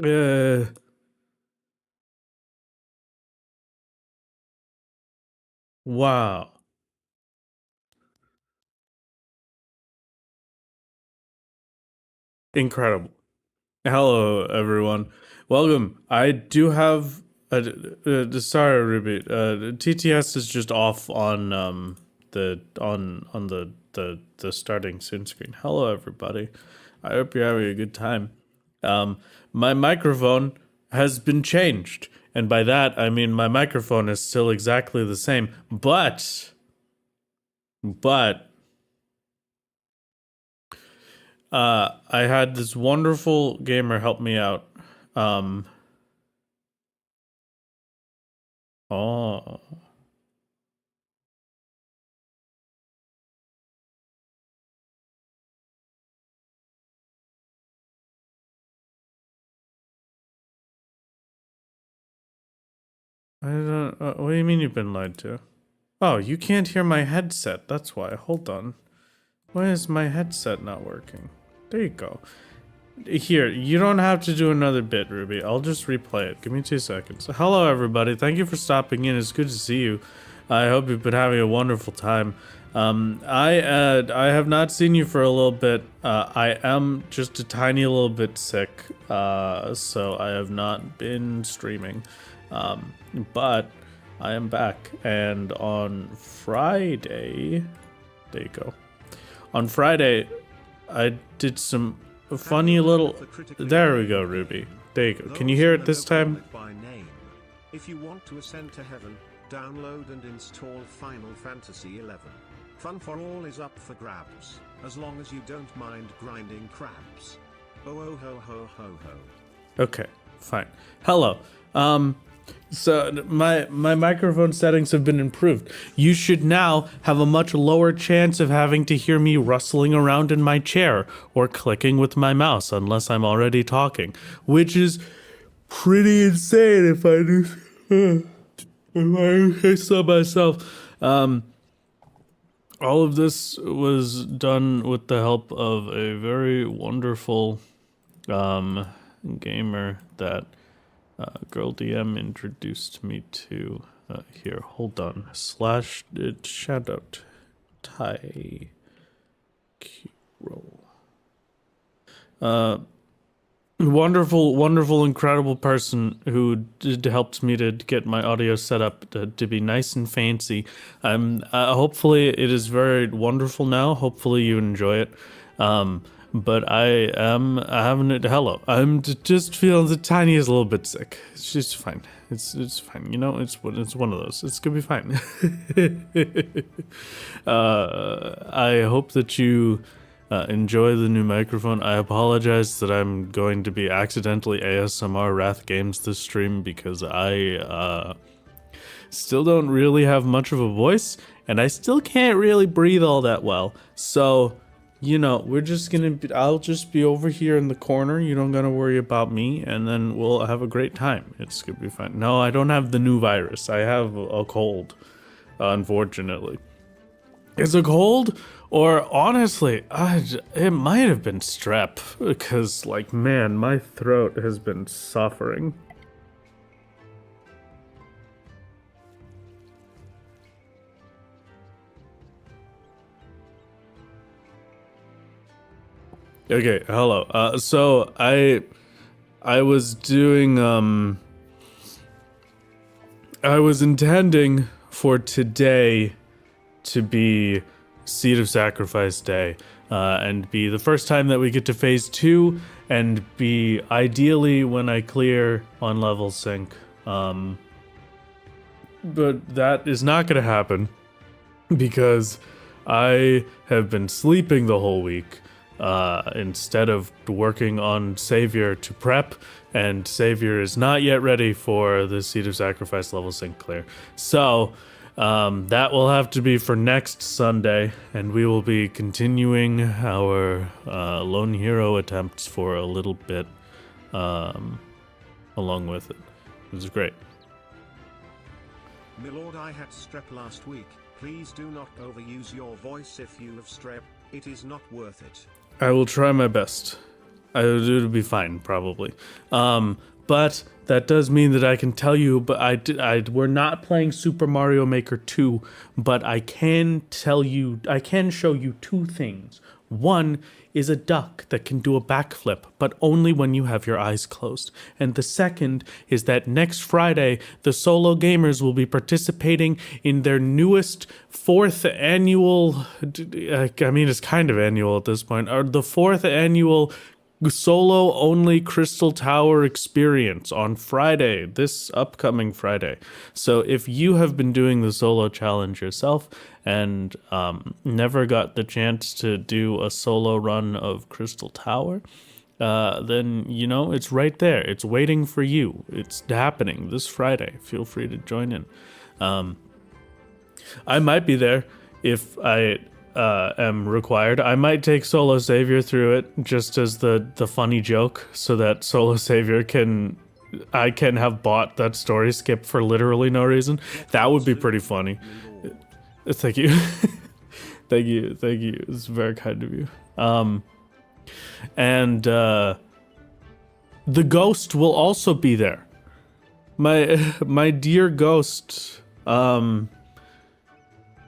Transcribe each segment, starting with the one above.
Uh, wow. Incredible. Hello, everyone. Welcome. I do have sorry, Ruby. TTS is just off on the starting soon screen. Hello, everybody. I hope you're having a good time. My microphone has been changed, and by that I mean my microphone is still exactly the same, but I had this wonderful gamer help me out. Um, oh, I don't. What do you mean you've been lied to? Oh, you can't hear my headset. That's why. Hold on. Why is my headset not working? There you go. Here, you don't have to do another bit, Ruby. I'll just replay it. Give me 2 seconds. Hello, everybody. Thank you for stopping in. It's good to see you. I hope you've been having a wonderful time. I have not seen you for a little bit. I am just a tiny little bit sick, so I have not been streaming. But I am back, and on Friday, there you go. On Friday, I did some funny little. There we go, Ruby. There you go. Can you hear it this time? If you want to ascend to heaven, download and install Final Fantasy XI. Fun for all is up for grabs, as long as you don't mind grinding crabs. Oh ho ho ho ho ho. Okay, fine. Hello. So my microphone settings have been improved. You should now have a much lower chance of having to hear me rustling around in my chair or clicking with my mouse unless I'm already talking, which is pretty insane if I do if I say so myself. All of this was done with the help of a very wonderful gamer that Girl DM introduced me to. Here, hold on. Slash shoutout Ty roll. Wonderful, incredible person who helped me to get my audio set up to be nice and fancy. Hopefully it is very wonderful now. Hopefully you enjoy it. But I having it. Hello, I'm just feeling the tiniest little bit sick. It's just fine. It's fine. You know, it's one of those. It's gonna be fine. I hope that you enjoy the new microphone. I apologize that I'm going to be accidentally ASMR Wrath Games this stream because I still don't really have much of a voice and I still can't really breathe all that well. So, you know, I'll just be over here in the corner. You don't gotta worry about me, and then we'll have a great time. It's gonna be fine. No, I don't have the new virus. I have a cold, unfortunately. It's a cold, or honestly, it might have been strep, because, like, man, my throat has been suffering. Okay, hello. So I was doing, I was intending for today to be Seed of Sacrifice Day, and be the first time that we get to Phase 2, and be ideally when I clear on level sync. But that is not gonna happen, because I have been sleeping the whole week, instead of working on Savior to prep, and Savior is not yet ready for the Seed of Sacrifice level sync clear. So, that will have to be for next Sunday, and we will be continuing our Lone Hero attempts for a little bit along with it. It was great. Milord, I had strep last week. Please do not overuse your voice if you have strep. It is not worth it. I will try my best. It'll be fine, probably. But that does mean that I can tell you, but we're not playing Super Mario Maker 2, but I can show you 2 things. One is a duck that can do a backflip, but only when you have your eyes closed. And the second is that next Friday, the solo gamers will be participating in their newest 4th annual, I mean, it's kind of annual at this point, or the 4th annual solo only Crystal Tower experience on Friday, this upcoming Friday. So if you have been doing the solo challenge yourself and never got the chance to do a solo run of Crystal Tower, then you know it's right there. It's waiting for you. It's happening this Friday. Feel free to join in. I might be there if I am required. I might take Solo Savior through it just as the funny joke, so that Solo Savior I can have bought that story skip for literally no reason. That would be pretty funny. Thank you. Thank you. It's very kind of you. And the ghost will also be there. My dear ghost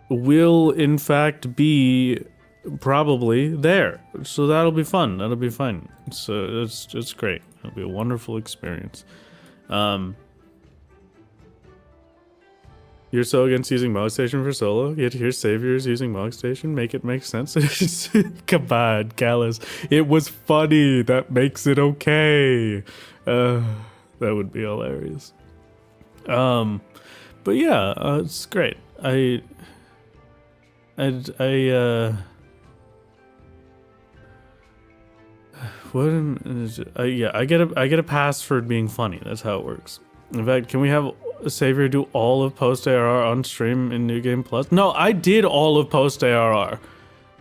will in fact be probably there, so that'll be fun. That'll be fun. So it's great. It'll be a wonderful experience. You're so against using Mog Station for solo, yet here's Saviors using Mog Station. Make it make sense. Come on, Callus. It was funny. That makes it okay. That would be hilarious. But yeah, it's great. I get a pass for being funny. That's how it works. In fact, can we have Savior do all of post ARR on stream in New Game Plus? No, I did all of post ARR.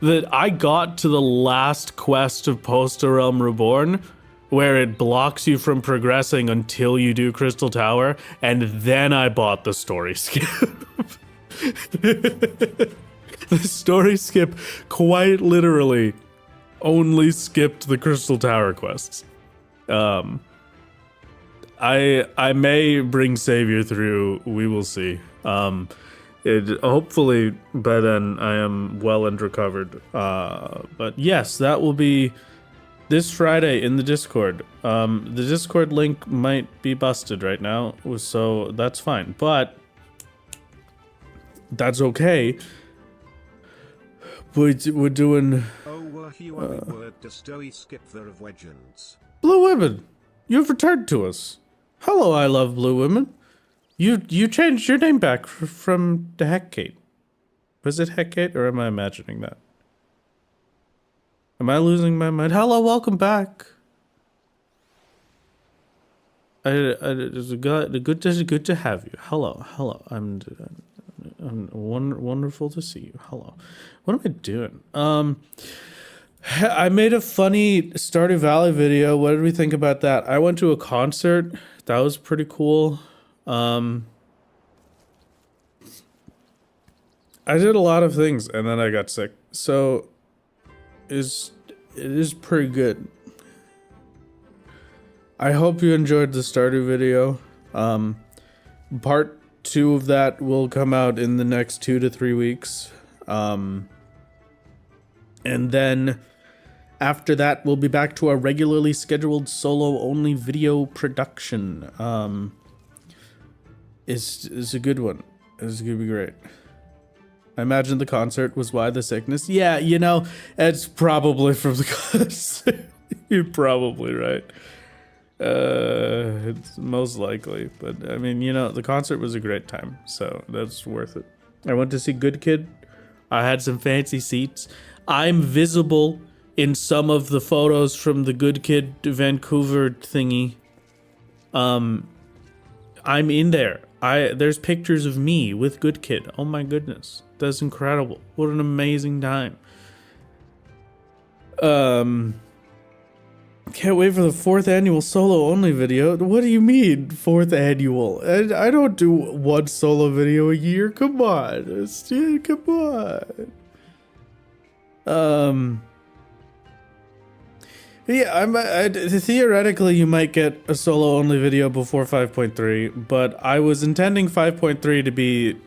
That I got to the last quest of Post Realm Reborn, where it blocks you from progressing until you do Crystal Tower, and then I bought the story skip. The story skip quite literally only skipped the Crystal Tower quests. I may bring Savior through. We will see. Hopefully by then I am well and recovered. But yes, that will be this Friday in the Discord. The Discord link might be busted right now, so that's fine. But that's okay. We're doing... Blue Women, you've returned to us. Hello, I love Blue Women. You changed your name back from the Hecate. Was it Hecate, or am I imagining that? Am I losing my mind? Hello, welcome back. It's good to have you. Hello. I'm wonderful to see you. Hello. What am I doing? I made a funny Stardew Valley video. What did we think about that? I went to a concert. That was pretty cool. I did a lot of things and then I got sick. So it is pretty good. I hope you enjoyed the Stardew video. Part 2 of that will come out in the next 2 to 3 weeks. And then after that, we'll be back to our regularly scheduled solo-only video production. It's a good one. It's gonna be great. I imagine the concert was why the sickness. Yeah, you know, it's probably from the concert. You're probably right. It's most likely, but I mean, you know, the concert was a great time, so that's worth it. I went to see Good Kid. I had some fancy seats. I'm visible in some of the photos from the Good Kid Vancouver thingy. I'm in there. There's pictures of me with Good Kid. Oh my goodness. That's incredible. What an amazing time. Can't wait for the 4th annual solo only video. What do you mean 4th annual? I don't do one solo video a year. Come on. Come on. Yeah, theoretically you might get a solo only video before 5.3, but I was intending 5.3 to be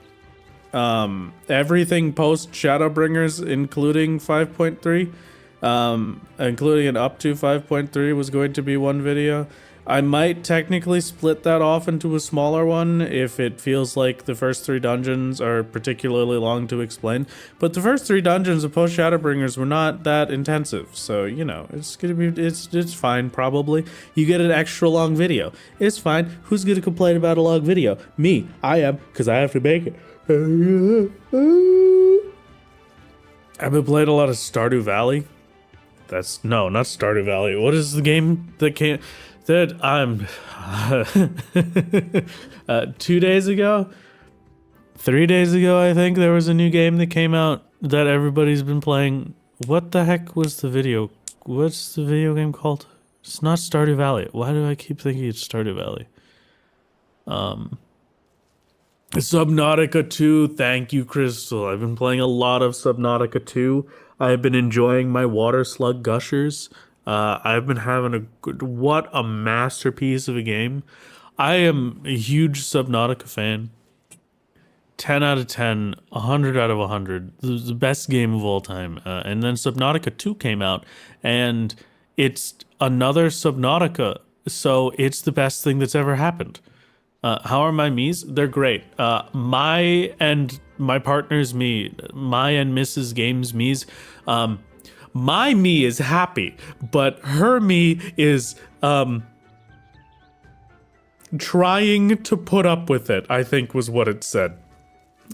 everything post Shadowbringers, including 5.3, including it up to 5.3 was going to be one video. I might technically split that off into a smaller one if it feels like the first 3 dungeons are particularly long to explain. But the first 3 dungeons of post Shadowbringers were not that intensive, so you know it's gonna be it's fine. Probably you get an extra long video. It's fine. Who's gonna complain about a long video? Me. I am, because I have to make it. I've been playing a lot of Stardew Valley. That's no, not Stardew Valley. What is the game that can't? That I'm 2 days ago, 3 days ago, I think there was a new game that came out that everybody's been playing. What the heck was the video? What's the video game called? It's not Stardew Valley. Why do I keep thinking it's Stardew Valley? Subnautica 2. Thank you, Crystal. I've been playing a lot of Subnautica 2. I've been enjoying my water slug gushers. I've been having a good, what a masterpiece of a game. I am a huge Subnautica fan. 10 out of 10, 100 out of 100. The best game of all time. And then Subnautica 2 came out, and it's another Subnautica, so it's the best thing that's ever happened. How are my Miis? They're great. My and my partner's Mii, my and Mrs. Games Mii's, my Mii is happy, but her Mii is trying to put up with it, I think was what it said.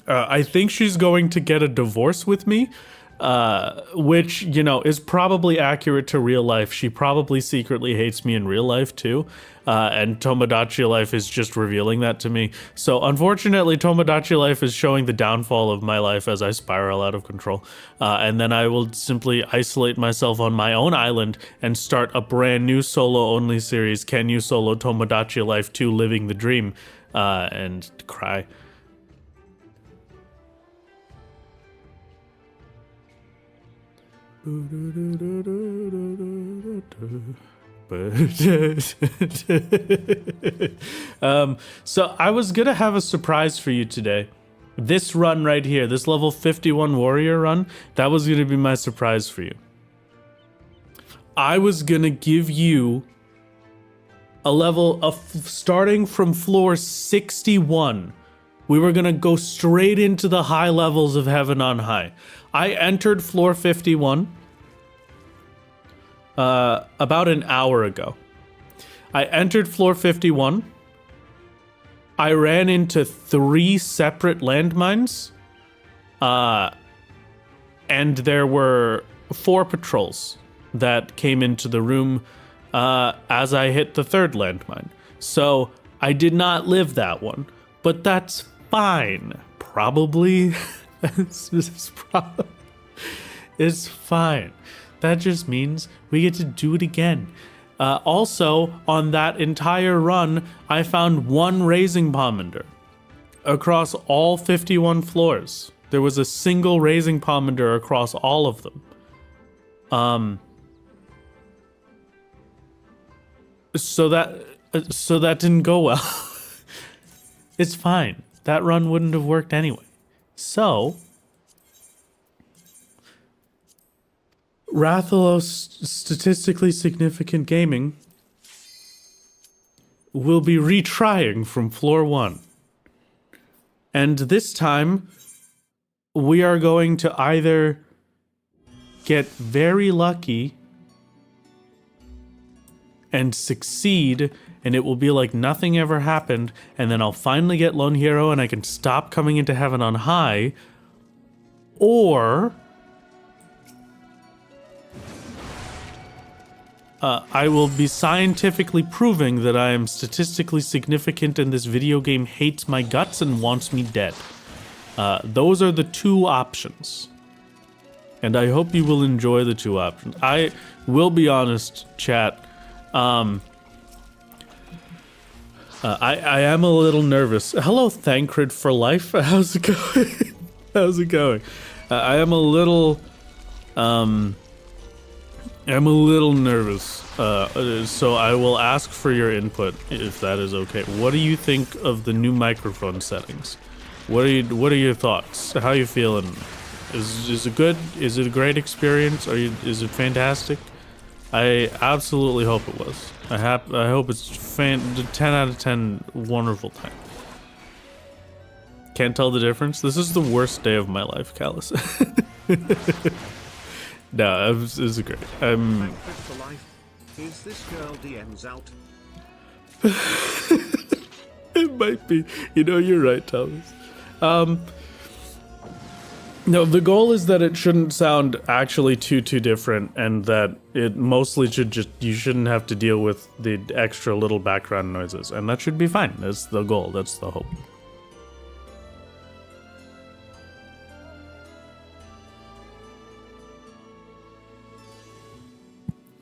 I think she's going to get a divorce with me, which, you know, is probably accurate to real life. She probably secretly hates me in real life too, and Tomodachi Life is just revealing that to me. So unfortunately, Tomodachi Life is showing the downfall of my life as I spiral out of control, and then I will simply isolate myself on my own island and start a brand new solo-only series, Can You Solo Tomodachi Life 2 Living the Dream, and cry. So I was gonna have a surprise for you today. This run right here, this level 51 warrior run, that was gonna be my surprise for you. I was gonna give you a level of starting from floor 61. We were gonna go straight into the high levels of Heaven on High. I entered floor 51 about an hour ago. I entered floor 51. I ran into 3 separate landmines. And there were 4 patrols that came into the room as I hit the 3rd landmine. So I did not live that one, but that's fine. Probably. It's fine. That just means we get to do it again. Also, on that entire run, I found 1 raising pomander across all 51 floors. There was a single raising pomander across all of them. So that didn't go well. It's fine. That run wouldn't have worked anyway. So, Rathalos Statistically Significant Gaming will be retrying from floor 1. And this time, we are going to either get very lucky and succeed, and it will be like nothing ever happened, and then I'll finally get Lone Hero and I can stop coming into Heaven on High, or I will be scientifically proving that I am statistically significant and this video game hates my guts and wants me dead. Those are the 2 options. And I hope you will enjoy the 2 options. I will be honest, chat. I am a little nervous. Hello, Thancred for life. How's it going? How's it going? I am a little I'm a little nervous, so I will ask for your input if that is okay. What do you think of the new microphone settings? What are your thoughts? How are you feeling? Is it good? Is it a great experience? Is it fantastic? I absolutely hope it was. I hope it's 10 out of 10 wonderful time. Can't tell the difference. This is the worst day of my life, Callus. No, it was great. For life. Is this girl DMs out? It might be. You know, you're right, Thomas. No, the goal is that it shouldn't sound actually too different, and that it mostly you shouldn't have to deal with the extra little background noises, and that should be fine. That's the goal. That's the hope.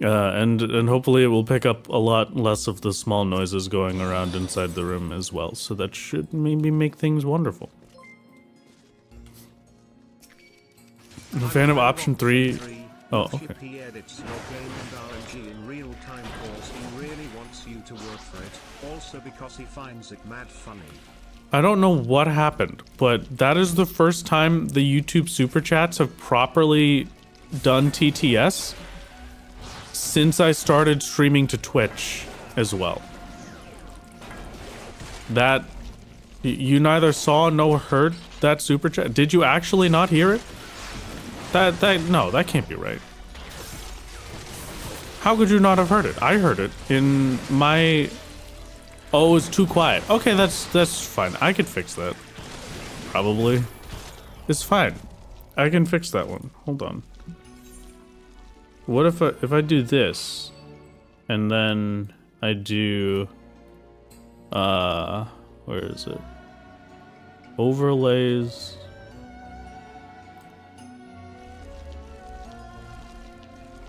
And hopefully it will pick up a lot less of the small noises going around inside the room as well, so that should maybe make things wonderful. I'm a fan of option 3. Oh, okay. He edits your game and RNG in real time cause he really wants you to work for it, also because he finds it mad funny. I don't know what happened, but that is the first time the YouTube Super Chats have properly done TTS since I started streaming to Twitch as well. That you neither saw nor heard that Super Chat. Did you actually not hear it? No, that can't be right. How could you not have heard it? I heard it in my... Oh, it's too quiet. Okay, that's fine. I could fix that. Probably. It's fine. I can fix that one. Hold on. What if I do this, and then I do, where is it? Overlays.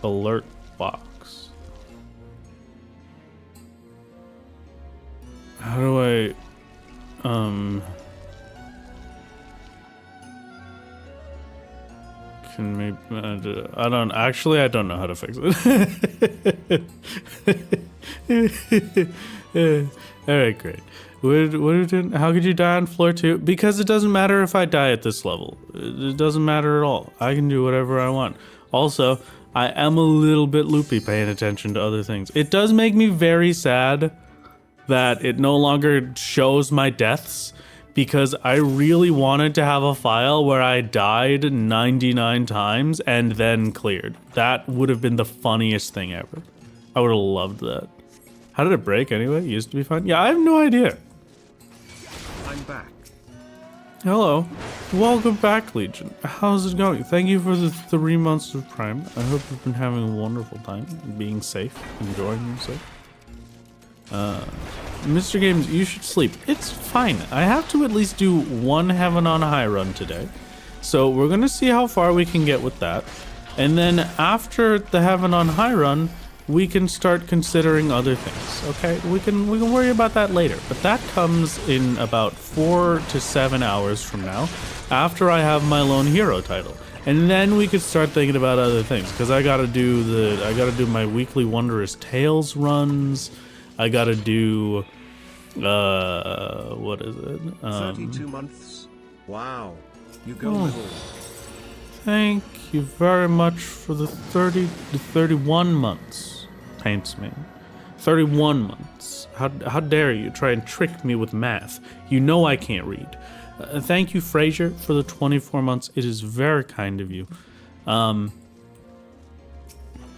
Alert box. How do I, can maybe, I don't know how to fix it. Alright, great. How could you die on floor 2? Because it doesn't matter if I die at this level. It doesn't matter at all. I can do whatever I want. Also, I am a little bit loopy paying attention to other things. It does make me very sad that it no longer shows my deaths, because I really wanted to have a file where I died 99 times and then cleared. That would have been the funniest thing ever. I would have loved that. How did it break anyway? It used to be fun? Yeah, I have no idea. I'm back. Hello. Welcome back, Legion. How's it going? Thank you for the 3 months of Prime. I hope you've been having a wonderful time, being safe, enjoying yourself. Mr. Games, you should sleep. It's fine. I have to at least do one Heaven on High run today. So we're gonna see how far we can get with that. And then after the Heaven on High run, we can start considering other things. Okay? We can worry about that later. But that comes in about 4 to 7 hours from now, after I have my Lone Hero title. And then we could start thinking about other things, because I gotta do my weekly Wondrous Tales runs. I gotta do, what is it? 32 months. Wow. You go little. Thank you very much for the 31 months. Paints me. 31 months. How dare you try and trick me with math? You know I can't read. Thank you, Fraser, for the 24 months. It is very kind of you.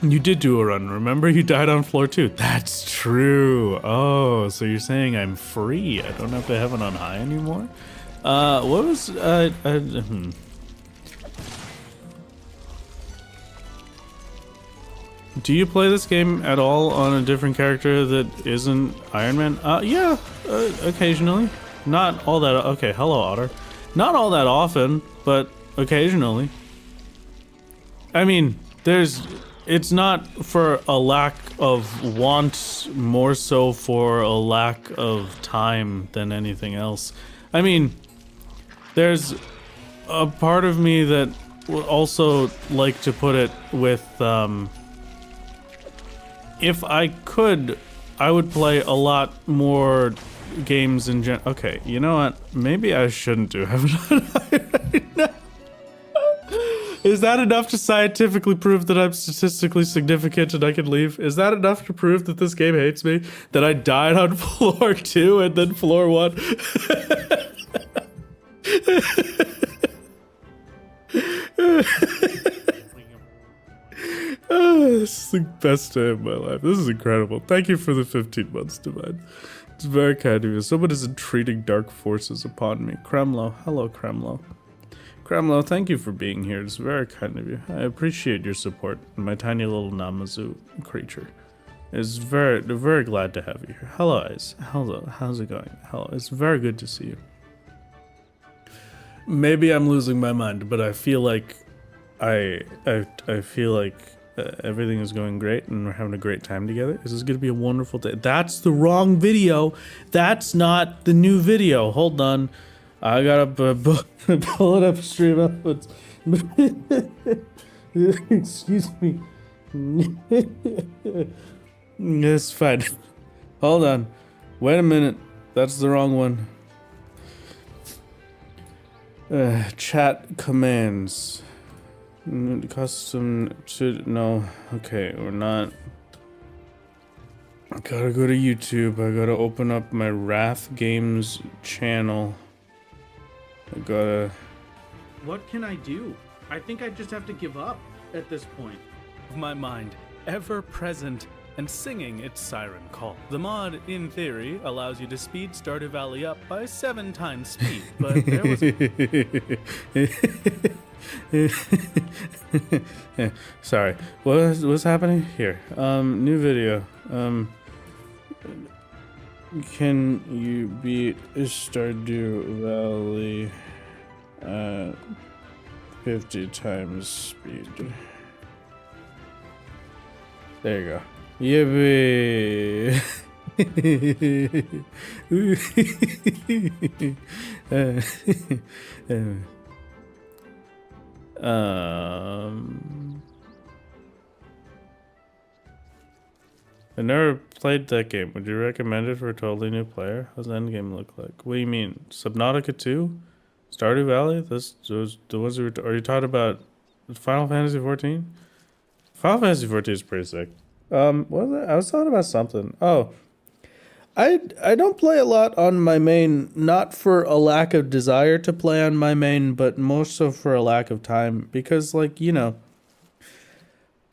You did do a run, remember? You died on floor 2. That's true. Oh, so you're saying I'm free. I don't have to Heaven on High anymore? What was... Do you play this game at all on a different character that isn't Iron Man? Yeah, occasionally. Not all that... Okay, hello, Otter. Not all that often, but occasionally. I mean, it's not for a lack of want, more so for a lack of time than anything else. I mean, there's a part of me that would also like to put it with, if I could, I would play a lot more games in gen. Okay, you know what? Maybe I shouldn't do Heaven on High right now. Is that enough to scientifically prove that I'm statistically significant and I can leave? Is that enough to prove that this game hates me? That I died on floor 2 and then floor 1? Oh, this is the best day of my life. This is incredible. Thank you for the 15 months, Divine. It's very kind of you. Someone is entreating dark forces upon me. Kremlo. Hello, Kremlo. Kremlo, thank you for being here. It's very kind of you. I appreciate your support. My tiny little Namazu creature is very glad to have you here. Hello, Ice. Hello. How's it going? Hello. It's very good to see you. Maybe I'm losing my mind, but I feel like I feel like everything is going great and we're having a great time together. This is going to be a wonderful day. That's the wrong video. That's not the new video. Hold on. I gotta pull it up, stream up. Excuse me. It's fine. Hold on. Wait a minute. That's the wrong one. Chat commands. Custom to no. Okay, we're not. I gotta go to YouTube. I gotta open up my Wrath Games channel. I gotta. What can I do? I think I just have to give up at this point. My mind, ever present and singing its siren call. The mod, in theory, allows you to speed Stardew Valley up by 7 times speed, but there was. Sorry, what's happening here? New video. Can you beat Stardew Valley at 50 times speed? There you go. Yippee! I never played that game. Would you recommend it for a totally new player? How's the endgame look like? What do you mean? Subnautica 2? Stardew Valley? Those the ones are you talking about Final Fantasy 14? Final Fantasy 14 is pretty sick. What was that? I was talking about something. Oh. I don't play a lot on my main, not for a lack of desire to play on my main, but more so for a lack of time. Because, like, you know,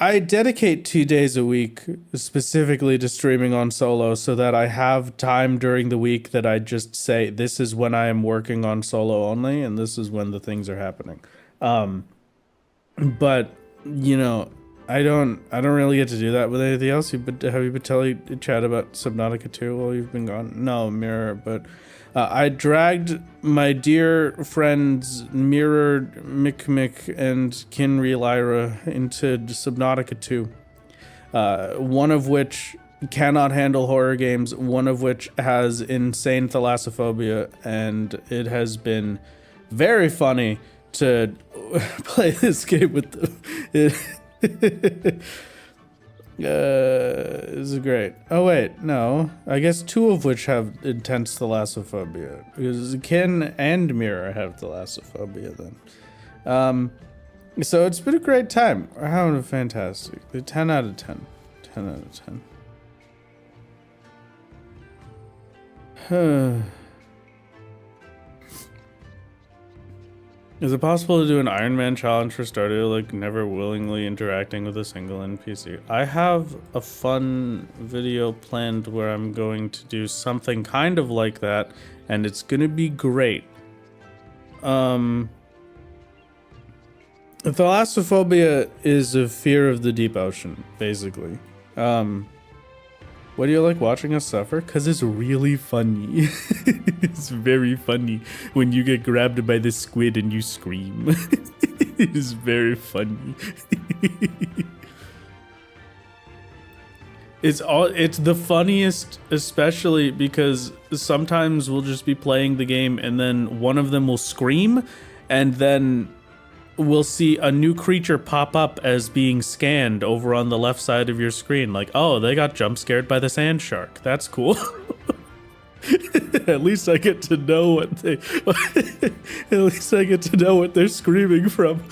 I dedicate 2 days a week specifically to streaming on solo so that I have time during the week that I just say, this is when I am working on solo only, and this is when the things are happening. But, you know, I don't really get to do that with anything else. Have you been telling chat about Subnautica 2 while you've been gone? No, Mirror, but I dragged my dear friends Mirror, Mick, and Kinri Lyra into Subnautica 2. One of which cannot handle horror games, one of which has insane thalassophobia, and it has been very funny to play this game with them. This is great. Oh wait, no. I guess 2 of which have intense thalassophobia. Because Ken and Mira have thalassophobia then. So it's been a great time. We're having a fantastic. 10 out of 10. 10 out of 10. Is it possible to do an Iron Man challenge for Stardew, like never willingly interacting with a single NPC? I have a fun video planned where I'm going to do something kind of like that, and it's gonna be great. Thalassophobia is a fear of the deep ocean, basically. Why do you like watching us suffer? Because it's really funny. It's very funny when you get grabbed by the squid and you scream. It is very funny. It's the funniest, especially because sometimes we'll just be playing the game and then one of them will scream, and then will see a new creature pop up as being scanned over on the left side of your screen. Like, oh, they got jump scared by the sand shark. That's cool. At least I get to know what they. At least I get to know what they're screaming from.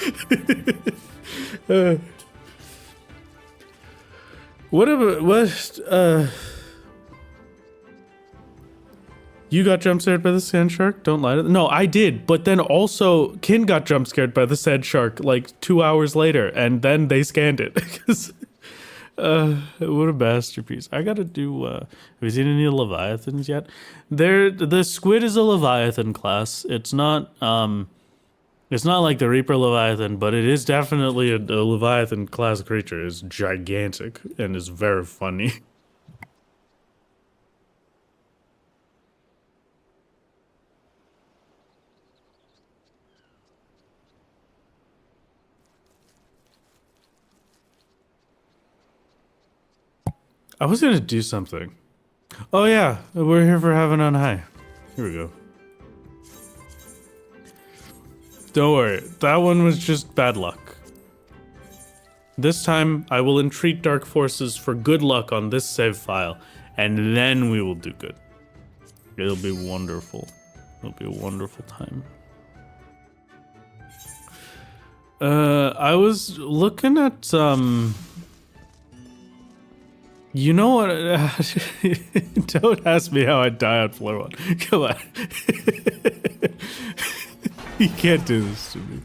You got jump scared by the sand shark? Don't lie to them. No, I did, but then also Kin got jump scared by the sand shark like 2 hours later, and then they scanned it. What a masterpiece. I gotta do, have you seen any Leviathans yet? The squid is a Leviathan class. It's not like the Reaper Leviathan, but it is definitely a Leviathan class creature. It's gigantic and is very funny. I was gonna do something. Oh yeah, we're here for Heaven on High. Here we go. Don't worry, that one was just bad luck. This time, I will entreat dark forces for good luck on this save file, and then we will do good. It'll be wonderful. It'll be a wonderful time. I was looking at, you know what? Don't ask me how I die on floor 1. Come on. You can't do this to me.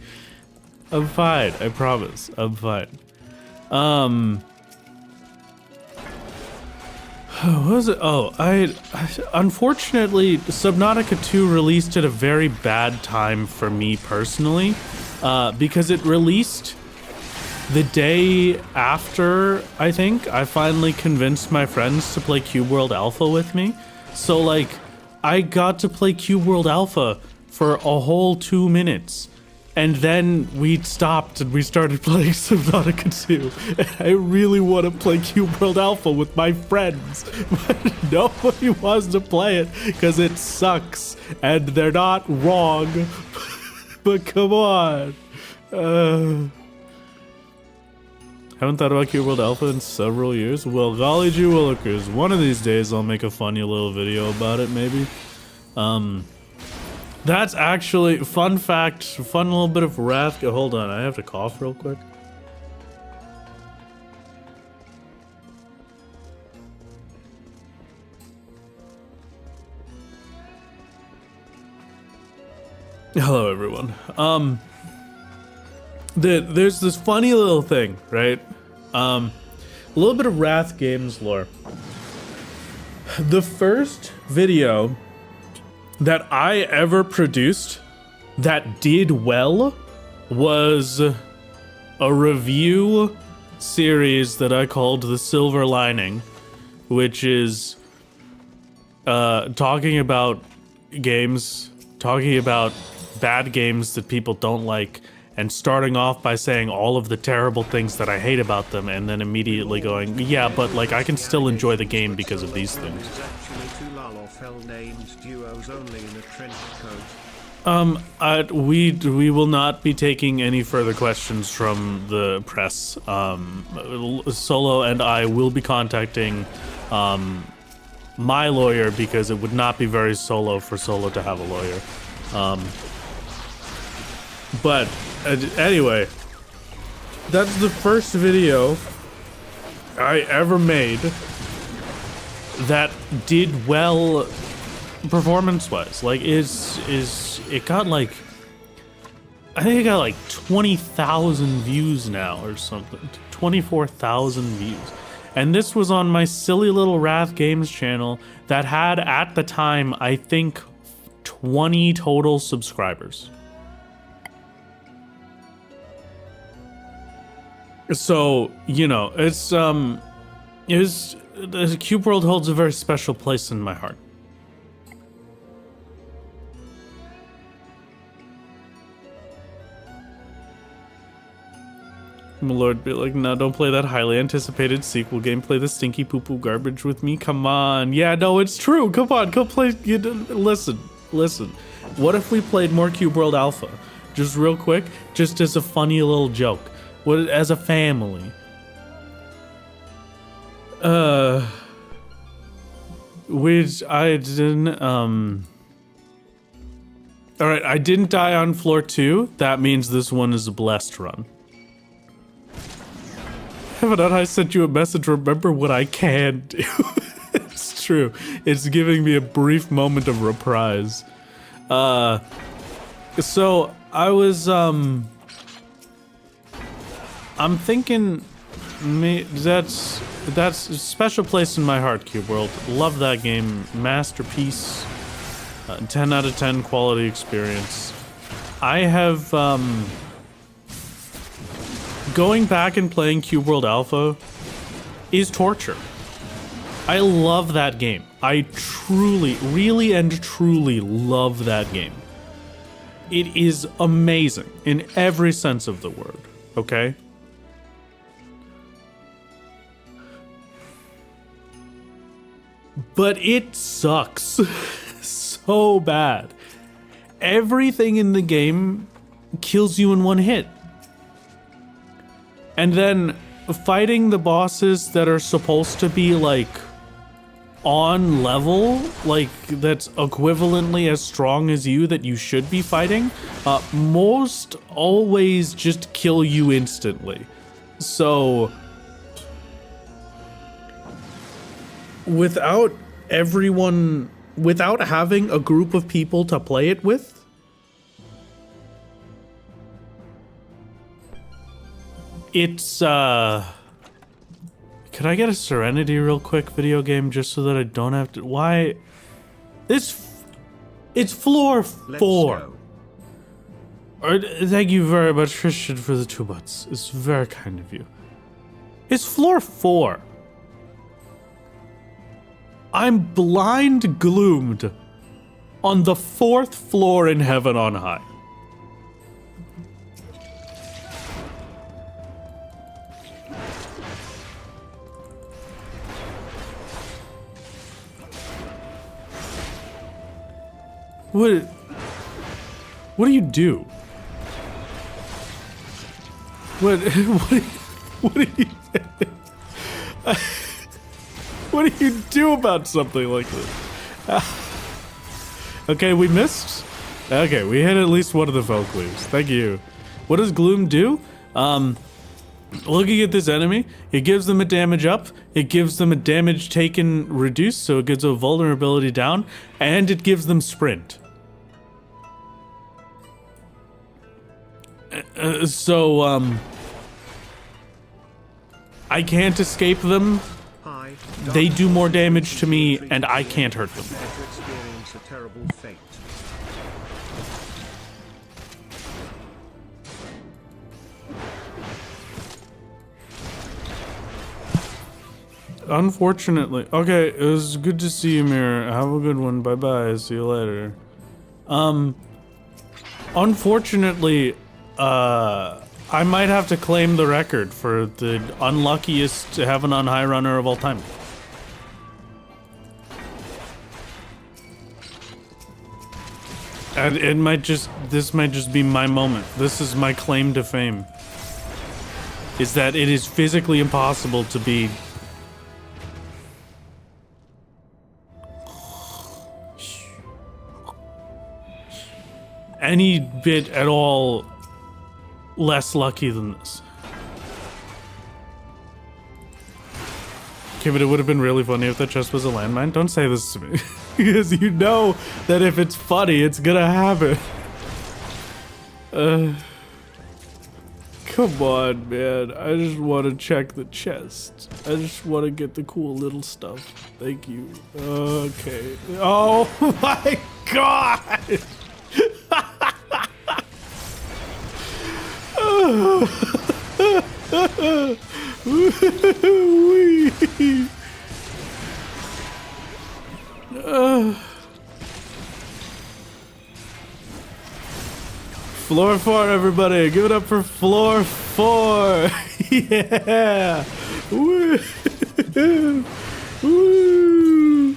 I'm fine. I promise. I'm fine. What was it? Oh, I unfortunately, Subnautica 2 released at a very bad time for me personally, because it released the day after, I think, I finally convinced my friends to play Cube World Alpha with me. So, like, I got to play Cube World Alpha for a whole 2 minutes. And then we stopped and we started playing Subnautica 2. And I really want to play Cube World Alpha with my friends. But nobody wants to play it because it sucks. And they're not wrong. But come on. Haven't thought about Cube World Alpha in several years. Well, golly gee willikers. One of these days I'll make a funny little video about it, maybe. That's actually, fun fact, fun little bit of wrath. Hold on, I have to cough real quick. Hello, everyone. There's this funny little thing, right? A little bit of Wrath Games lore. The first video that I ever produced that did well was a review series that I called The Silver Lining, which is talking about games, talking about bad games that people don't like, and starting off by saying all of the terrible things that I hate about them, and then immediately going, yeah, but like I can still enjoy the game because of these things. We will not be taking any further questions from the press. Solo and I will be contacting my lawyer because it would not be very Solo for Solo to have a lawyer. But anyway, that's the first video I ever made that did well performance-wise. Like, it got like, I think it got like 20,000 views now or something, 24,000 views. And this was on my silly little Wrath Games channel that had, at the time, I think 20 total subscribers. So, you know, the Cube World holds a very special place in my heart. My lord, be like, no, don't play that highly anticipated sequel game. Play the stinky poo-poo garbage with me. Come on. Yeah, no, it's true. Come on, go play. Listen. What if we played more Cube World Alpha? just real quick, just as a funny little joke. As a family. I didn't, Alright, I didn't die on floor 2. That means this one is a blessed run. Haven't I sent you a message? Remember what I can do. It's true. It's giving me a brief moment of reprise. So I was, I'm thinking that's a special place in my heart, Cube World. Love that game. Masterpiece. 10 out of 10 quality experience. I have, going back and playing Cube World Alpha is torture. I love that game. I truly, really and truly love that game. It is amazing in every sense of the word, okay? But it sucks so bad. Everything in the game kills you in one hit. And then fighting the bosses that are supposed to be like on level, like that's equivalently as strong as you that you should be fighting, most always just kill you instantly. So without having a group of people to play it with, it's, could I get a Serenity real quick video game just so that I don't have to, why? It's floor 4. Thank you very much, Christian, for the 2 months. It's very kind of you. It's floor 4. I'm blind gloomed on the 4th floor in heaven on high. What do you do? What do you what do you do about something like this? Okay, we missed. Okay, we hit at least one of the folk leaves. Thank you. What does Gloom do? Looking at this enemy, it gives them a damage up, it gives them a damage taken reduced, so it gives a vulnerability down, and it gives them sprint. I can't escape them. They do more damage to me, and I can't hurt them. Experience a terrible fate. Unfortunately. Okay, it was good to see you, Mirror. Have a good one. Bye-bye. See you later. Unfortunately, I might have to claim the record for the unluckiest Heaven on High runner of all time. And this might just be my moment. This is my claim to fame. Is that it is physically impossible to be any bit at all less lucky than this. Okay, but it would have been really funny if that chest was a landmine. Don't say this to me. Because you know that if it's funny, it's gonna happen. Come on, man. I just want to check the chest. I just want to get the cool little stuff. Thank you. Okay. Oh my god! Floor 4, everybody. Give it up for floor 4. Yeah. Woo. Woo.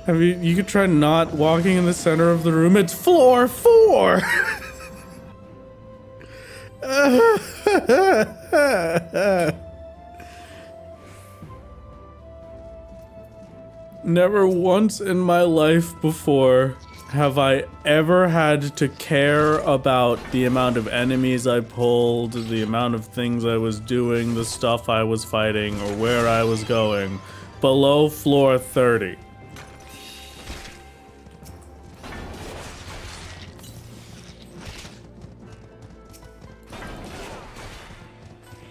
I mean, you could try not walking in the center of the room. It's floor 4. Never once in my life before have I ever had to care about the amount of enemies I pulled, the amount of things I was doing, the stuff I was fighting, or where I was going below floor 30.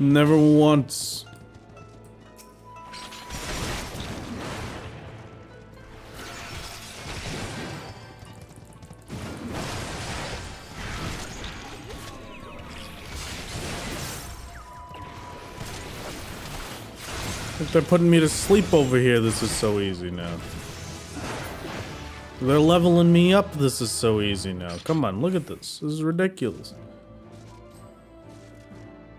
Never once. They're putting me to sleep over here. This is so easy now. They're leveling me up. This is so easy now. Come on, look at this. This is ridiculous.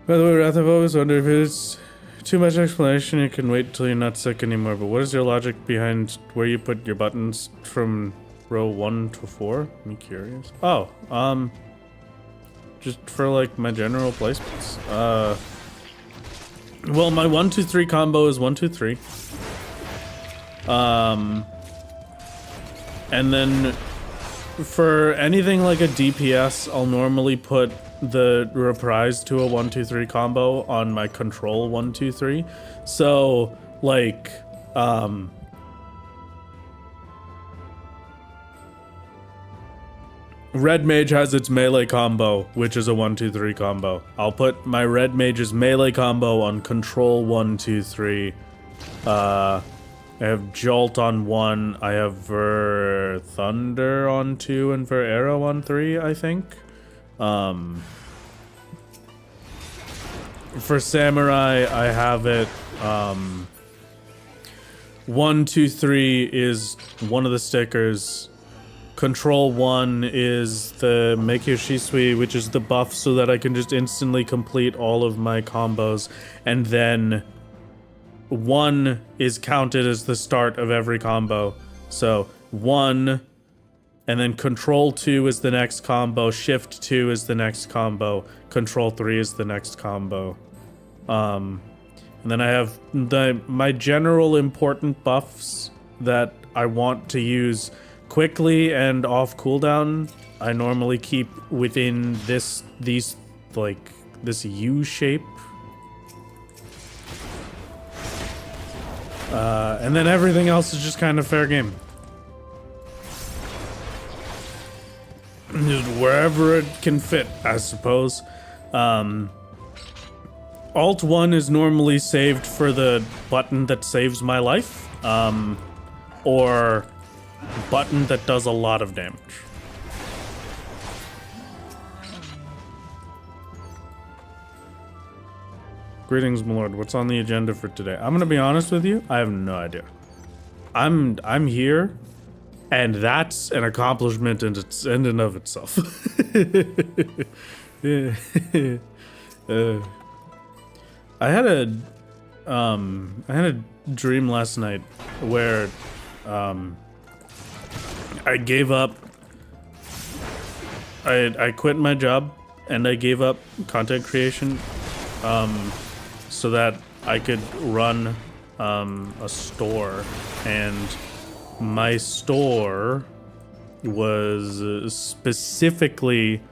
By the way, Wrath, I've always wondered if it's too much explanation. You can wait till you're not sick anymore. But what is your logic behind where you put your buttons from row 1 to 4? I'm curious. Oh, just for like my general placements. Well, my 1 2 3 combo is 1 2 3. And then for anything like a DPS, I'll normally put the reprise to a 1 2 3 combo on my control 1 2 3. So like Red Mage has its melee combo, which is a 1 2 3 combo. I'll put my Red Mage's melee combo on control 1 2 3. I have Jolt on 1. I have Ver Thunder on 2 and Ver Arrow on 3, I think. For Samurai, I have it 1 2 3 is one of the stickers. Control 1 is the Make Your Shisui, which is the buff so that I can just instantly complete all of my combos. And then 1 is counted as the start of every combo. So 1, and then Control 2 is the next combo, Shift 2 is the next combo, Control 3 is the next combo. And then I have my general important buffs that I want to use quickly and off cooldown. I normally keep within this U shape. And then everything else is just kind of fair game. Just wherever it can fit, I suppose. Alt 1 is normally saved for the button that saves my life. Or button that does a lot of damage. Greetings, my lord. What's on the agenda for today? I'm gonna be honest with you. I have no idea. I'm here, and that's an accomplishment in and of itself. I had a dream last night where I gave up. I quit my job and I gave up content creation so that I could run a store, and my store was specifically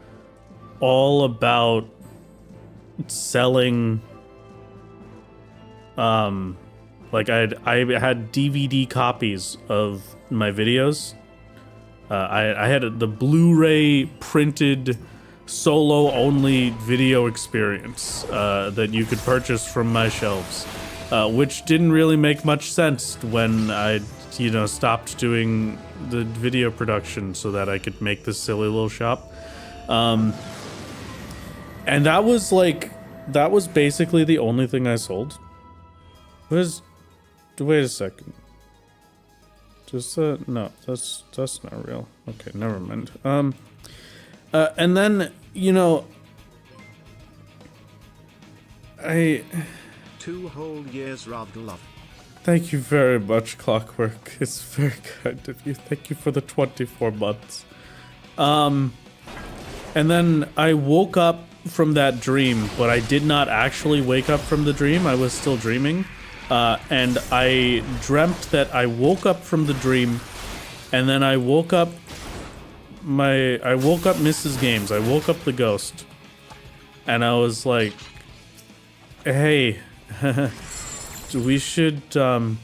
all about selling like I had DVD copies of my videos. I had the Blu-ray printed solo only video experience that you could purchase from my shelves, which didn't really make much sense when I stopped doing the video production so that I could make this silly little shop. And that was basically the only thing I sold. Wait a second. No, that's not real. Okay, never mind. And then, 2 whole years, Rob love. Thank you very much, Clockwork. It's very kind of you. Thank you for the 24 months. And then I woke up from that dream, but I did not actually wake up from the dream. I was still dreaming. And I dreamt that I woke up from the dream, and then I woke up Mrs. Games. I woke up the ghost. And I was like, hey, we should go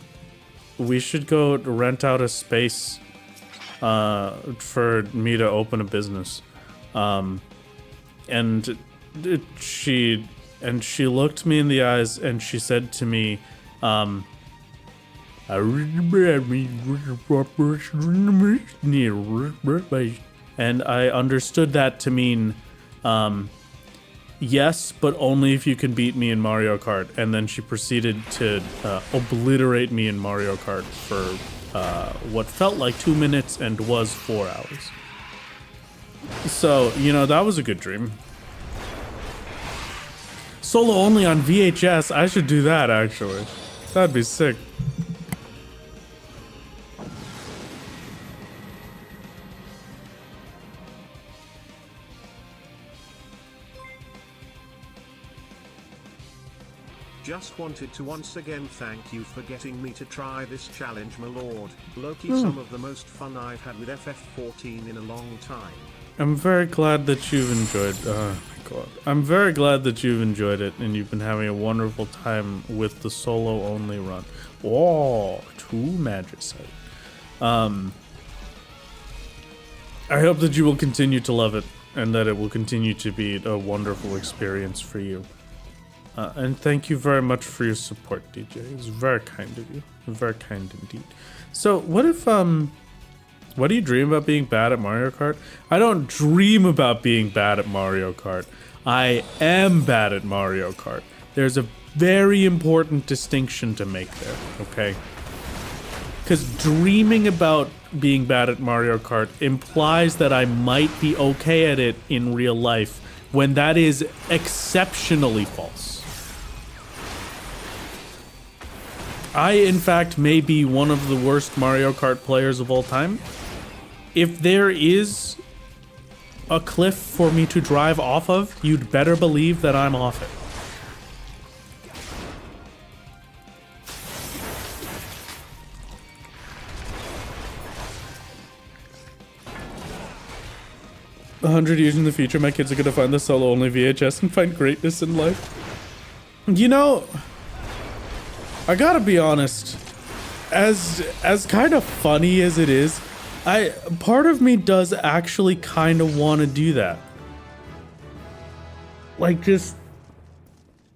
rent out a space for me to open a business. And she looked me in the eyes and she said to me, and I understood that to mean, yes, but only if you can beat me in Mario Kart. And then she proceeded to obliterate me in Mario Kart for what felt like 2 minutes and was 4 hours. So, you know, that was a good dream. Solo only on VHS. I should do that, actually. That'd be sick. Just wanted to once again thank you for getting me to try this challenge, my lord. Loki, some of the most fun I've had with FF14 in a long time. I'm very glad that you've enjoyed. Oh my god. I'm very glad that you've enjoyed it and you've been having a wonderful time with the solo only run. Oh, too magicite. I hope that you will continue to love it and that it will continue to be a wonderful experience for you. And thank you very much for your support, DJ. It's very kind of you. Very kind indeed. So, what if, what do you dream about being bad at Mario Kart? I don't dream about being bad at Mario Kart. I am bad at Mario Kart. There's a very important distinction to make there, okay? Because dreaming about being bad at Mario Kart implies that I might be okay at it in real life, when that is exceptionally false. I, in fact, may be one of the worst Mario Kart players of all time. If there is a cliff for me to drive off of, you'd better believe that I'm off it. A 100 years in the future, my kids are gonna find the solo-only VHS and find greatness in life. You know, I gotta be honest, as kind of funny as it is, part of me does actually kind of want to do that. Like, just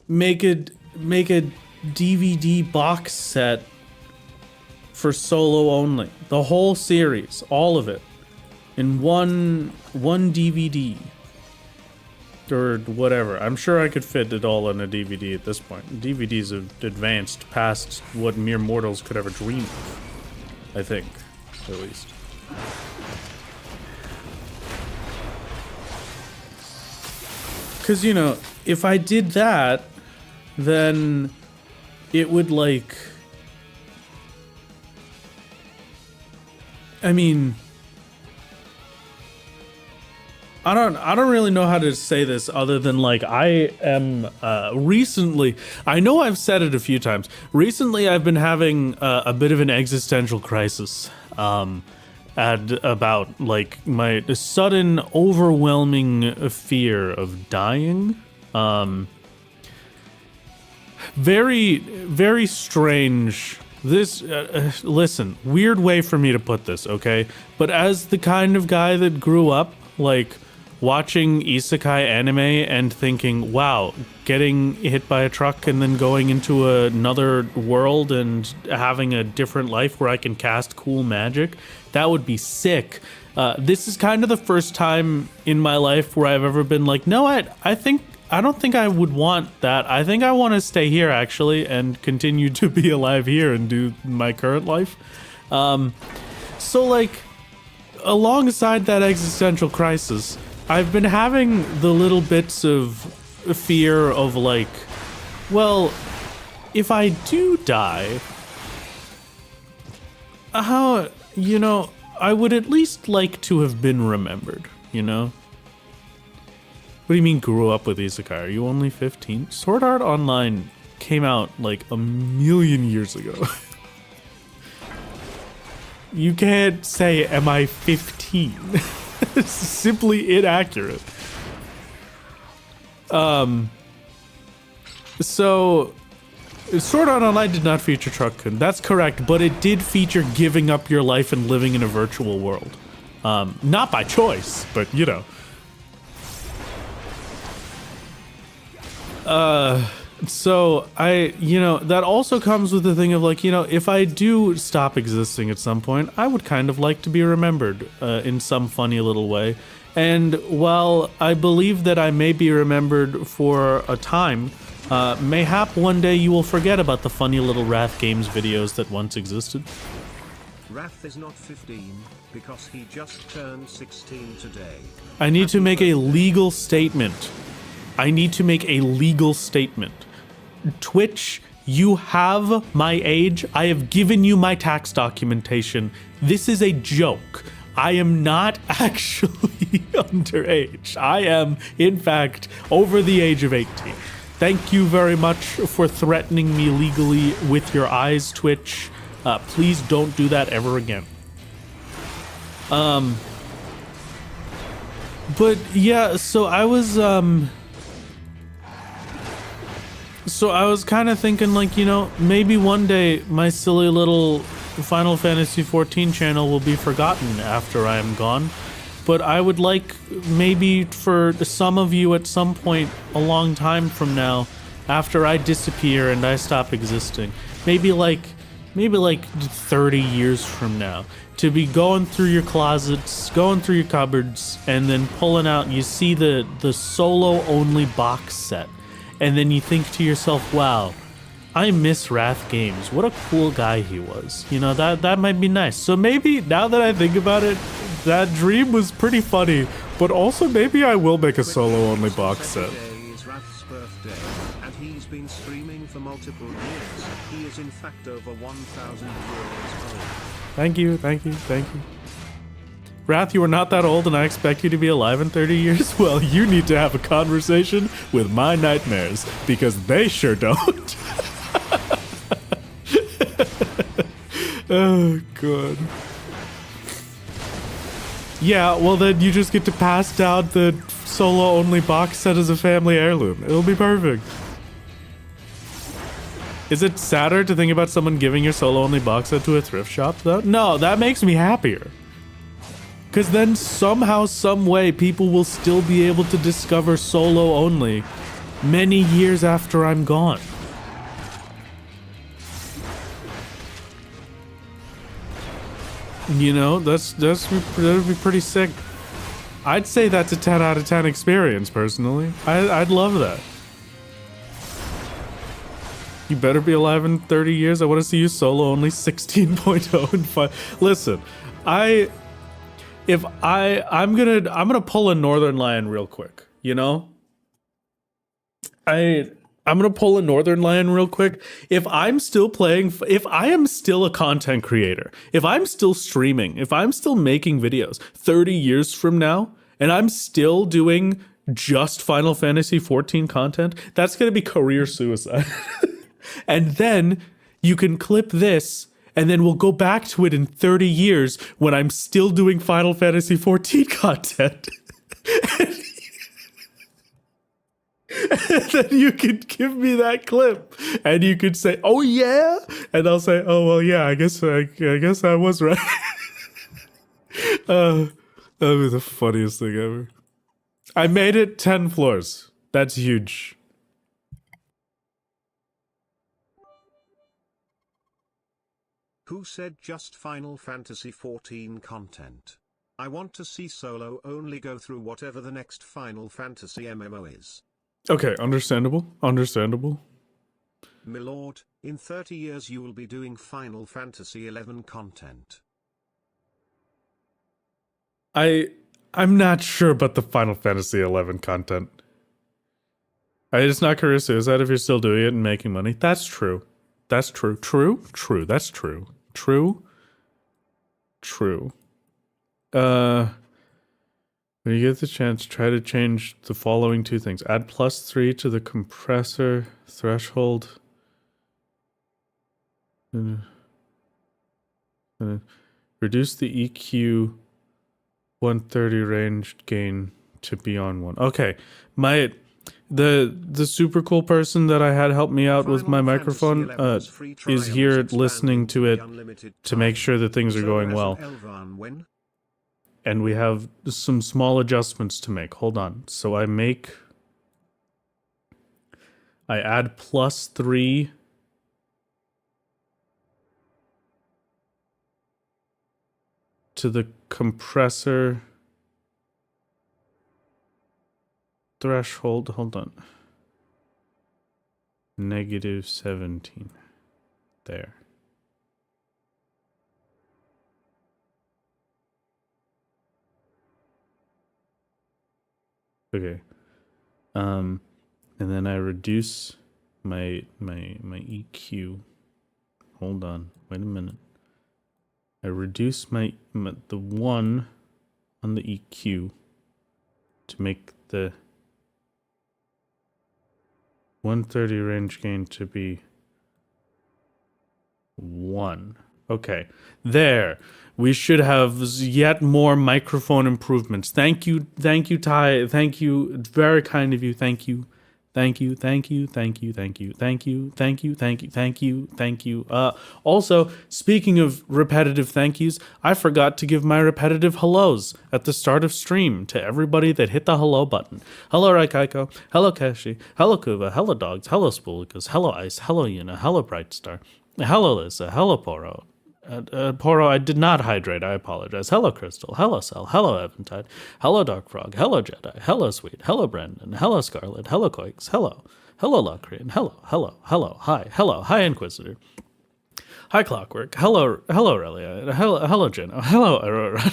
make a DVD box set for solo only, the whole series, all of it, in one DVD or whatever. I'm sure I could fit it all in a DVD at this point. DVDs have advanced past what mere mortals could ever dream of, I think, at least. Because, you know, if I did that, then it would, like, I mean, I don't really know how to say this other than, like, I am recently, I know I've said it a few times, recently I've been having a bit of an existential crisis about, like, my sudden overwhelming fear of dying. Very, very strange. This, listen, weird way for me to put this, okay? But as the kind of guy that grew up, like, watching isekai anime and thinking, wow, getting hit by a truck and then going into another world and having a different life where I can cast cool magic, that would be sick. This is kind of the first time in my life where I've ever been like, no, I don't think I would want that. I think I want to stay here, actually, and continue to be alive here and do my current life. So, like, alongside that existential crisis, I've been having the little bits of fear of, like, well, if I do die, how, you know, I would at least like to have been remembered, you know? What do you mean grew up with isekai? Are you only 15? Sword Art Online came out like a million years ago. You can't say, am I 15? It's simply inaccurate. So, Sword Art Online did not feature Truck-kun. That's correct, but it did feature giving up your life and living in a virtual world. Not by choice, but you know. So you know, that also comes with the thing of like, you know, if I do stop existing at some point, I would kind of like to be remembered in some funny little way. And while I believe that I may be remembered for a time, mayhap one day you will forget about the funny little Wrath Games videos that once existed. Wrath is not 15, because he just turned 16 today. I need to make a legal statement. I need to make a legal statement. Twitch, you have my age. I have given you my tax documentation. This is a joke. I am not actually underage. I am, in fact, over the age of 18. Thank you very much for threatening me legally with your eyes, Twitch. Please don't do that ever again. But yeah, so I was kind of thinking, like, you know, maybe one day my silly little Final Fantasy XIV channel will be forgotten after I am gone. But I would like maybe for some of you at some point a long time from now, after I disappear and I stop existing, maybe like 30 years from now, to be going through your closets, going through your cupboards, and then pulling out, you see the solo only box set. And then you think to yourself, wow, I miss Wrath Games. What a cool guy he was. You know, that might be nice. So maybe, now that I think about it, that dream was pretty funny. But also, maybe I will make a solo-only box set. Today is Wrath's birthday, and he's been streaming for multiple years. He is in fact over 1,000 years old. Thank you, thank you, thank you. Wrath, you are not that old, and I expect you to be alive in 30 years? Well, you need to have a conversation with my nightmares, because they sure don't. Oh, God. Yeah, well then you just get to pass down the solo-only box set as a family heirloom. It'll be perfect. Is it sadder to think about someone giving your solo-only box set to a thrift shop, though? No, that makes me happier. Because then somehow, some way, people will still be able to discover solo only many years after I'm gone. You know, that'd be pretty sick. I'd say that's a 10 out of 10 experience, personally. I'd love that. You better be alive in 30 years. I want to see you solo only 16.0 and 5. Listen, I'm gonna pull a Northern Lion real quick, you know? I'm gonna pull a Northern Lion real quick. If I'm still playing, if I am still a content creator, if I'm still streaming, if I'm still making videos 30 years from now, and I'm still doing just Final Fantasy XIV content, that's gonna be career suicide. And then you can clip this, and then we'll go back to it in 30 years when I'm still doing Final Fantasy XIV content. And then you could give me that clip, and you could say, "Oh yeah," and I'll say, "Oh well, yeah. I guess I was right." That was the funniest thing ever. I made it 10 floors. That's huge. Who said just Final Fantasy XIV content? I want to see solo only go through whatever the next Final Fantasy MMO is. Okay, understandable. Understandable. Milord, in 30 years you will be doing Final Fantasy XI content. I'm not sure about the Final Fantasy XI content. It's not career suicide if you're still doing it and making money. That's true. That's true. True? True. That's true. True. True. When you get the chance, try to change the following two things. Add +3 to the compressor threshold. Reduce the EQ 130 range gain to beyond 1. Okay. The super cool person that I had help me out with my microphone is here listening to it to make sure that things are going well. And we have some small adjustments to make. Hold on. So I add +3 to the compressor threshold. Hold on. -17. There. Okay. And then I reduce my EQ. Hold on. Wait a minute. I reduce the 1 on the EQ to make the 130 range gain to be 1. Okay. There. We should have yet more microphone improvements. Thank you, Ty. Thank you. Very kind of you. Thank you. Also, speaking of repetitive thank yous, I forgot to give my repetitive hellos at the start of stream to everybody that hit the hello button. Hello, Raikaiko. Hello, Keshi. Hello, Kuva. Hello, Dogs. Hello, Spoolikas. Hello, Ice. Hello, Yuna. Hello, Brightstar. Hello, Lisa. Hello, Poro. Poro, I did not hydrate. I apologize. Hello, Crystal. Hello, Cell. Hello, Eventide. Hello, Dark Frog. Hello, Jedi. Hello, Sweet. Hello, Brandon. Hello, Scarlet. Hello, Koix. Hello. Hello, Locrian. Hello. Hi. Hello. Hi, Inquisitor. Hi, Clockwork. Hello, Relia. Hello, Jenna. Hello, Aurora.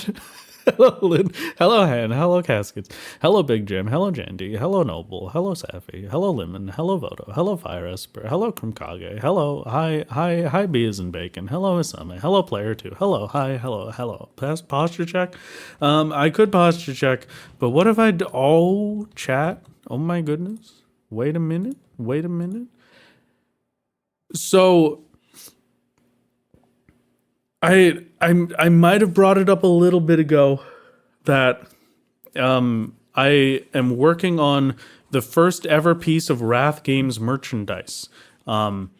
Hello, Lynn. Hello, Han. Hello, Caskets. Hello, Big Jim. Hello, Jandy. Hello, Noble. Hello, Safi. Hello, Lemon. Hello, Voto. Hello, Fire Esper. Hello, Krumkage. Hello, hi, Bees and Bacon. Hello, Isame. Hello, Player 2. Hello, hi, hello. Posture check? I could posture check, but what if chat? Oh my goodness. Wait a minute. So, I might have brought it up a little bit ago that I am working on the first ever piece of Wrath Games merchandise. I'm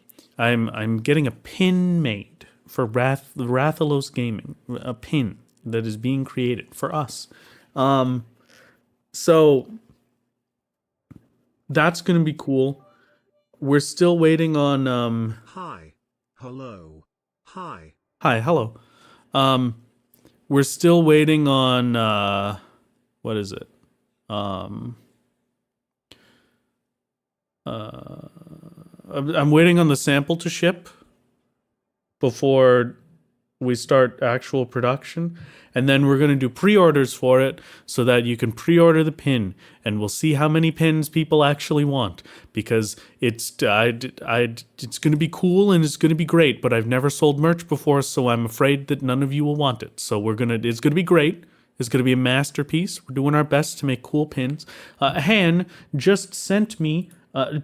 getting a pin made for Rathalos Gaming, a pin that is being created for us. So that's going to be cool. We're still waiting on Hi. Hello. Hi. Hi, hello. We're still waiting on what is it? I'm waiting on the sample to ship before we start actual production, and then we're going to do pre-orders for it so that you can pre-order the pin, and we'll see how many pins people actually want, because it's going to be cool and it's going to be great, but I've never sold merch before, so I'm afraid that none of you will want it. So it's going to be great. It's going to be a masterpiece. We're doing our best to make cool pins. Han just sent me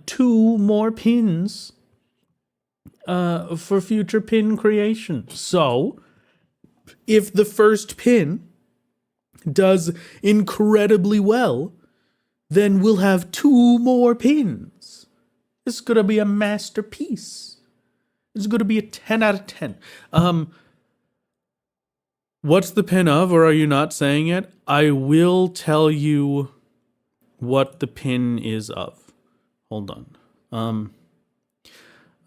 2 more pins for future pin creation. So, if the first pin does incredibly well, then we'll have 2 more pins. It's going to be a masterpiece. It's going to be a 10 out of 10. What's the pin of, or are you not saying it? I will tell you what the pin is of. Hold on.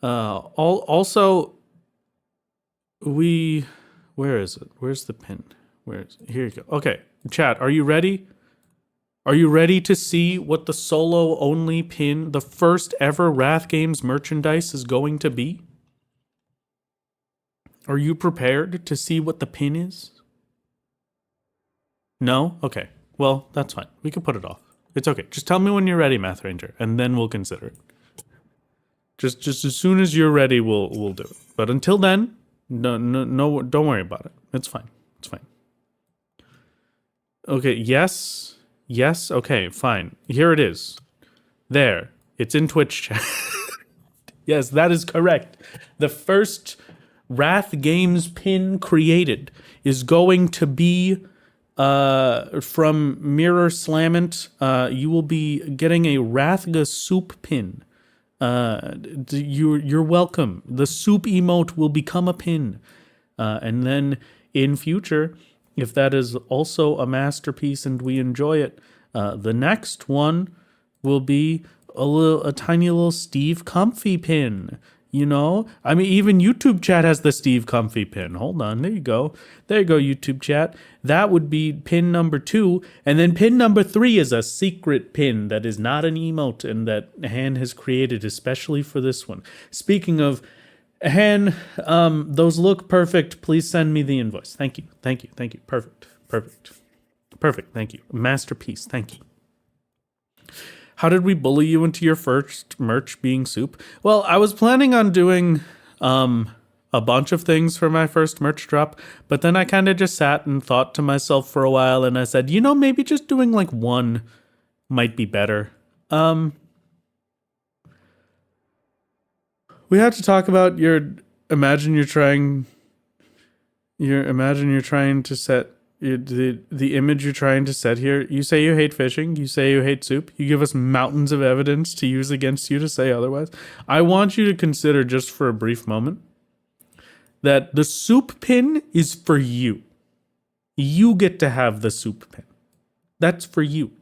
Also, where is it? Where's the pin? Here you go. Okay, chat, are you ready? Are you ready to see what the solo only pin, the first ever Wrath Games merchandise is going to be? Are you prepared to see what the pin is? No? Okay. Well, that's fine. We can put it off. It's okay. Just tell me when you're ready, Math Ranger, and then we'll consider it. Just as soon as you're ready, we'll do it. But until then, no, don't worry about it. It's fine. It's fine. Okay, yes. Yes, okay, fine. Here it is. There. It's in Twitch chat. Yes, that is correct. The first Wrath Games pin created is going to be from Mirror Slamment. You will be getting a Wrathga soup pin. You're welcome. The soup emote will become a pin. And then in future, if that is also a masterpiece and we enjoy it, the next one will be a tiny little Steve Comfy pin. You know, I mean, even YouTube chat has the Steve Comfy pin. Hold on, there you go. There you go, YouTube chat. That would be pin number 2. And then pin number 3 is a secret pin that is not an emote and that Han has created especially for this one. Speaking of Han, those look perfect. Please send me the invoice. Thank you. Thank you. Thank you. Perfect. Perfect. Perfect. Thank you. Masterpiece. Thank you. How did we bully you into your first merch being soup? Well, I was planning on doing a bunch of things for my first merch drop, but then I kind of just sat and thought to myself for a while, and I said, you know, maybe just doing like one might be better. We have to talk about imagine you're trying to set the image you're trying to set here. You say you hate fishing. You say you hate soup. You give us mountains of evidence to use against you to say otherwise. I want you to consider just for a brief moment that the soup pin is for you. You get to have the soup pin. That's for you.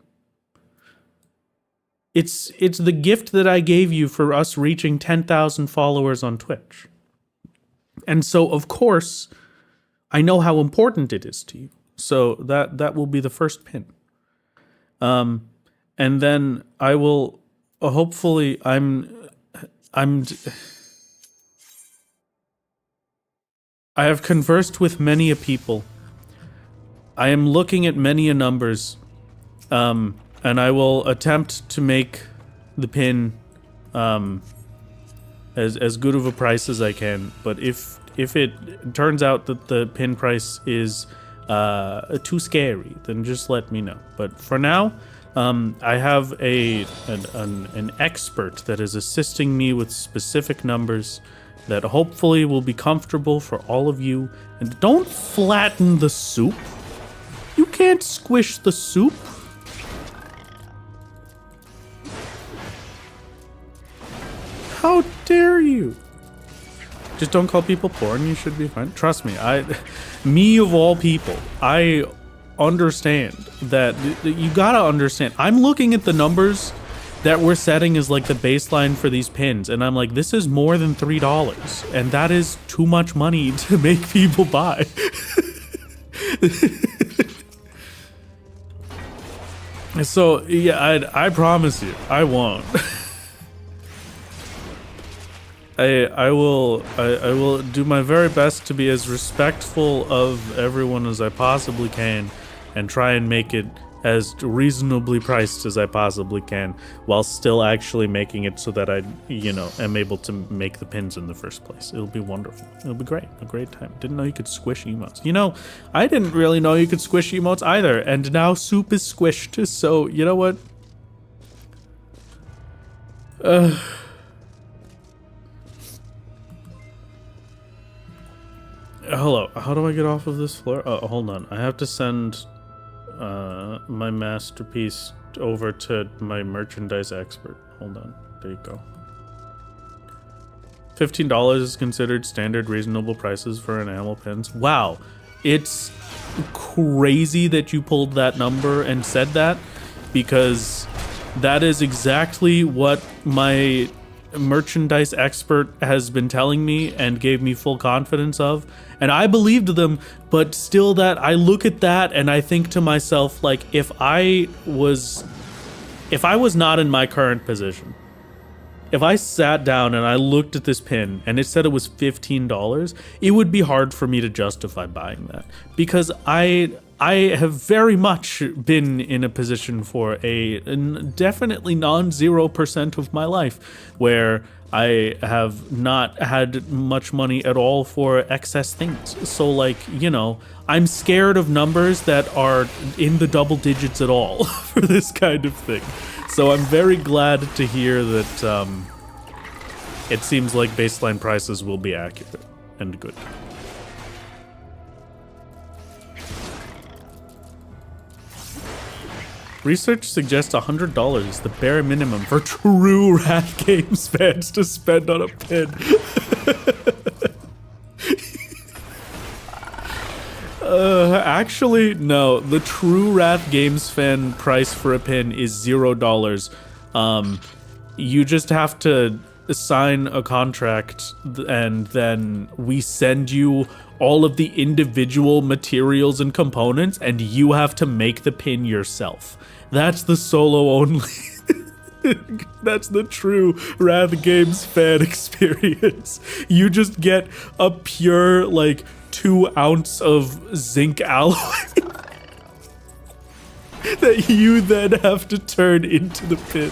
It's the gift that I gave you for us reaching 10,000 followers on Twitch. And so, of course, I know how important it is to you. So that will be the first pin. And then I will hopefully I have conversed with many a people. I am looking at many a numbers. And I will attempt to make the pin as good of a price as I can. But if it turns out that the pin price is too scary, then just let me know. But for now, I have an expert that is assisting me with specific numbers that hopefully will be comfortable for all of you. And don't flatten the soup. You can't squish the soup. How dare you? Just don't call people poor and you should be fine. Trust me, me of all people, I understand that you gotta understand. I'm looking at the numbers that we're setting as like the baseline for these pins, and I'm like, this is more than $3, and that is too much money to make people buy. So yeah, I promise you, I won't. I will do my very best to be as respectful of everyone as I possibly can and try and make it as reasonably priced as I possibly can while still actually making it so that I, am able to make the pins in the first place. It'll be wonderful. It'll be great. A great time. Didn't know you could squish emotes. I didn't really know you could squish emotes either, and now soup is squished, so you know what? Hello, how do I get off of this floor? Oh, hold on. I have to send my masterpiece over to my merchandise expert. Hold on. There you go. $15 is considered standard reasonable prices for enamel pins. Wow. It's crazy that you pulled that number and said that, because that is exactly what my merchandise expert has been telling me and gave me full confidence of, and I believed them. But still, that I look at that and I think to myself, like, if I was not in my current position, if I sat down and I looked at this pin and it said it was $15, it would be hard for me to justify buying that, because I have very much been in a position for a definitely non-0% of my life where I have not had much money at all for excess things. So like, you know, I'm scared of numbers that are in the double digits at all for this kind of thing. So I'm very glad to hear that it seems like baseline prices will be accurate and good. Research suggests $100 is the bare minimum for true Wrath Games fans to spend on a pin. Actually, no. The true Wrath Games fan price for a pin is $0. You just have to sign a contract, and then we send you all of the individual materials and components, and you have to make the pin yourself. That's the solo only. That's the true Wrath Games fan experience. You just get a pure, like, 2 ounce of zinc alloy that you then have to turn into the pin.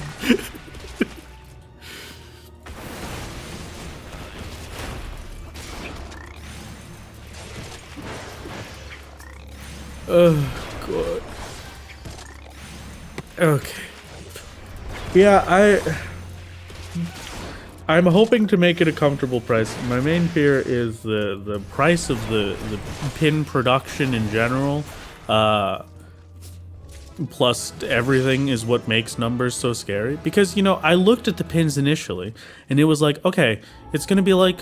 Oh, God. Okay. Yeah, I'm hoping to make it a comfortable price. My main fear is the price of the pin production in general. Plus everything is what makes numbers so scary. Because, you know, I looked at the pins initially and it was like, okay, it's gonna be like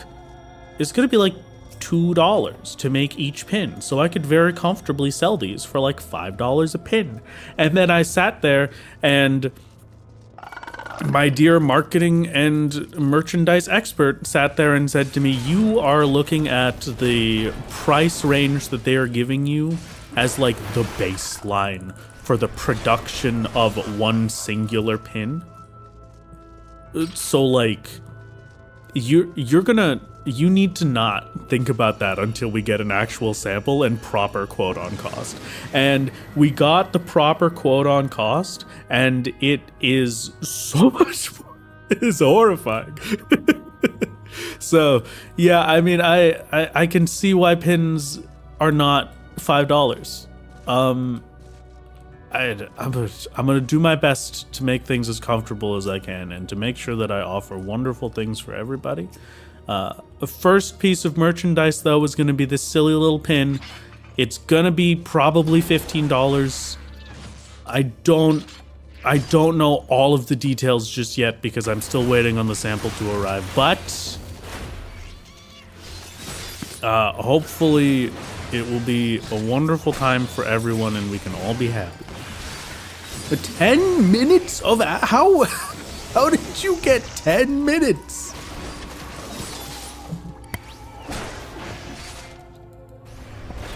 $2 to make each pin, so I could very comfortably sell these for like $5 a pin. And then I sat there and my dear marketing and merchandise expert sat there and said to me, you are looking at the price range that they are giving you as like the baseline for the production of one singular pin. So like you need to not think about that until we get an actual sample and proper quote on cost. And we got the proper quote on cost, and it is so much more. It is horrifying. So yeah, I mean, I can see why pins are not $5. I'm gonna do my best to make things as comfortable as I can and to make sure that I offer wonderful things for everybody. The first piece of merchandise, though, is going to be this silly little pin. It's going to be probably $15. I don't know all of the details just yet because I'm still waiting on the sample to arrive. But hopefully it will be a wonderful time for everyone and we can all be happy. But 10 minutes of how did you get 10 minutes?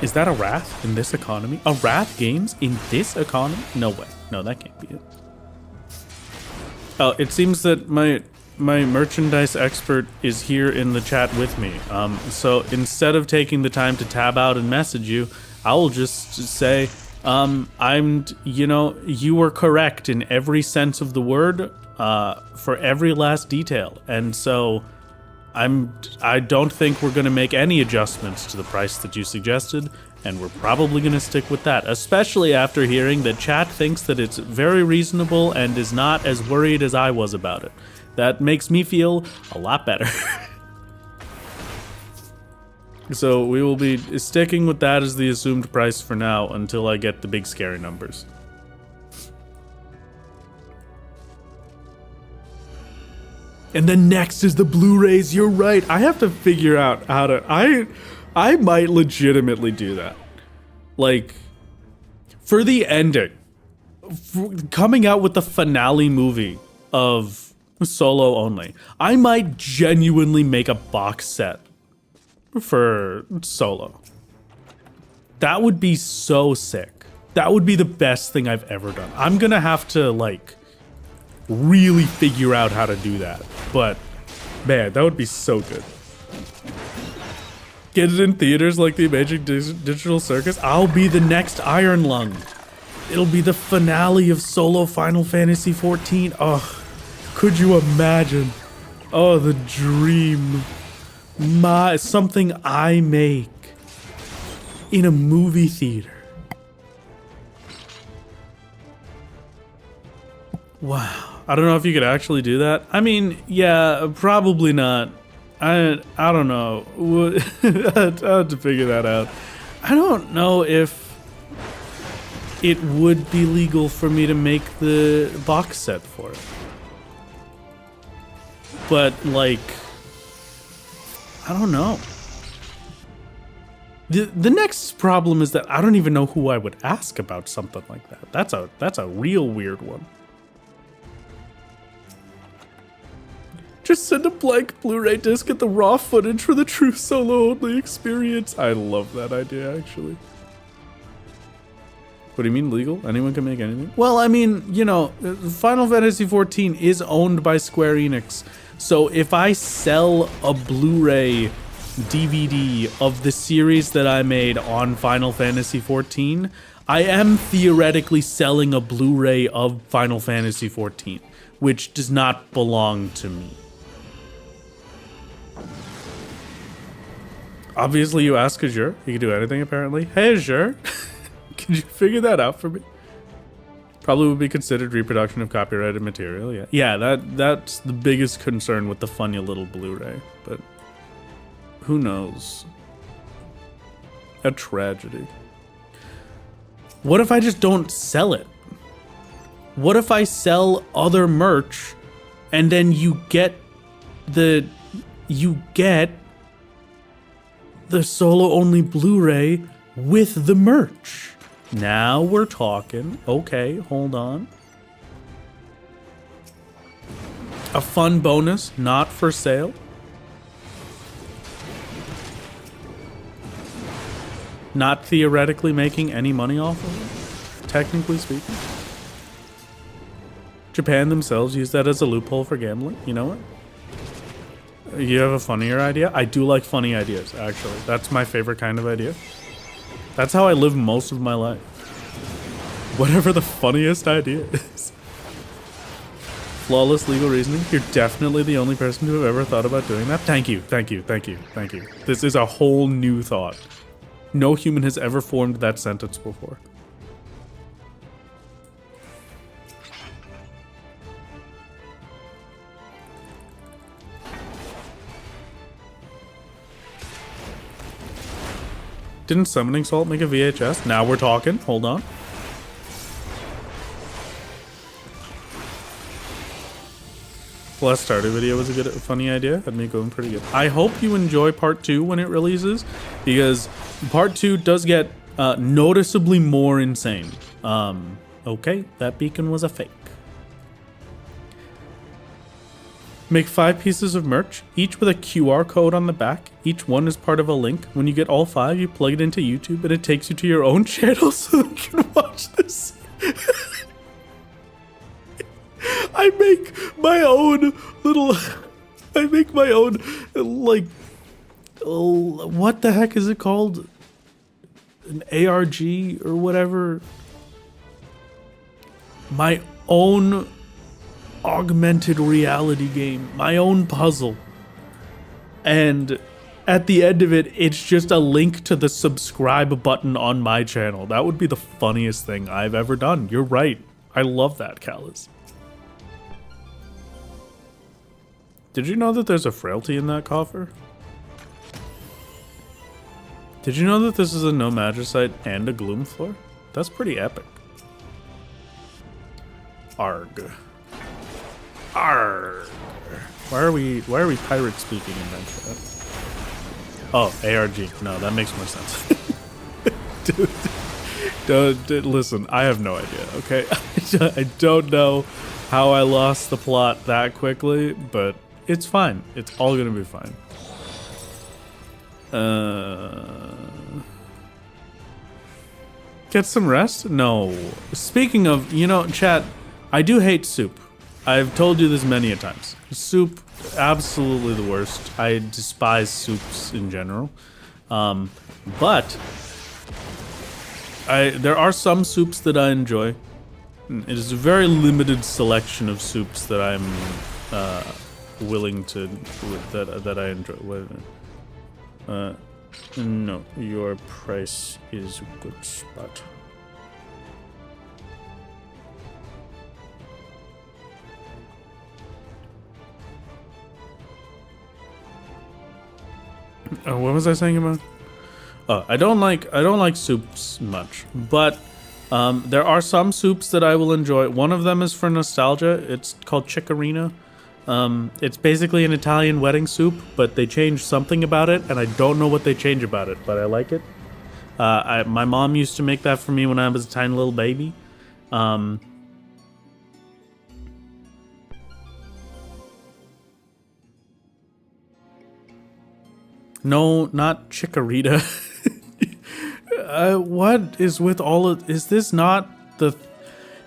Is that a Wrath in this economy? A Wrath Games in this economy? No way. No, that can't be it. Oh, it seems that my merchandise expert is here in the chat with me. So instead of taking the time to tab out and message you, I will just say, you were correct in every sense of the word, for every last detail. And so I don't think we're going to make any adjustments to the price that you suggested, and we're probably going to stick with that, especially after hearing that chat thinks that it's very reasonable and is not as worried as I was about it. That makes me feel a lot better. So we will be sticking with that as the assumed price for now until I get the big scary numbers. And then next is the Blu-rays. You're right. I have to figure out how to... I might legitimately do that. Like, for the ending, coming out with the finale movie of Solo only, I might genuinely make a box set for Solo. That would be so sick. That would be the best thing I've ever done. I'm gonna have to, like, really figure out how to do that. But, man, that would be so good. Get it in theaters like the Amazing Digital Circus. I'll be the next Iron Lung. It'll be the finale of Solo Final Fantasy 14. Oh, could you imagine? Oh, the dream. Something I make in a movie theater. Wow. I don't know if you could actually do that. I mean, yeah, probably not. I don't know. I'll have to figure that out. I don't know if it would be legal for me to make the box set for it. But, like, I don't know. The next problem is that I don't even know who I would ask about something like that. That's a real weird one. Just send a blank Blu-ray disc at the raw footage for the true solo-only experience. I love that idea, actually. What do you mean legal? Anyone can make anything? Well, I mean, you know, Final Fantasy XIV is owned by Square Enix. So if I sell a Blu-ray DVD of the series that I made on Final Fantasy XIV, I am theoretically selling a Blu-ray of Final Fantasy XIV, which does not belong to me. Obviously, you ask Azure. You can do anything, apparently. Hey, Azure. Could you figure that out for me? Probably would be considered reproduction of copyrighted material, yeah. Yeah, that's the biggest concern with the funny little Blu-ray, but who knows? A tragedy. What if I just don't sell it? What if I sell other merch and then you get the solo-only Blu-ray with the merch? Now we're talking. Okay, hold on. A fun bonus, not for sale. Not theoretically making any money off of it, technically speaking. Japan themselves use that as a loophole for gambling. You know what? You have a funnier idea? I do like funny ideas, actually. That's my favorite kind of idea. That's how I live most of my life. Whatever the funniest idea is. Flawless legal reasoning. You're definitely the only person to have ever thought about doing that. Thank you, thank you, thank you, thank you. This is a whole new thought. No human has ever formed that sentence before. Didn't Summoning Salt make a VHS? Now we're talking. Hold on. The last starter video was a funny idea. Had me going pretty good. I hope you enjoy part 2 when it releases, because part 2 does get noticeably more insane. Okay, that beacon was a fake. Make 5 pieces of merch, each with a QR code on the back. Each one is part of a link. When you get all 5, you plug it into YouTube and it takes you to your own channel so you can watch this. I make my own little... I make my own, like... what the heck is it called? An ARG or whatever? My own augmented reality game, my own puzzle, and at the end of it, it's just a link to the subscribe button on my channel. That would be the funniest thing I've ever done. You're right. I love that, Callus. Did you know that there's a frailty in that coffer? Did you know that this is a no magicite and a gloom floor? That's pretty epic. Arg. Arg. Why are we pirate speaking in that chat? Oh, ARG. No, that makes more sense. Dude, listen, I have no idea, okay? I don't know how I lost the plot that quickly, but it's fine. It's all gonna be fine. Get some rest? No. Speaking of, you know, chat, I do hate soup. I've told you this many a times. Soup, absolutely the worst. I despise soups in general. But there are some soups that I enjoy. It is a very limited selection of soups that I'm willing to that I enjoy. Wait a minute. No, your price is a good spot. What was I saying about? I don't like soups much, but there are some soups that I will enjoy. One of them is for nostalgia. It's called Chicorino. It's basically an Italian wedding soup, but they changed something about it, and I don't know what they changed about it, but I like it. My mom used to make that for me when I was a tiny little baby. No, not Chikorita. What is with all of... Is this not the...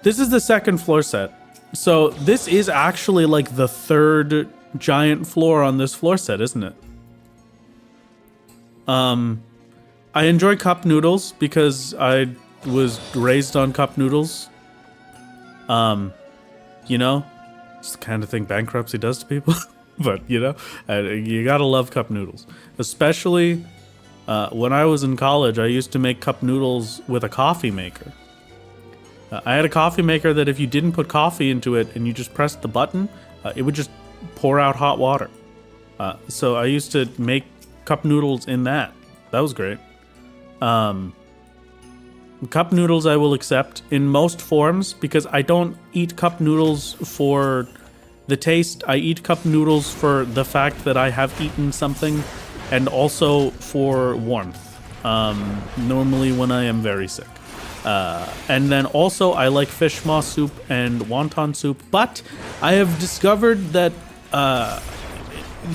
This is the second floor set. So this is actually like the third giant floor on this floor set, isn't it? I enjoy cup noodles because I was raised on cup noodles. You know, it's the kind of thing bankruptcy does to people. But, you know, you gotta love cup noodles. Especially when I was in college, I used to make cup noodles with a coffee maker. I had a coffee maker that if you didn't put coffee into it and you just pressed the button, it would just pour out hot water. So I used to make cup noodles in that. That was great. Cup noodles I will accept in most forms because I don't eat cup noodles for the taste. I eat cup noodles for the fact that I have eaten something and also for warmth. Normally when I am very sick. And then also I like fish maw soup and wonton soup, but I have discovered that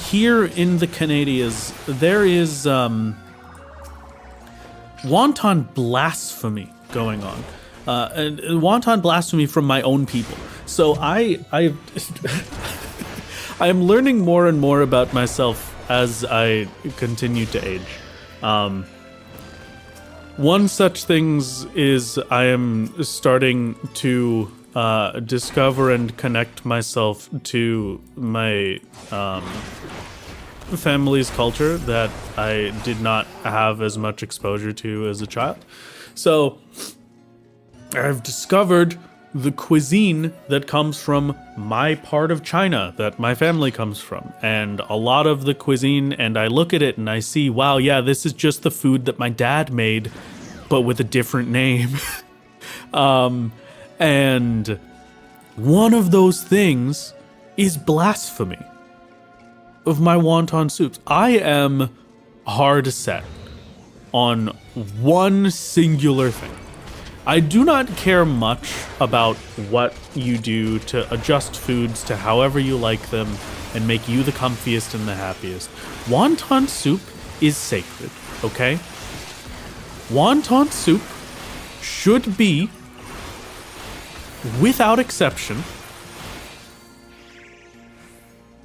here in the Canadias there is wonton blasphemy going on. And wonton blasphemy from my own people. So I am learning more and more about myself as I continue to age. One such things is I am starting to discover and connect myself to my family's culture that I did not have as much exposure to as a child. So I've discovered the cuisine that comes from my part of China that my family comes from. And a lot of the cuisine, and I look at it and I see, wow, yeah, this is just the food that my dad made, but with a different name. And one of those things is blasphemy of my wonton soups. I am hard set on one singular thing. I do not care much about what you do to adjust foods to however you like them and make you the comfiest and the happiest. Wonton soup is sacred, okay? Wonton soup should be, without exception,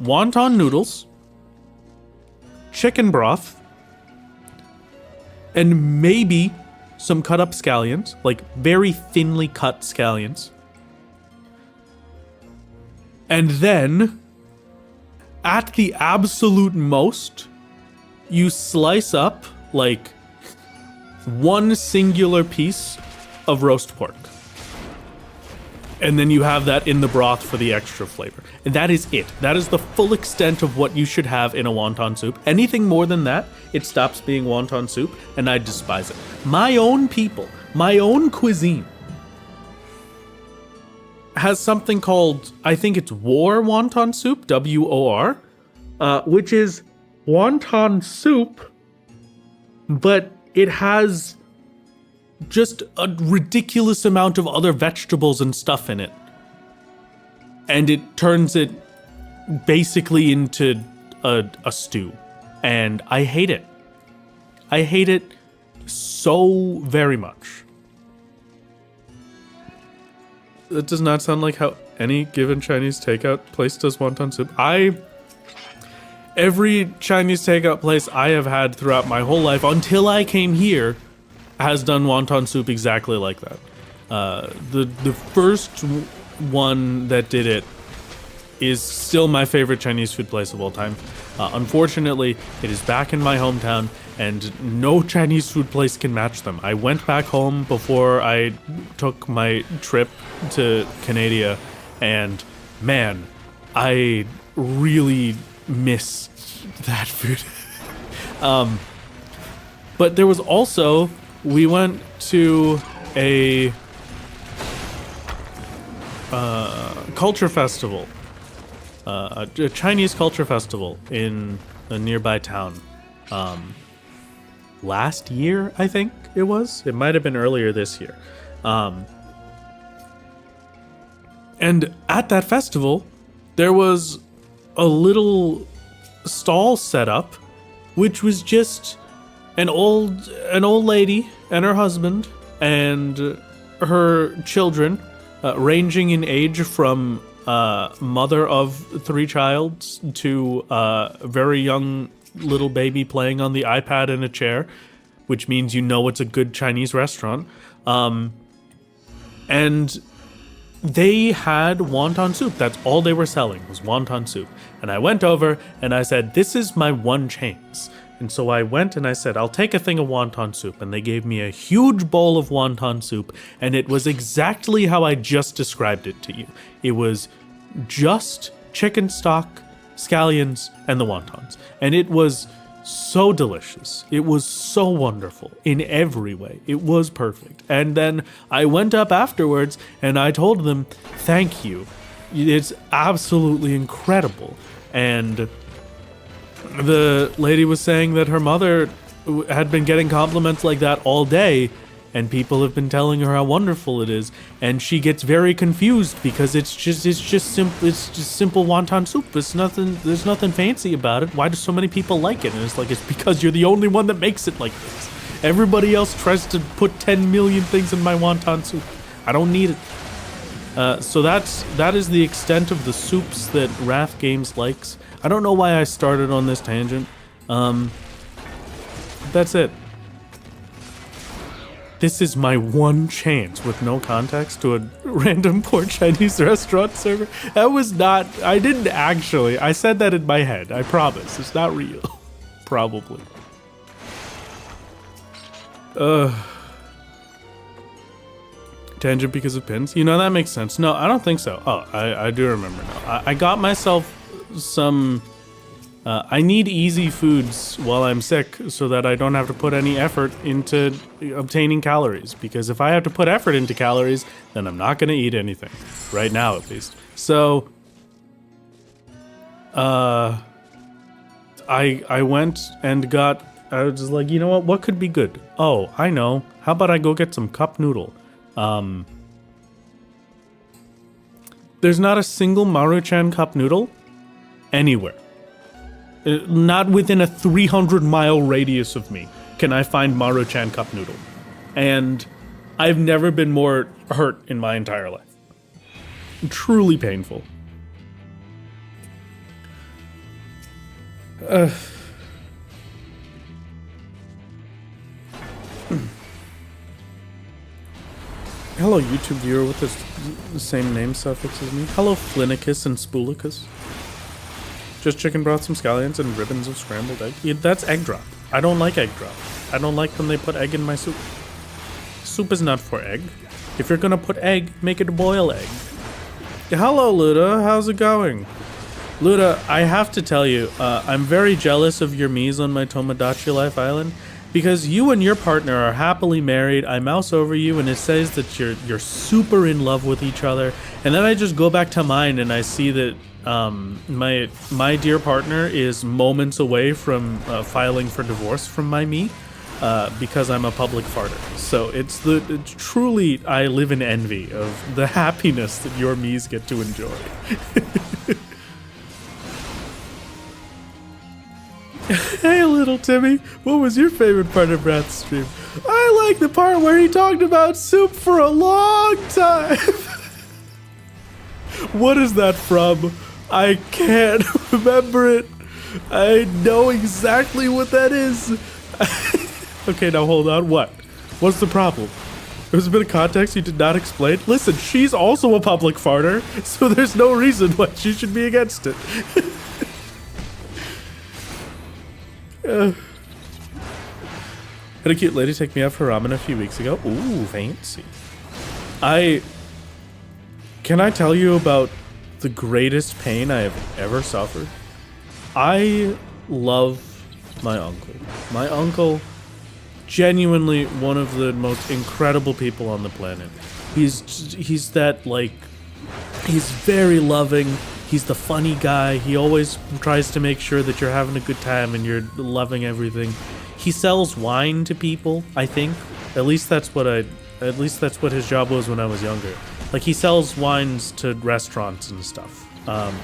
wonton noodles, chicken broth, and maybe some cut up scallions, like very thinly cut scallions. And then, at the absolute most, you slice up like one singular piece of roast pork. And then you have that in the broth for the extra flavor. And that is it. That is the full extent of what you should have in a wonton soup. Anything more than that, it stops being wonton soup, and I despise it. My own people, my own cuisine, has something called, I think it's war wonton soup, W-O-R, which is wonton soup, but it has just a ridiculous amount of other vegetables and stuff in it. And it turns it basically into a stew. And I hate it. I hate it so very much. That does not sound like how any given Chinese takeout place does wonton soup. Every Chinese takeout place I have had throughout my whole life until I came here has done wonton soup exactly like that. The first one that did it is still my favorite Chinese food place of all time. Unfortunately, it is back in my hometown, and no Chinese food place can match them. I went back home before I took my trip to Canada, and man, I really miss that food. But there was also, we went to a culture festival, a Chinese culture festival in a nearby town. Last year, I think it was. It might have been earlier this year. And at that festival, there was a little stall set up, which was just an old lady and her husband and her children, ranging in age from mother of 3 childs to a very young little baby playing on the iPad in a chair, which means you know it's a good Chinese restaurant. And they had wonton soup. That's all they were selling, was wonton soup. And I went over and I said, this is my one chance. And so I went and I said, I'll take a thing of wonton soup. And they gave me a huge bowl of wonton soup. And it was exactly how I just described it to you. It was just chicken stock, scallions, and the wontons. And it was so delicious. It was so wonderful in every way. It was perfect. And then I went up afterwards and I told them, thank you. It's absolutely incredible. And the lady was saying that her mother had been getting compliments like that all day, and people have been telling her how wonderful it is, and she gets very confused because it's just simple wonton soup. There's nothing fancy about it. Why do so many people like it? And it's like, it's because you're the only one that makes it like this. Everybody else tries to put 10 million things in my wonton soup. I don't need it. So that is the extent of the soups that Wrath Games likes. I don't know why I started on this tangent. That's it. This is my one chance with no context to a random poor Chinese restaurant server. That was not, I didn't actually, I said that in my head, I promise. It's not real. Probably. Tangent because of pins? You know, that makes sense. No, I don't think so. Oh, I do remember now. I got myself some... I need easy foods while I'm sick so that I don't have to put any effort into obtaining calories. Because if I have to put effort into calories, then I'm not going to eat anything. Right now, at least. So... I went and got... I was just like, you know what could be good? Oh, I know. How about I go get some cup noodle? There's not a single Maruchan cup noodle anywhere. Not within a 300-mile radius of me can I find Maruchan cup noodle. And I've never been more hurt in my entire life. Truly painful. Hello, YouTube viewer with the same name suffix as me. Hello, Flinicus and Spoolicus. Just chicken broth, some scallions, and ribbons of scrambled egg. Yeah, that's egg drop. I don't like egg drop. I don't like when they put egg in my soup. Soup is not for egg. If you're gonna put egg, make it a boiled egg. Hello, Luda. How's it going? Luda, I have to tell you, I'm very jealous of your Mies on my Tomodachi Life Island. Because you and your partner are happily married, I mouse over you and it says that you're super in love with each other. And then I just go back to mine and I see that my dear partner is moments away from filing for divorce from my me because I'm a public farter. So it's truly, I live in envy of the happiness that your me's get to enjoy. Hey, little Timmy, what was your favorite part of Brad's stream? I like the part where he talked about soup for a long time. What is that from? I can't remember it. I know exactly what that is. Okay, now hold on. What? What's the problem? There's a bit of context you did not explain. Listen, she's also a public farter, so there's no reason why she should be against it. Had a cute lady take me out for ramen a few weeks ago. Ooh, fancy. Can I tell you about the greatest pain I have ever suffered? I love my uncle. My uncle, genuinely one of the most incredible people on the planet. He's that, like, he's very loving. He's the funny guy. He always tries to make sure that you're having a good time and you're loving everything. He sells wine to people, I think. At least that's what his job was when I was younger. Like, he sells wines to restaurants and stuff.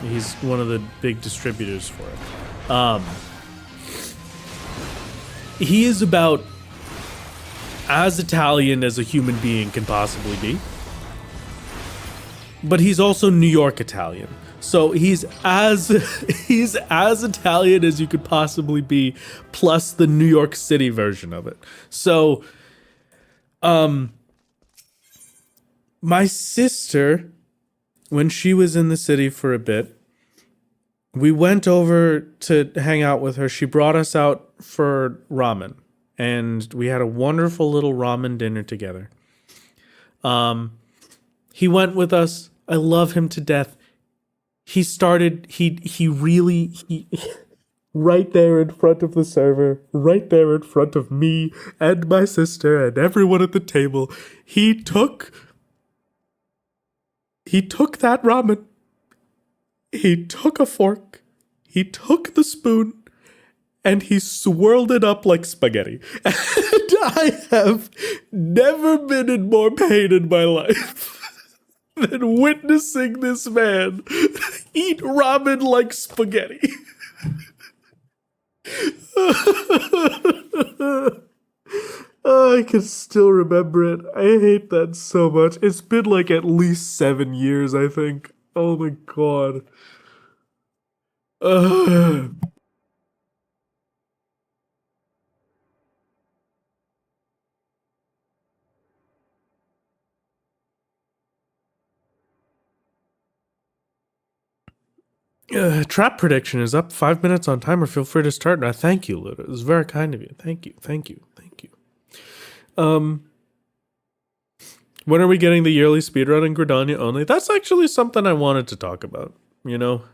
He's one of the big distributors for it. He is about as Italian as a human being can possibly be. But he's also New York Italian. So he's as Italian as you could possibly be, plus the New York City version of it. So my sister, when she was in the city for a bit, we went over to hang out with her. She brought us out for ramen, and we had a wonderful little ramen dinner together. He went with us. I love him to death. He right there in front of the server, right there in front of me and my sister and everyone at the table, he took that ramen. He took a fork, he took the spoon, and he swirled it up like spaghetti. And I have never been in more pain in my life than witnessing this man eat ramen like spaghetti. I can still remember it. I hate that so much. It's been like at least 7 years, I think. Oh my god. Trap prediction is up. 5 minutes on timer. Feel free to start now. Thank you, Luda. It was very kind of you. Thank you. When are we getting the yearly speedrun in Gridania only? That's actually something I wanted to talk about, you know?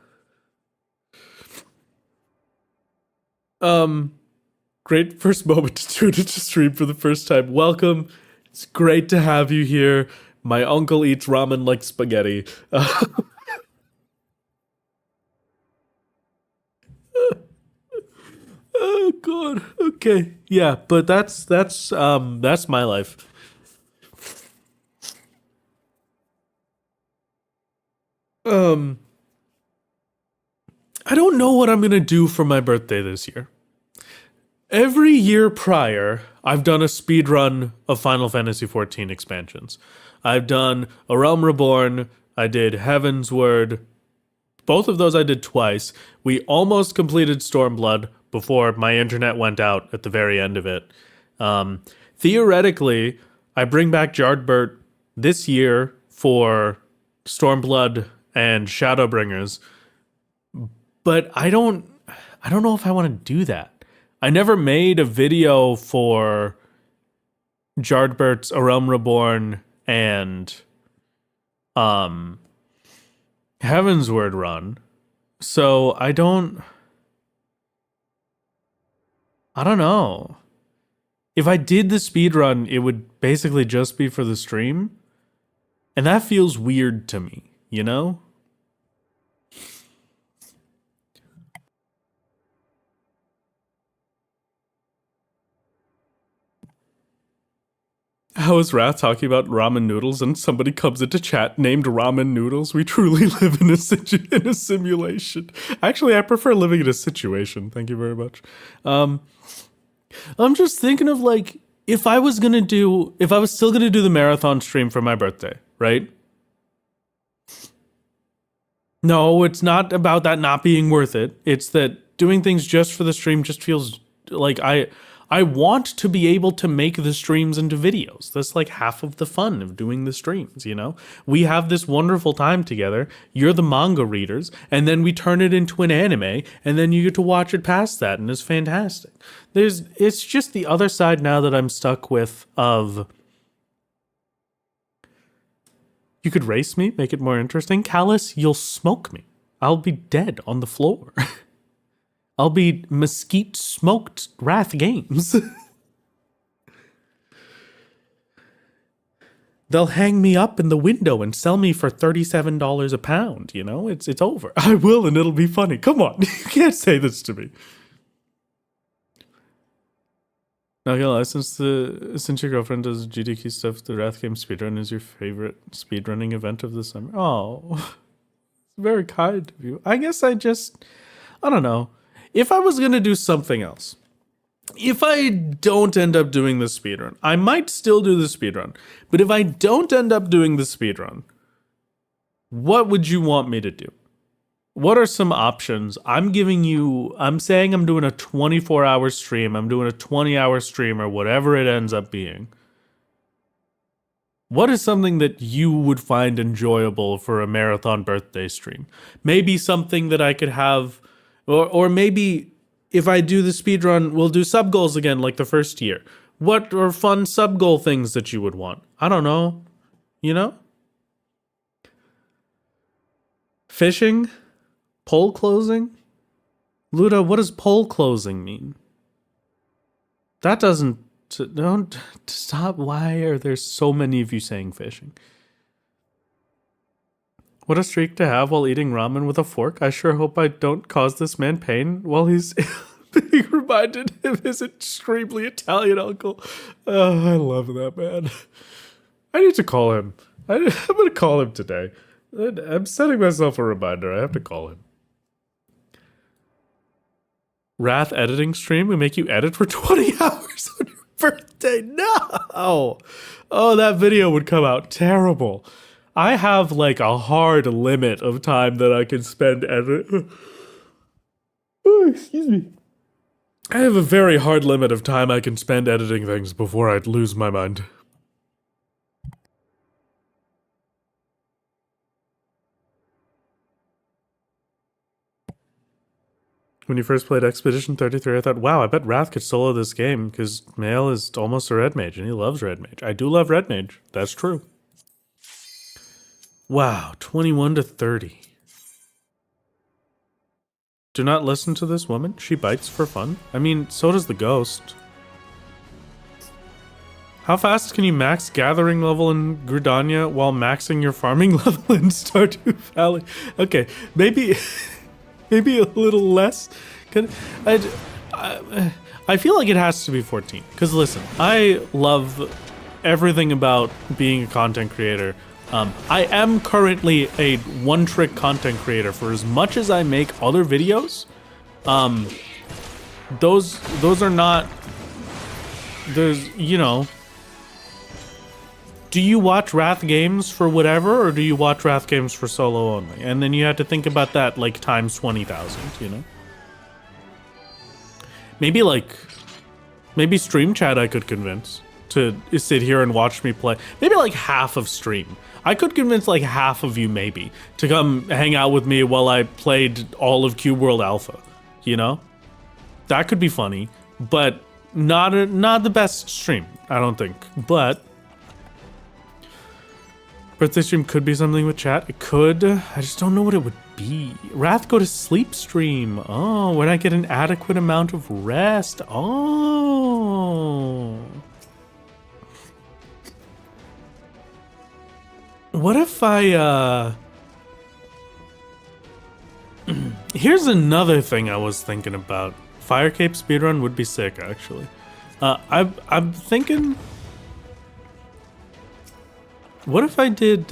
Great first moment to tune into stream for the first time. Welcome. It's great to have you here. My uncle eats ramen like spaghetti. Oh god. Okay. Yeah, but that's my life. I don't know what I'm gonna do for my birthday this year. Every year prior, I've done a speedrun of Final Fantasy XIV expansions. I've done A Realm Reborn, I did Heaven's Word. Both of those I did twice. We almost completed Stormblood before my internet went out at the very end of it. Theoretically, I bring back Jardbert this year for Stormblood and Shadowbringers, but I don't know if I want to do that. I never made a video for Jardbert's A Realm Reborn and Heaven's Word run, so I don't know. If I did the speedrun, it would basically just be for the stream, and that feels weird to me, you know? How is Wrath talking about ramen noodles and somebody comes into chat named Ramen Noodles? We truly live in a simulation. Actually, I prefer living in a situation. Thank you very much. I'm just thinking of, like, if I was still gonna do the marathon stream for my birthday, right? No, it's not about that not being worth it. It's that doing things just for the stream just feels like I I want to be able to make the streams into videos. That's like half of the fun of doing the streams, you know? We have this wonderful time together. You're the manga readers, and then we turn it into an anime, and then you get to watch it past that, and it's fantastic. It's just the other side now that I'm stuck with of... You could race me, make it more interesting. Callus, you'll smoke me. I'll be dead on the floor. I'll be mesquite smoked Wrath Games. They'll hang me up in the window and sell me for $37 a pound, you know? It's over. I will, and it'll be funny. Come on, you can't say this to me. Now, Gila, since your girlfriend does GDQ stuff, the Wrath Game speedrun is your favorite speedrunning event of the summer. Oh, very kind of you. I guess I don't know. If I was going to do something else, if I don't end up doing the speedrun, I might still do the speedrun. But if I don't end up doing the speedrun, what would you want me to do? What are some options? I'm saying I'm doing a 24-hour stream. I'm doing a 20-hour stream or whatever it ends up being. What is something that you would find enjoyable for a marathon birthday stream? Maybe something that I could have... Or maybe if I do the speedrun, we'll do sub goals again like the first year. What are fun sub goal things that you would want? I don't know. You know? Fishing? Poll closing? Luda, what does poll closing mean? That doesn't... Don't stop. Why are there so many of you saying fishing? What a streak to have while eating ramen with a fork. I sure hope I don't cause this man pain while he's being reminded of his extremely Italian uncle. Oh, I love that man. I need to call him. I'm going to call him today. I'm setting myself a reminder. I have to call him. Wrath editing stream. We make you edit for 20 hours on your birthday. No. Oh, that video would come out terrible. I have like a hard limit of time that I can spend editing. Oh, excuse me. I have a very hard limit of time I can spend editing things before I'd lose my mind. When you first played Expedition 33, I thought, wow, I bet Wrath could solo this game because Mail is almost a red mage and he loves red mage. I do love red mage. That's true. Wow, 21 to 30. Do not listen to this woman. She bites for fun. I mean, so does the ghost. How fast can you max gathering level in Gridania while maxing your farming level in Stardew Valley? Okay, maybe a little less. I feel like it has to be 14. Because listen, I love everything about being a content creator. I am currently a one-trick content creator. For as much as I make other videos, those are not. There's, you know. Do you watch Wrath games for whatever, or do you watch Wrath games for solo only? And then you have to think about that like times 20,000. You know. Maybe stream chat I could convince to sit here and watch me play. Maybe like half of stream. I could convince like half of you maybe to come hang out with me while I played all of Cube World Alpha, you know? That could be funny, but not the best stream, I don't think. But birthday stream could be something with chat. It could. I just don't know what it would be. Wrath go to sleep stream. Oh, when I get an adequate amount of rest. Oh. What if I, Here's another thing I was thinking about. Fire Cape speedrun would be sick, actually. I'm thinking... What if I did,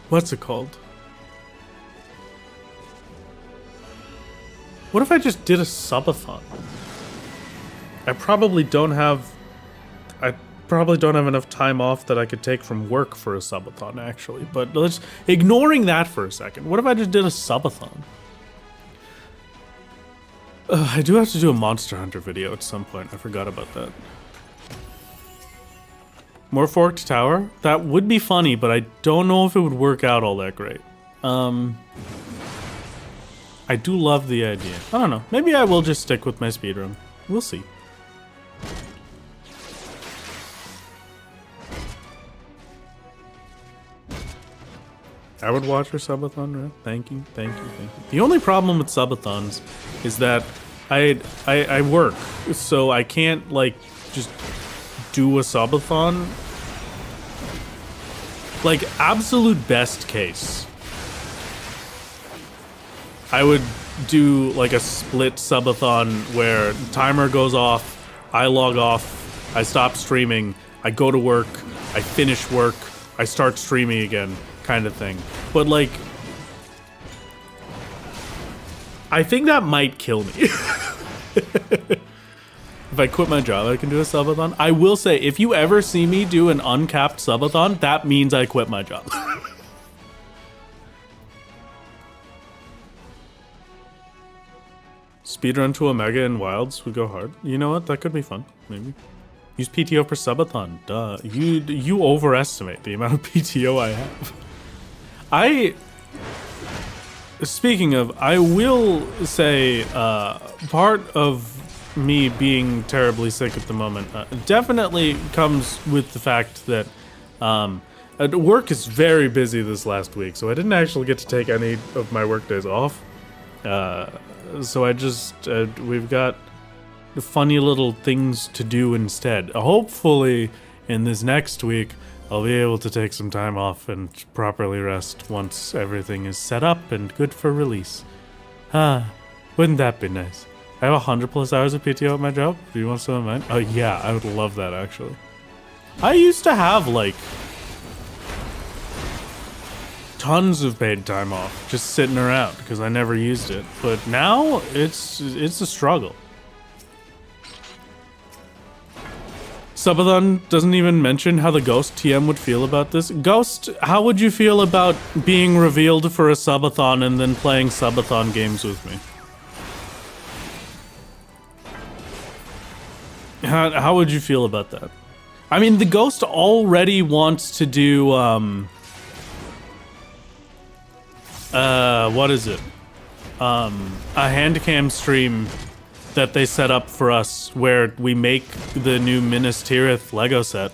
what's it called? What if I just did a subathon? I probably don't have enough time off that I could take from work for a subathon, actually. But let's, ignoring that for a second, what if I just did a subathon? I do have to do a Monster Hunter video at some point. I forgot about that. More Forked Tower? That would be funny, but I don't know if it would work out all that great. I do love the idea. I don't know. Maybe I will just stick with my speedrun. We'll see. I would watch your subathon, right? Thank you, thank you, thank you. The only problem with subathons is that I work, so I can't like just do a subathon. Like absolute best case, I would do like a split subathon where timer goes off, I log off, I stop streaming, I go to work, I finish work, I start streaming again, kind of thing. But like, I think that might kill me. If I quit my job, I can do a subathon. I will say, if you ever see me do an uncapped subathon, that means I quit my job. Speedrun to Omega and Wilds would go hard. You know what? That could be fun. Maybe. Use PTO for subathon. Duh. You overestimate the amount of PTO I have. Speaking of, I will say, part of me being terribly sick at the moment definitely comes with the fact that work is very busy this last week, so I didn't actually get to take any of my work days off. So I just, we've got funny little things to do instead. Hopefully, in this next week, I'll be able to take some time off and properly rest once everything is set up and good for release. Wouldn't that be nice? I have 100+ hours of PTO at my job. Do you want some of mine? Oh yeah, I would love that actually. I used to have like tons of paid time off just sitting around because I never used it. But now it's a struggle. Subathon doesn't even mention how the Ghost TM would feel about this. Ghost, how would you feel about being revealed for a subathon and then playing subathon games with me? How would you feel about that? I mean, the Ghost already wants to do, what is it? A handcam stream that they set up for us where we make the new Minas Tirith Lego set.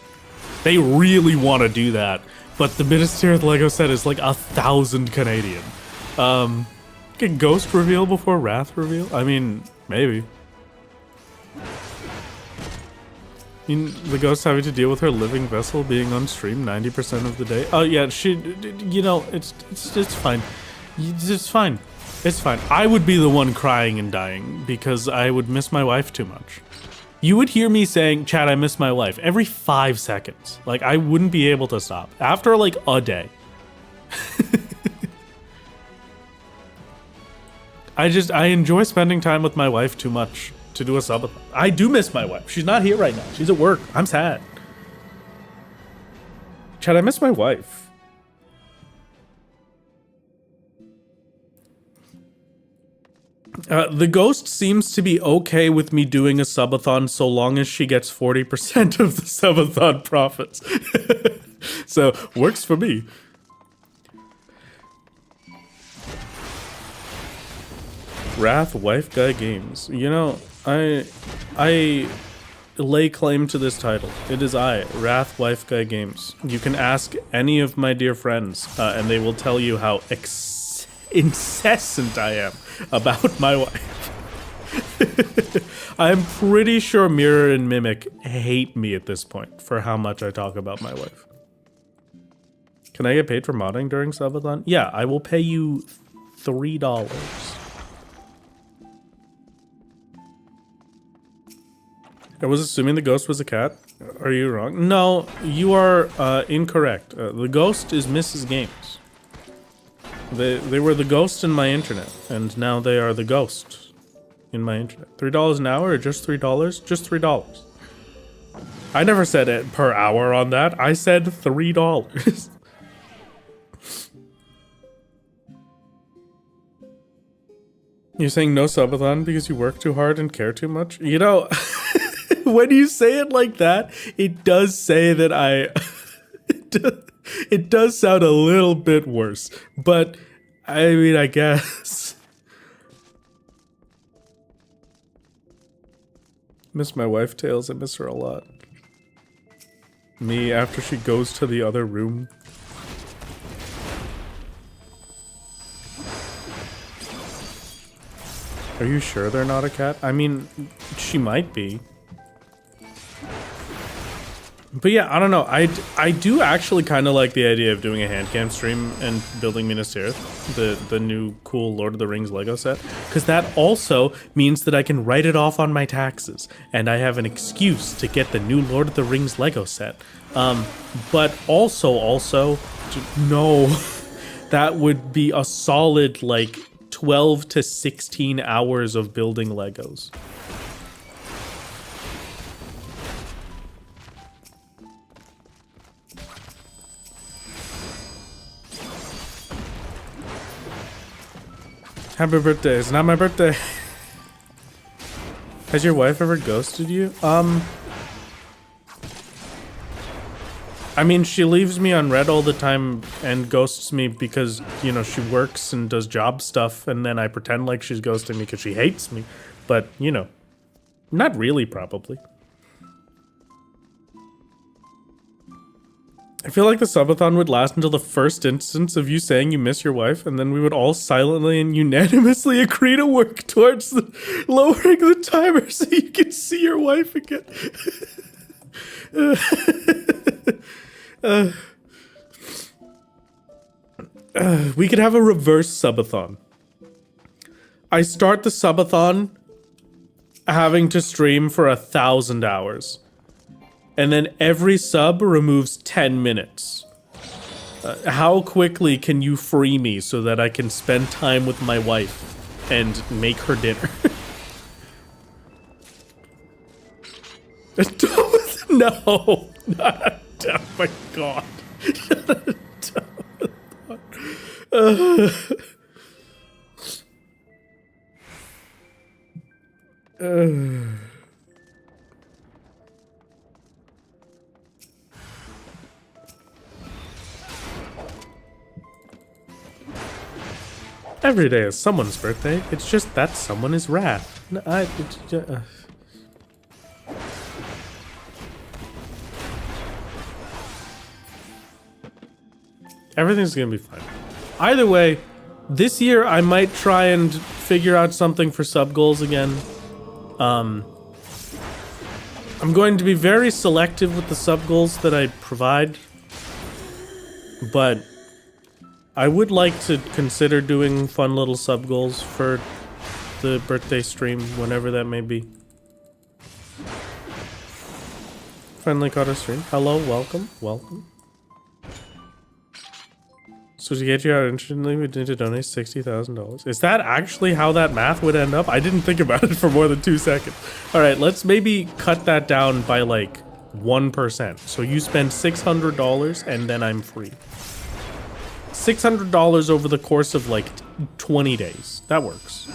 They really want to do that, but the Minas Tirith Lego set is like 1,000 Canadian. Can Ghost reveal before Wrath reveal? I mean, maybe. I mean, the Ghost having to deal with her living vessel being on stream 90% of the day. Oh yeah, she, you know, it's fine. It's fine. It's fine. I would be the one crying and dying because I would miss my wife too much. You would hear me saying, Chad, I miss my wife every 5 seconds. Like, I wouldn't be able to stop after like a day. I enjoy spending time with my wife too much to do a subathon. I do miss my wife. She's not here right now. She's at work. I'm sad. Chad, I miss my wife. The Ghost seems to be okay with me doing a subathon so long as she gets 40% of the subathon profits. So, works for me. Wrath Wife Guy Games. You know, I lay claim to this title. It is I, Wrath Wife Guy Games. You can ask any of my dear friends, and they will tell you how incessant I am about my wife. I'm pretty sure Mirror and Mimic hate me at this point for how much I talk about my wife. Can I get paid for modding during subathon? Yeah, I will pay you $3. I was assuming the Ghost was a cat. Are you wrong? No, you are incorrect. The Ghost is Mrs. Games. They were the Ghost in my internet, and now they are the Ghost in my internet. $3 an hour or just $3? Just $3. I never said it per hour on that. I said $3. You're saying no subathon because you work too hard and care too much? You know, when you say it like that, it does say that it does sound a little bit worse. But, I mean, I guess. Miss my wife, Tails. I miss her a lot. Me, after she goes to the other room. Are you sure they're not a cat? I mean, she might be. But yeah, I don't know. I do actually kind of like the idea of doing a handcam stream and building Minas Tirith, the new cool Lord of the Rings Lego set, because that also means that I can write it off on my taxes, and I have an excuse to get the new Lord of the Rings Lego set. But also, no, that would be a solid like 12 to 16 hours of building Legos. Happy birthday. It's not my birthday. Has your wife ever ghosted you? I mean, she leaves me on red all the time and ghosts me because, you know, she works and does job stuff, and then I pretend like she's ghosting me because she hates me. But, you know, not really, probably. I feel like the subathon would last until the first instance of you saying you miss your wife, and then we would all silently and unanimously agree to work towards lowering the timer so you can see your wife again. We could have a reverse subathon. I start the subathon having to stream for 1,000 hours. And then every sub removes 10 minutes. How quickly can you free me so that I can spend time with my wife and make her dinner? No. Oh my god. Every day is someone's birthday. It's just that someone is Wrath. No, everything's gonna be fine. Either way, this year I might try and figure out something for sub goals again. I'm going to be very selective with the sub goals that I provide, but I would like to consider doing fun little sub goals for the birthday stream, whenever that may be. Finally caught a stream. Hello, welcome, welcome. So to get you out instantly, we need to donate $60,000. Is that actually how that math would end up? I didn't think about it for more than 2 seconds. All right, let's maybe cut that down by like 1%. So you spend $600 and then I'm free. $600 over the course of like 20 days. That works.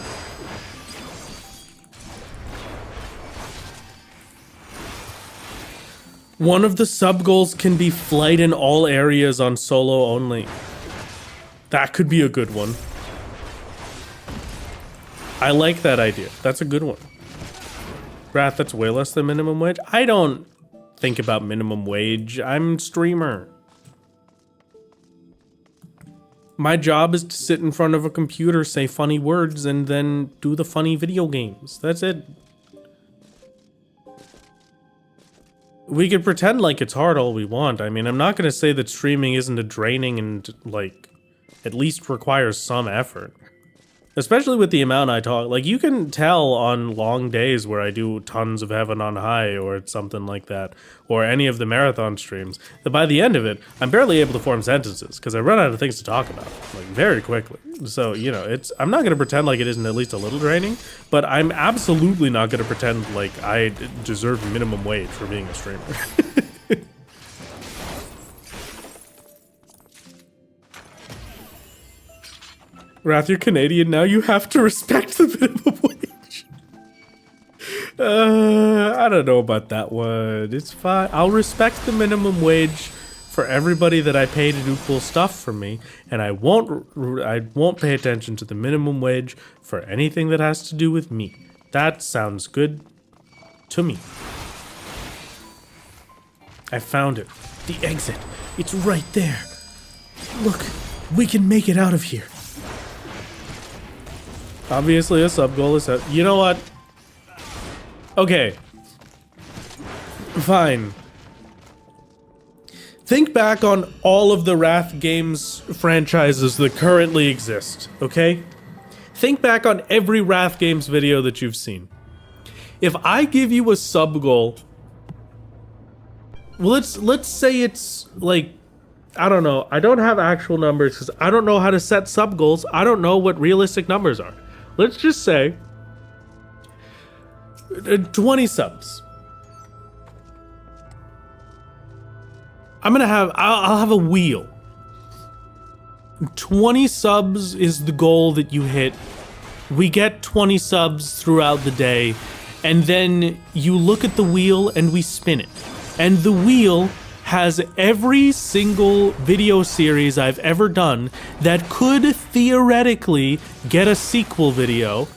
One of the sub goals can be flight in all areas on solo only. That could be a good one. I like that idea. That's a good one. Wrath, that's way less than minimum wage. I don't think about minimum wage. I'm streamer. My job is to sit in front of a computer, say funny words, and then do the funny video games. That's it. We could pretend like it's hard all we want. I mean, I'm not gonna say that streaming isn't a draining and, like, at least requires some effort. Especially with the amount I talk. Like, you can tell on long days where I do tons of Heaven on High or something like that, or any of the marathon streams, that by the end of it, I'm barely able to form sentences, because I run out of things to talk about, like, very quickly. So, you know, I'm not going to pretend like it isn't at least a little draining, but I'm absolutely not going to pretend like I deserve minimum wage for being a streamer. Wrath, you're Canadian now. You have to respect the minimum wage. I don't know about that one. It's fine. I'll respect the minimum wage for everybody that I pay to do cool stuff for me, and I won't pay attention to the minimum wage for anything that has to do with me. That sounds good to me. I found it. The exit. It's right there. Look, we can make it out of here. Obviously, a sub goal is out. You know what? Okay. Fine. Think back on all of the Wrath Games franchises that currently exist, okay? Think back on every Wrath Games video that you've seen. If I give you a sub goal, let's say it's like, I don't know. I don't have actual numbers because I don't know how to set sub goals. I don't know what realistic numbers are. Let's just say 20 subs. I'll have a wheel. 20 subs is the goal that you hit. We get 20 subs throughout the day, and then you look at the wheel and we spin it. And the wheel has every single video series I've ever done that could theoretically get a sequel video.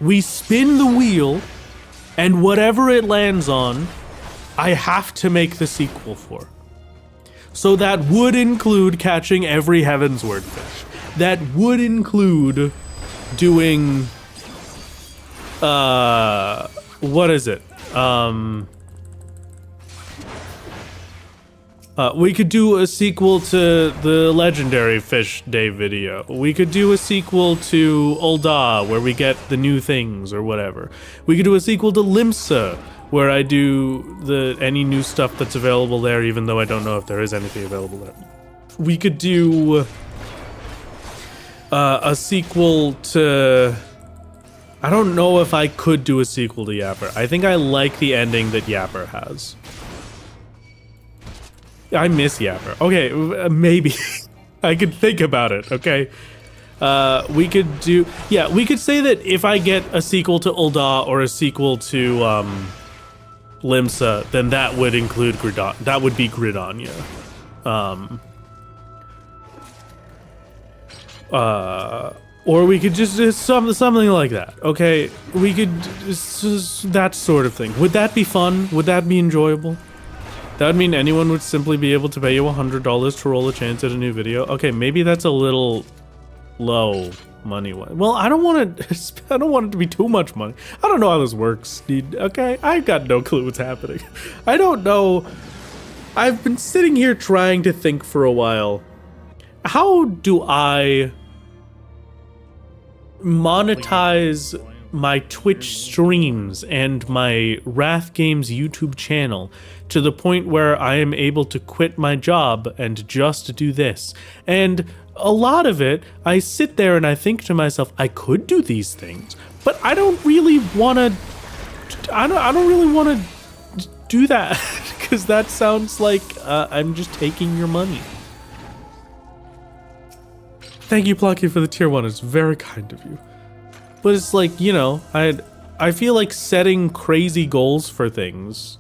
We spin the wheel, and whatever it lands on, I have to make the sequel for. So that would include catching every Heavensward fish. That would include doing, what is it? We could do a sequel to the Legendary Fish Day video. We could do a sequel to Ul'dah, where we get the new things or whatever. We could do a sequel to Limsa, where I do any new stuff that's available there, even though I don't know if there is anything available there. We could do a sequel to... I don't know if I could do a sequel to Yapper. I think I like the ending that Yapper has. I miss Yapper. Okay, maybe. I could think about it, okay? We could do... Yeah, we could say that if I get a sequel to Ul'dah or a sequel to Limsa, then that would include Gridania. That would be Gridania. Or we could just do something like that, okay? We could... that sort of thing. Would that be fun? Would that be enjoyable? That would mean anyone would simply be able to pay you $100 to roll a chance at a new video. Okay, maybe that's a little low money. Well, I don't want it to be too much money. I don't know how this works, dude. Okay, I've got no clue what's happening. I don't know. I've been sitting here trying to think for a while. How do I monetize my Twitch streams and my Wrath Games YouTube channel to the point where I am able to quit my job and just do this? And a lot of it, I sit there and I think to myself, I could do these things, but I don't really want to. I don't really want to do that because that sounds like I'm just taking your money. Thank you, Plucky, for the tier 1. It's very kind of you. But it's like, you know, I feel like setting crazy goals for things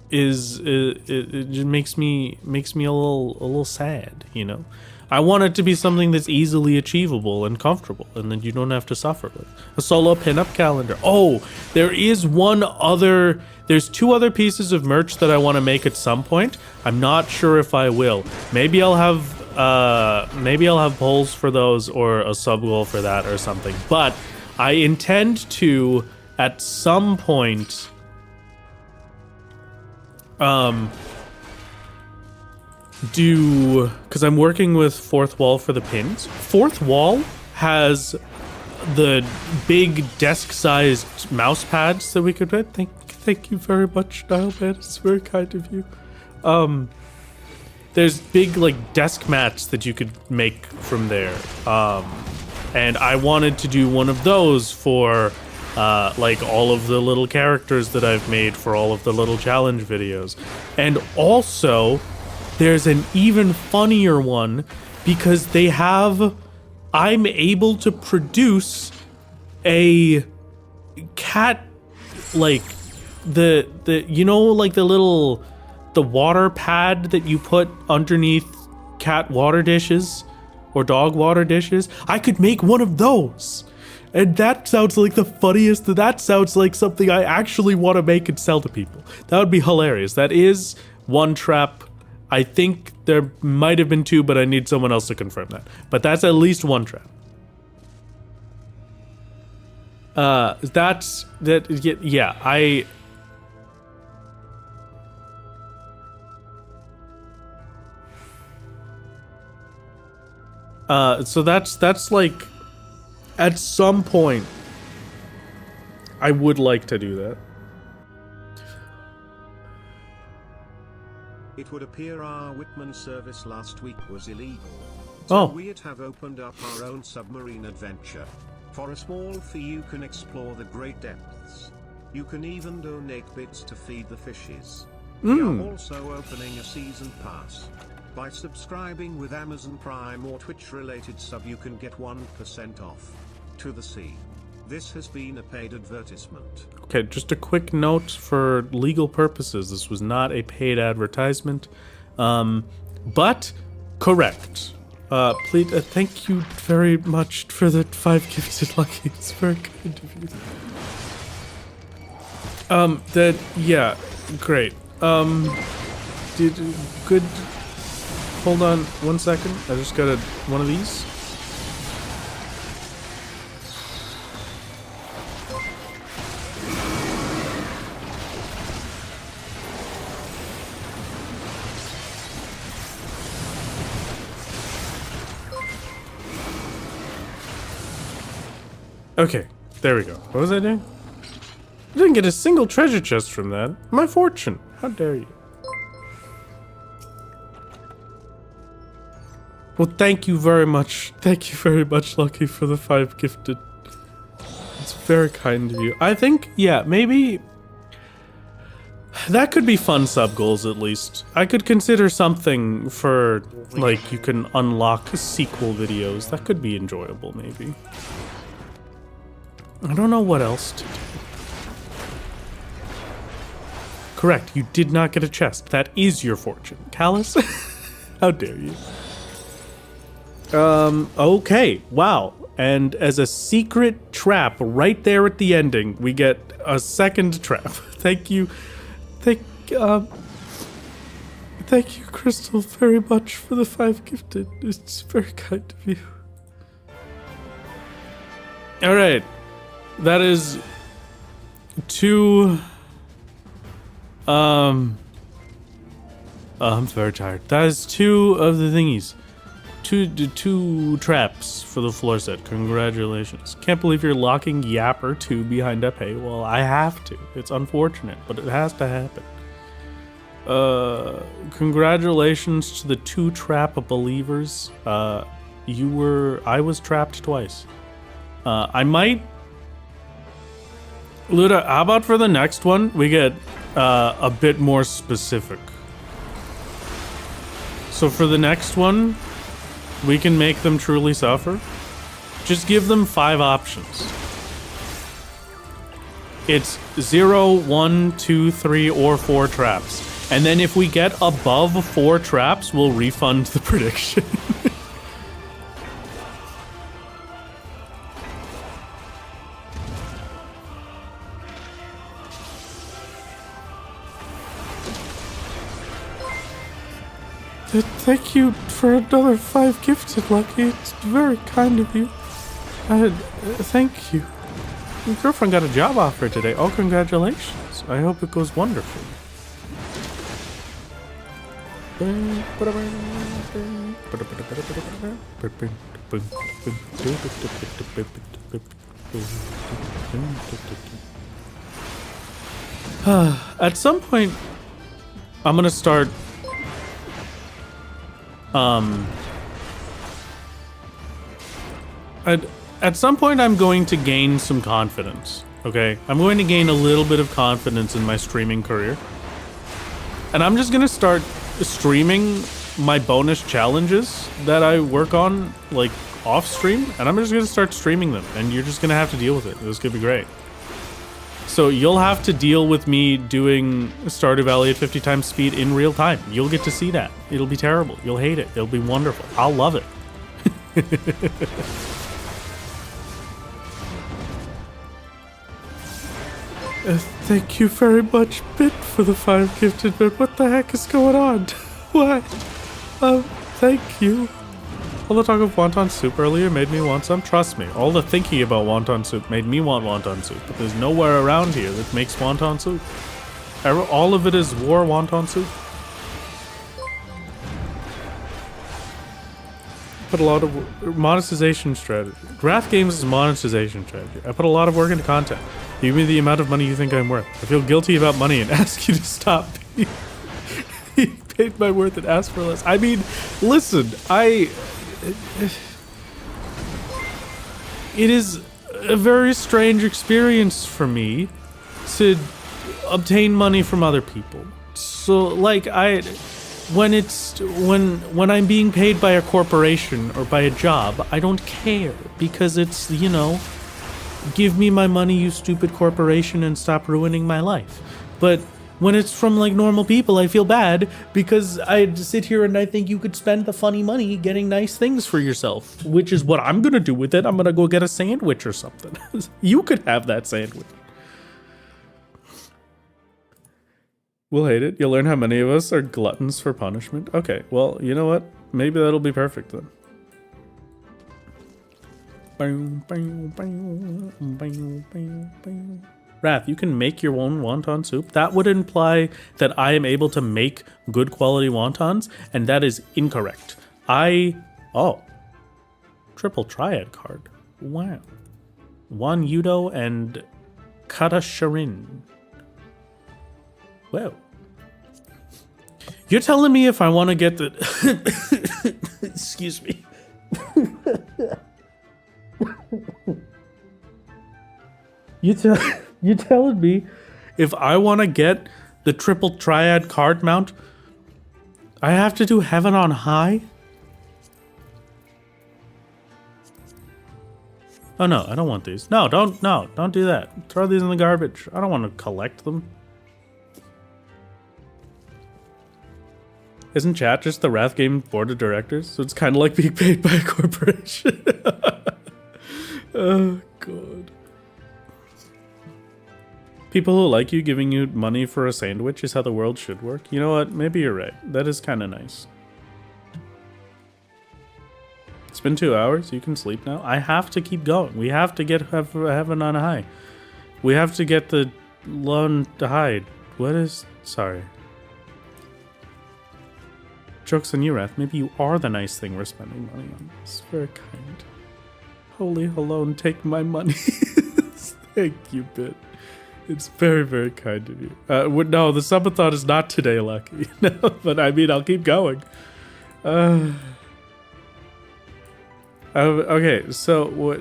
it just makes me a little sad, you know. I want it to be something that's easily achievable and comfortable, and then you don't have to suffer with. A solo pinup calendar. Oh, there's 2 other pieces of merch that I want to make at some point. I'm not sure if I will. Maybe I'll have polls for those or a sub goal for that or something. But I intend to, at some point, because I'm working with Fourth Wall for the pins. Fourth Wall has the big desk-sized mouse pads that we could put. Thank you very much, Dialman. It's very kind of you. There's big like desk mats that you could make from there. And I wanted to do one of those for like all of the little characters that I've made for all of the little challenge videos. And also, there's an even funnier one because I'm able to produce a cat, like the like the water pad that you put underneath cat water dishes or dog water dishes. I could make one of those. And that sounds like the funniest. That sounds like something I actually want to make and sell to people. That would be hilarious. That is one trap. I think there might have been two, but I need someone else to confirm that. But that's at least one trap. So that's like, at some point, I would like to do that. It would appear our Whitman service last week was illegal. So we'd have opened up our own submarine adventure. For a small fee you can explore the great depths. You can even donate bits to feed the fishes. We are also opening a season pass. By subscribing with Amazon Prime or Twitch related sub you can get 1% off. To the sea. This has been a paid advertisement. Okay, just a quick note for legal purposes. This was not a paid advertisement. But correct. Please, thank you very much for the 5 gifted lucky. It's very kind of you. Yeah, great. Good. Hold on 1 second. I just got one of these. Okay, there we go. What was I doing? I didn't get a single treasure chest from that. My fortune. How dare you? Well, thank you very much. Thank you very much, Lucky, for the 5 gifted. It's very kind of you. I think, yeah, maybe that could be fun sub goals at least. I could consider something for, like, you can unlock sequel videos. That could be enjoyable, maybe. I don't know what else to do. Correct, you did not get a chest. That is your fortune. Callus? How dare you? Okay, wow. And as a secret trap right there at the ending, we get a second trap. Thank you. Thank you, Crystal, very much for the 5 gifted. It's very kind of you. Alright. That is 2. I'm very tired. That is 2 of the thingies. Two traps for the floor set. Congratulations. Can't believe you're locking Yapper 2 behind a paywall. I have to. It's unfortunate, but it has to happen. Congratulations to the 2 trap believers. I was trapped twice. I might... Luda, how about for the next one, we get a bit more specific. So for the next one, we can make them truly suffer. Just give them 5 options. It's 0, 1, 2, 3, or 4 traps. And then if we get above 4 traps, we'll refund the prediction. Thank you for another 5 gifted, Lucky. It's very kind of you. Thank you. Your girlfriend got a job offer today. Oh, congratulations. I hope it goes wonderfully. At some point, I'm gonna start at some point I'm going to gain some confidence, okay? I'm going to gain a little bit of confidence in my streaming career. And I'm just gonna start streaming my bonus challenges that I work on, like, off stream, and I'm just gonna start streaming them, and you're just gonna have to deal with it. It's gonna be great. So you'll have to deal with me doing Stardew Valley at 50 times speed in real time. You'll get to see that. It'll be terrible. You'll hate it. It'll be wonderful. I'll love it. Thank you very much, Bit, for the 5 gifted bit. What the heck is going on? What? Thank you. All the talk of wonton soup earlier made me want some. Trust me, all the thinking about wonton soup made me want wonton soup. But there's nowhere around here that makes wonton soup. All of it is war wonton soup. Put a lot of monetization strategy. Graph Games is monetization strategy. I put a lot of work into content. Give me the amount of money you think I'm worth. I feel guilty about money and ask you to stop being paid my worth and ask for less. I mean, listen, it is a very strange experience for me to obtain money from other people. So, like, when I'm being paid by a corporation or by a job, I don't care because it's, you know, give me my money, you stupid corporation, and stop ruining my life. But when it's from, like, normal people, I feel bad because I sit here and I think you could spend the funny money getting nice things for yourself, which is what I'm gonna do with it. I'm gonna go get a sandwich or something. You could have that sandwich. We'll hate it. You'll learn how many of us are gluttons for punishment. Okay, well, you know what? Maybe that'll be perfect then. Wrath, you can make your own wonton soup. That would imply that I am able to make good quality wontons, and that is incorrect. Oh. Triple triad card. Wow. Wan Yudo and Kata Sharin. Whoa. You're telling me if I want to get the... Excuse me. You're telling me if I want to get the triple triad card mount, I have to do Heaven on High? Oh no, I don't want these. No, don't do that. Throw these in the garbage. I don't want to collect them. Isn't chat just the Wrath Game board of directors? So it's kind of like being paid by a corporation. Oh, God. People who like you giving you money for a sandwich is how the world should work. You know what? Maybe you're right. That is kind of nice. It's been 2 hours. You can sleep now. I have to keep going. We have to get Heaven on High. We have to get the Lone to Hide. What is... Sorry. Joke's on you, Wrath. Maybe you are the nice thing we're spending money on. It's very kind. Holy Halone, take my money. Thank you, Bit. It's very, very kind of you. No, the subathon is not today, Lucky. No, but I mean, I'll keep going. Okay, so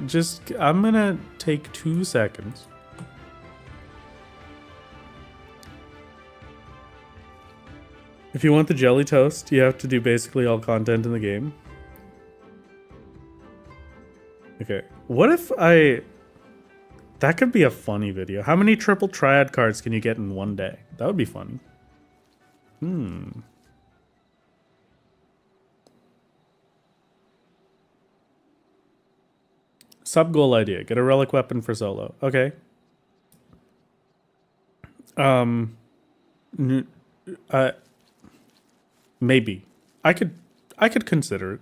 I'm gonna take 2 seconds. If you want the jelly toast, you have to do basically all content in the game. Okay, what if that could be a funny video. How many triple triad cards can you get in one day? That would be funny. Sub-goal idea. Get a relic weapon for solo. Okay. Maybe. I could consider it.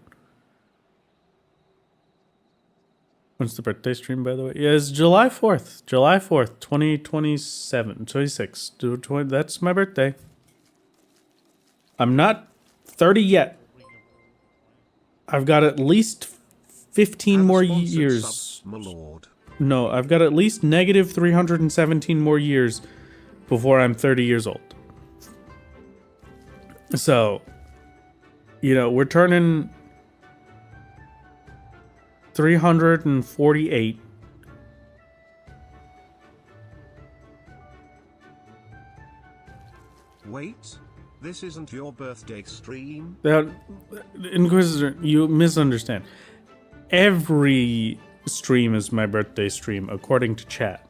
When's the birthday stream, by the way? Yeah, it's July 4th. July 4th, 2027. 26. 20, that's my birthday. I'm not 30 yet. I've got at least 15 more years. No, I've got at least negative 317 more years before I'm 30 years old. So, you know, we're turning 348. Wait, This isn't your birthday stream. Inquisitor, you misunderstand. Every stream is my birthday stream, according to chat.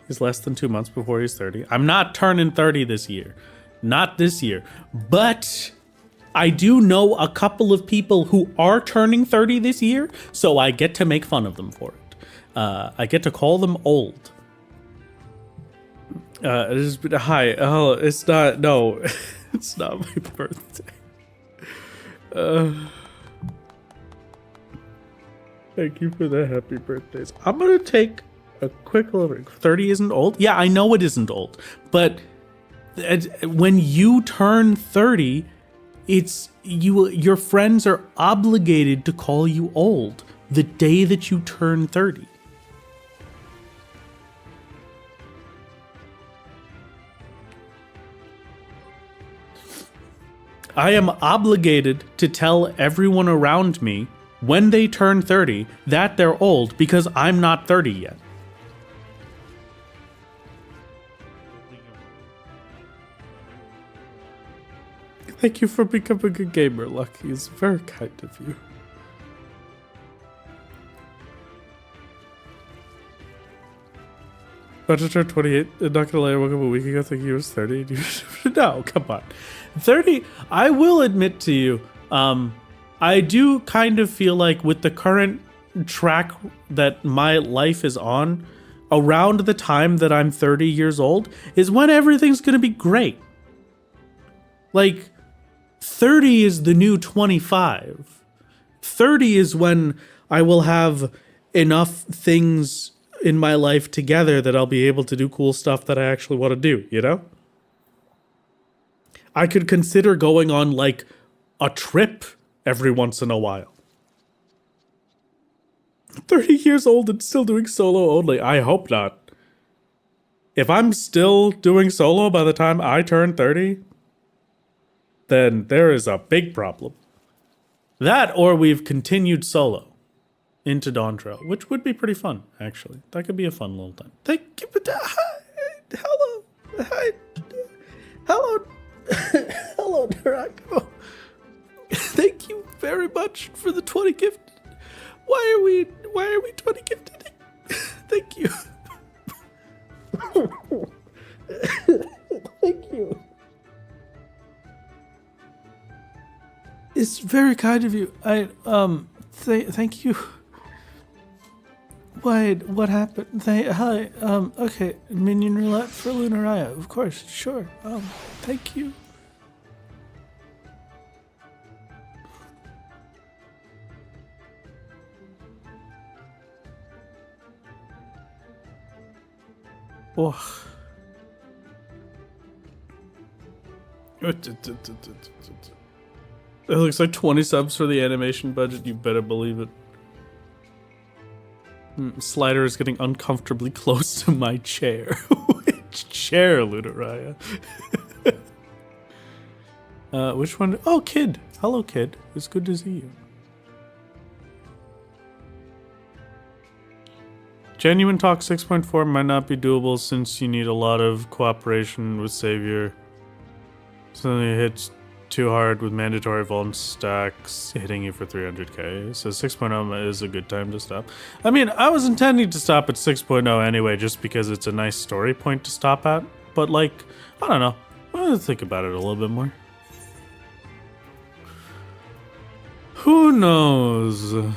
He's less than 2 months before he's 30. I'm not turning 30 this year. Not this year. But I do know a couple of people who are turning 30 this year, so I get to make fun of them for it. I get to call them old. Hi. Oh, it's not. No, it's not my birthday. Thank you for the happy birthdays. I'm gonna take a quick little break. 30 isn't old. Yeah, I know it isn't old, but when you turn 30, it's you. Your friends are obligated to call you old the day that you turn 30. I am obligated to tell everyone around me when they turn 30 that they're old because I'm not 30 yet. Thank you for becoming a gamer, Lucky. It's very kind of you. About to turn 28. I'm not gonna lie, I woke up a week ago thinking he was 30. No, come on. 30, I will admit to you, I do kind of feel like with the current track that my life is on, around the time that I'm 30 years old is when everything's gonna be great. Like, 30 is the new 25. 30 is when I will have enough things in my life together that I'll be able to do cool stuff that I actually want to do, you know? I could consider going on like a trip every once in a while. 30 years old and still doing solo only. I hope not. If I'm still doing solo by the time I turn 30, then there is a big problem. That or we've continued solo into Dawn Trail, which would be pretty fun, actually. That could be a fun little time. Thank you. Hello. Hi. Hello. Hello, Narako. Thank you very much for the 20 gift. Why are we 20 gifted? Thank you. Thank you. It's very kind of you. Thank you. What happened? Hi. Okay. Minion roulette for Lunaraya. Of course. Sure. Thank you. Oh. It looks like 20 subs for the animation budget. You better believe it. Slider is getting uncomfortably close to my chair. Which chair, Lunaraya? Which one? Oh, Kid. Hello, Kid. It's good to see you. Genuine Talk 6.4 might not be doable since you need a lot of cooperation with Savior. Something hits too hard with mandatory vuln stacks hitting you for 300k. So 6.0 is a good time to stop. I mean, I was intending to stop at 6.0 anyway, just because it's a nice story point to stop at. But like, I don't know. I'm gonna think about it a little bit more. Who knows?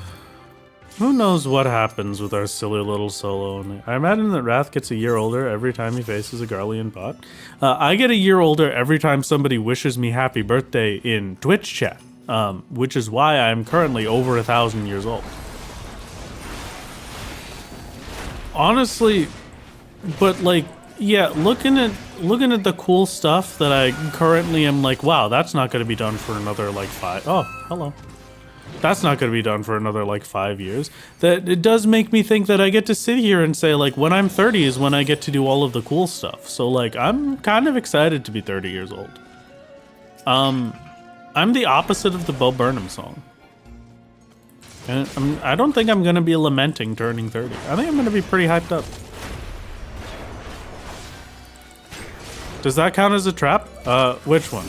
Who knows what happens with our silly little solo? I imagine that Wrath gets a year older every time he faces a Garlean bot. I get a year older every time somebody wishes me happy birthday in Twitch chat, which is why I'm currently over 1,000 years old. Honestly, but like, yeah, looking at the cool stuff that I currently am like, wow, that's not going to be done for another like 5. Oh, hello. That's not going to be done for another like 5 years. That it does make me think that I get to sit here and say like when I'm 30 is when I get to do all of the cool stuff. So like I'm kind of excited to be 30 years old. I'm the opposite of the Bo Burnham song. And I don't think I'm going to be lamenting turning 30. I think I'm going to be pretty hyped up. Does that count as a trap? Which one?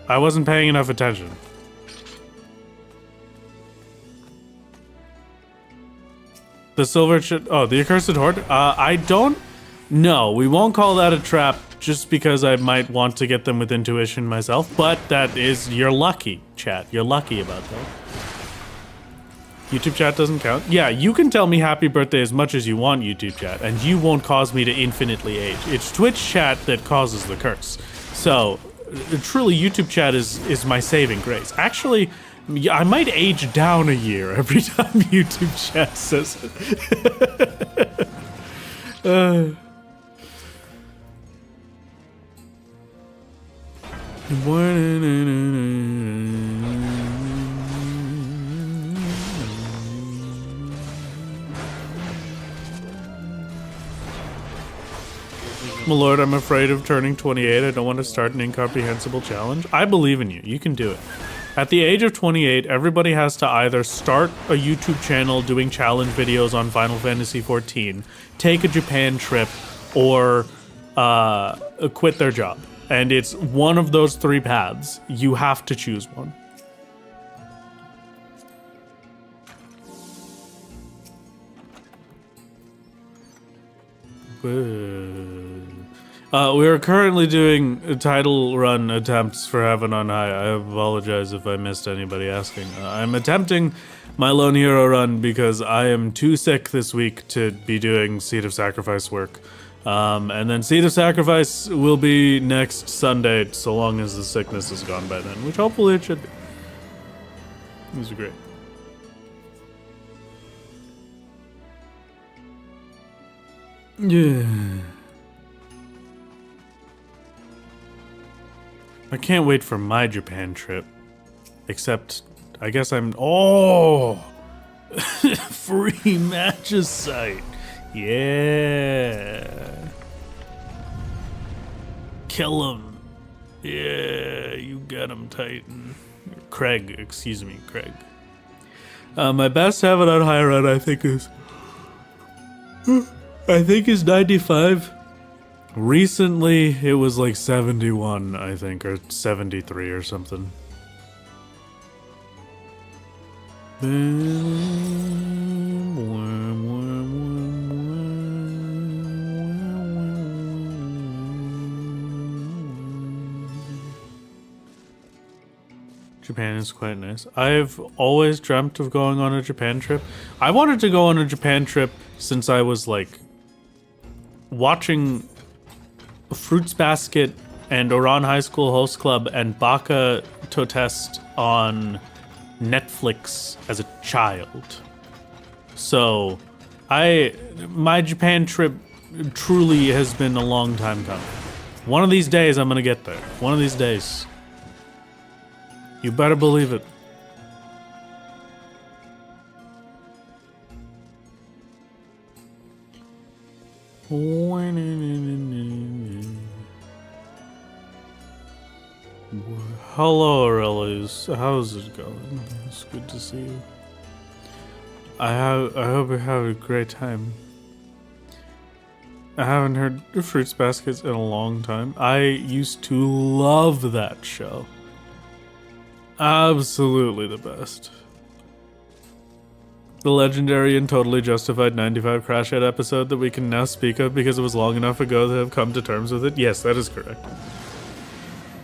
I wasn't paying enough attention. The silver the accursed horde? I don't know. We won't call that a trap just because I might want to get them with intuition myself, but that is, you're lucky, chat. You're lucky about that. YouTube chat doesn't count? Yeah, you can tell me happy birthday as much as you want, YouTube chat, and you won't cause me to infinitely age. It's Twitch chat that causes the curse. So, truly, YouTube chat is my saving grace. Actually, I might age down a year every time YouTube chat says it. My lord, I'm afraid of turning 28. I don't want to start an incomprehensible challenge. I believe in you. You can do it. At the age of 28, everybody has to either start a YouTube channel doing challenge videos on Final Fantasy XIV, take a Japan trip, or quit their job. And it's one of those three paths. You have to choose one. We are currently doing title run attempts for Heaven on High. I apologize if I missed anybody asking. I'm attempting my Lone Hero run because I am too sick this week to be doing Seed of Sacrifice work. And then Seed of Sacrifice will be next Sunday, so long as the sickness is gone by then, which hopefully it should be. These are great. Yeah. I can't wait for my Japan trip. Except, I guess I'm... Oh! Free matches site. Yeah. Kill him. Yeah, you got him, Titan. Craig, excuse me, Craig. My best Heaven on High run, I think is 95. Recently, it was like 71, I think, or 73 or something. Japan is quite nice. I've always dreamt of going on a Japan trip. I wanted to go on a Japan trip since I was like watching Fruits Basket and Oran High School Host Club and Baka to Test on Netflix as a child. So my Japan trip truly has been a long time coming. One of these days I'm gonna get there. One of these days. You better believe it. Hello, Aurelius. How's it going? It's good to see you. I hope you have a great time. I haven't heard Fruits Baskets in a long time. I used to love that show. Absolutely the best. The legendary and totally justified 95 Crash Head episode that we can now speak of because it was long enough ago to have come to terms with it. Yes, that is correct.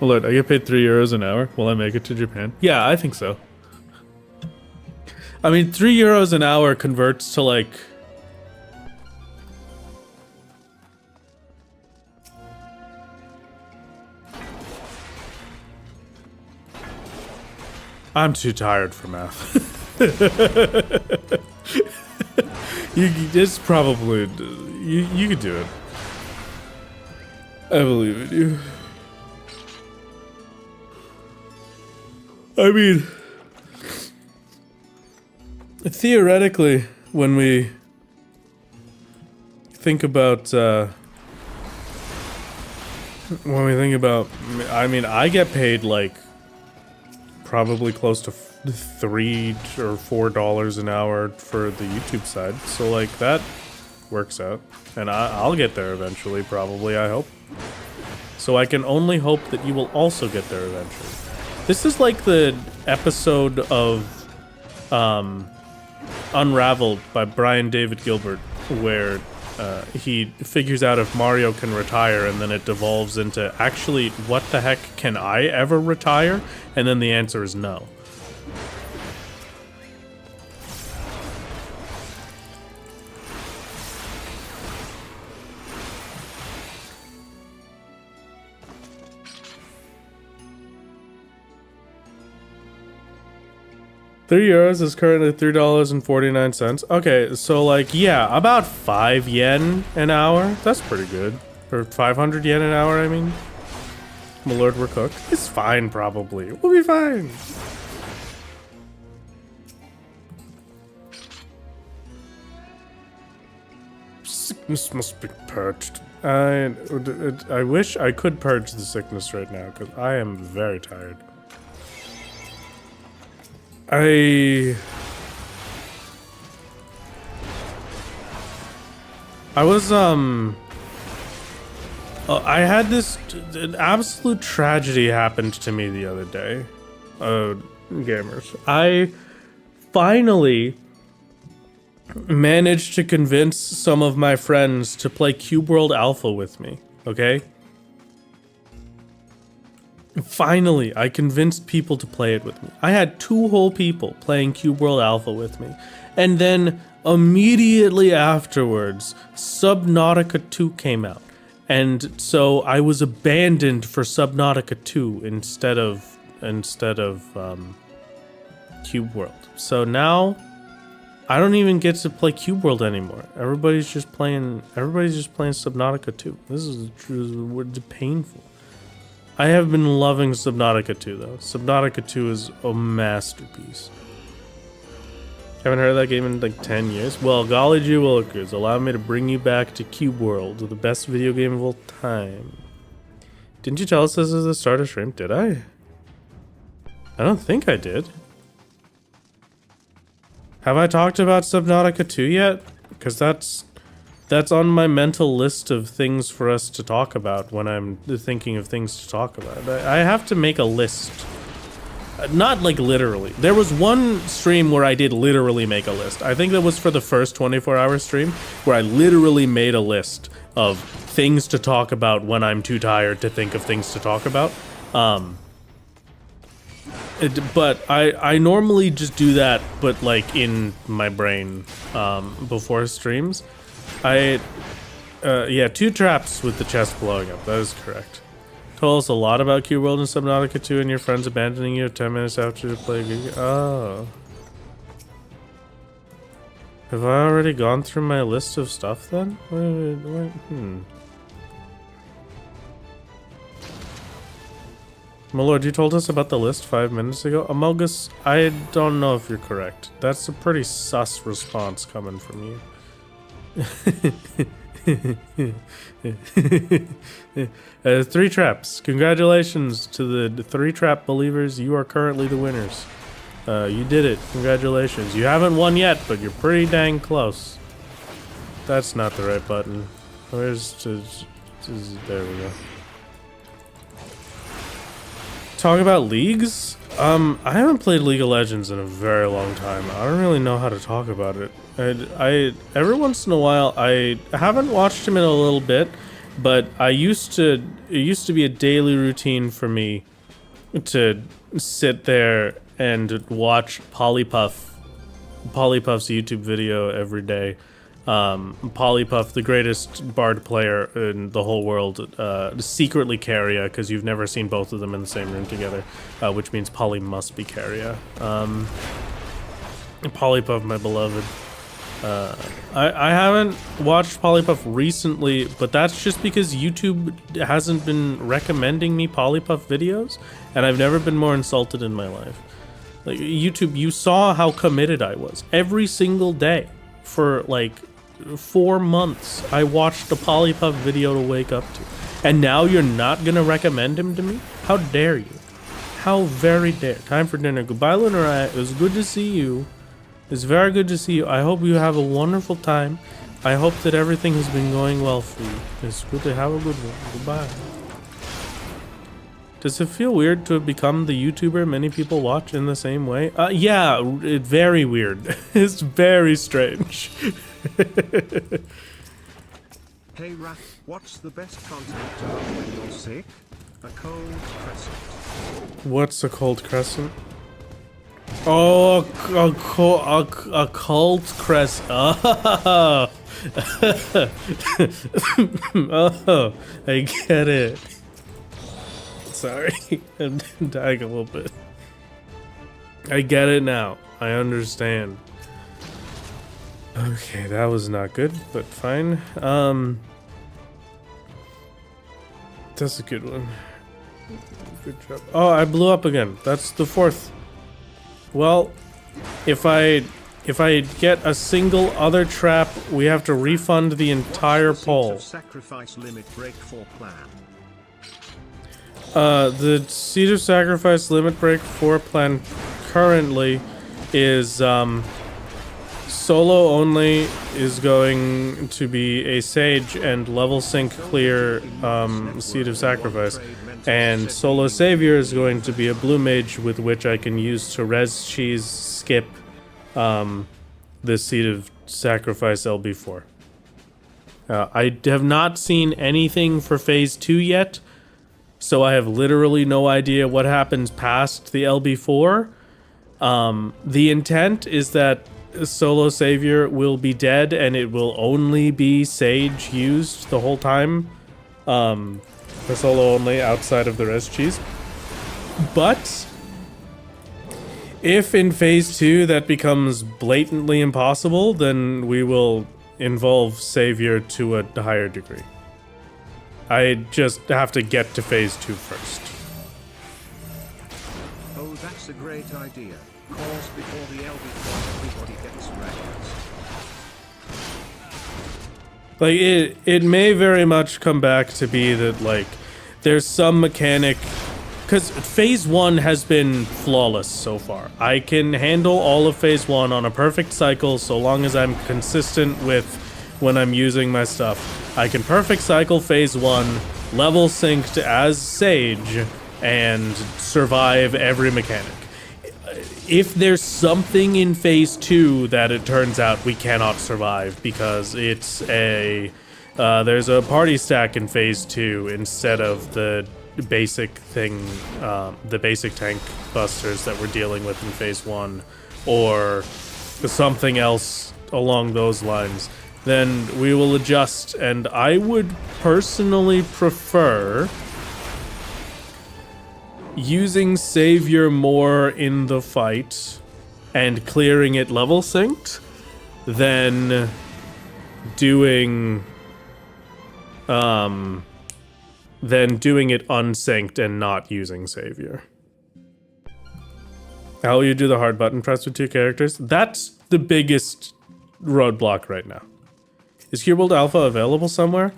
Well, Lord, I get paid €3 an hour. Will I make it to Japan? Yeah, I think so. I mean, €3 an hour converts to like... I'm too tired for math. It's probably... You could do it. I believe in you. I mean... Theoretically, when we think about... I mean, I get paid like... probably close to $3 or $4 an hour for the YouTube side, so like that works out, and I'll get there eventually, probably, I hope. so I can only hope that you will also get there eventually. This is like the episode of Unraveled by Brian David Gilbert, where he figures out if Mario can retire, and then it devolves into, actually, what the heck, can I ever retire? And then the answer is no. €3 is currently $3.49. Okay, so like, yeah, about 5 yen an hour. That's pretty good. Or 500 yen an hour, I mean. My lord, we're cooked. It's fine, probably. We'll be fine. Sickness must be purged. I wish I could purge the sickness right now, because I am very tired. I had an absolute tragedy happened to me the other day. Gamers. I finally managed to convince some of my friends to play Cube World Alpha with me, okay? Finally, I convinced people to play it with me. I had 2 whole people playing Cube World Alpha with me. And then immediately afterwards, Subnautica 2 came out. And so I was abandoned for Subnautica 2 instead of Cube World. So now I don't even get to play Cube World anymore. Everybody's just playing Subnautica 2. This is painful. I have been loving Subnautica 2 though. Subnautica 2 is a masterpiece. Haven't heard of that game in like 10 years. Well, golly gee willikers, allow me to bring you back to Cube World, the best video game of all time. Didn't you tell us this is the start of stream? Did I? I don't think I did. Have I talked about Subnautica 2 yet? Because that's on my mental list of things for us to talk about when I'm thinking of things to talk about. I have to make a list. Not like literally. There was one stream where I did literally make a list. I think that was for the first 24-hour stream, where I literally made a list of things to talk about when I'm too tired to think of things to talk about. But I normally just do that, but like in my brain before streams. Yeah, 2 traps with the chest blowing up. That is correct. Told us a lot about Cube World and Subnautica 2 and your friends abandoning you 10 minutes after you play. Oh. Have I already gone through my list of stuff then? My lord, you told us about the list 5 minutes ago? Amogus, I don't know if you're correct. That's a pretty sus response coming from you. 3 traps. Congratulations to the 3 trap believers. You are currently the winners. You did it. Congratulations. You haven't won yet, but you're pretty dang close. That's not the right button. Where's there we go. Talk about leagues? I haven't played League of Legends in a very long time. I don't really know how to talk about it. I every once in a while, I haven't watched him in a little bit, but it used to be a daily routine for me to sit there and watch Polypuff's YouTube video every day. Polypuff, the greatest bard player in the whole world, secretly Caria, because you've never seen both of them in the same room together, which means Poly must be Caria. Polypuff, my beloved. I haven't watched Polypuff recently, but that's just because YouTube hasn't been recommending me Polypuff videos, and I've never been more insulted in my life. Like, YouTube, you saw how committed I was. Every single day for like 4 months, I watched a Polypuff video to wake up to. And now you're not gonna recommend him to me? How dare you? How very dare. Time for dinner. Goodbye, Lunarai. It was good to see you. It's very good to see you. I hope you have a wonderful time. I hope that everything has been going well for you. It's good to have a good one. Goodbye. Does it feel weird to have become the YouTuber many people watch in the same way? Yeah, very weird. It's very strange. Hey Rat, what's the best content to have when you're sick? A cold crescent. What's a cold crescent? Oh, a cold crescent. Oh. Oh, I get it. Sorry, I'm dying a little bit. I get it now. I understand. Okay, that was not good, but fine. That's a good one. Good job. Oh, I blew up again. That's the fourth. Well, if I get a single other trap, we have to refund the entire pole. Sacrifice limit break for plan. The Seed of Sacrifice limit break 4 plan currently is solo only is going to be a Sage and level sync clear Seed of Sacrifice, and solo Savior is going to be a blue mage with which I can use to res cheese skip the Seed of Sacrifice LB4. I have not seen anything for phase 2 yet, so I have literally no idea what happens past the LB4. The intent is that solo Savior will be dead and it will only be Sage used the whole time. For solo only outside of the res cheese. But if in phase 2 that becomes blatantly impossible, then we will involve Savior to a higher degree. I just have to get to phase 2 first. Oh, that's a great idea. Cause before the LB4 everybody gets wrecked. Like, it may very much come back to be that, like, there's some mechanic... Because phase 1 has been flawless so far. I can handle all of phase 1 on a perfect cycle so long as I'm consistent with when I'm using my stuff. I can perfect cycle phase 1, level synced as Sage, and survive every mechanic. If there's something in phase 2 that it turns out we cannot survive because it's a... there's a party stack in phase 2 instead of the basic thing, the basic tank busters that we're dealing with in phase 1, or something else along those lines, then we will adjust, and I would personally prefer using Savior more in the fight and clearing it level synced than doing it unsynced and not using Savior. How will you do the hard button press with 2 characters? That's the biggest roadblock right now. Is Cube World Alpha available somewhere?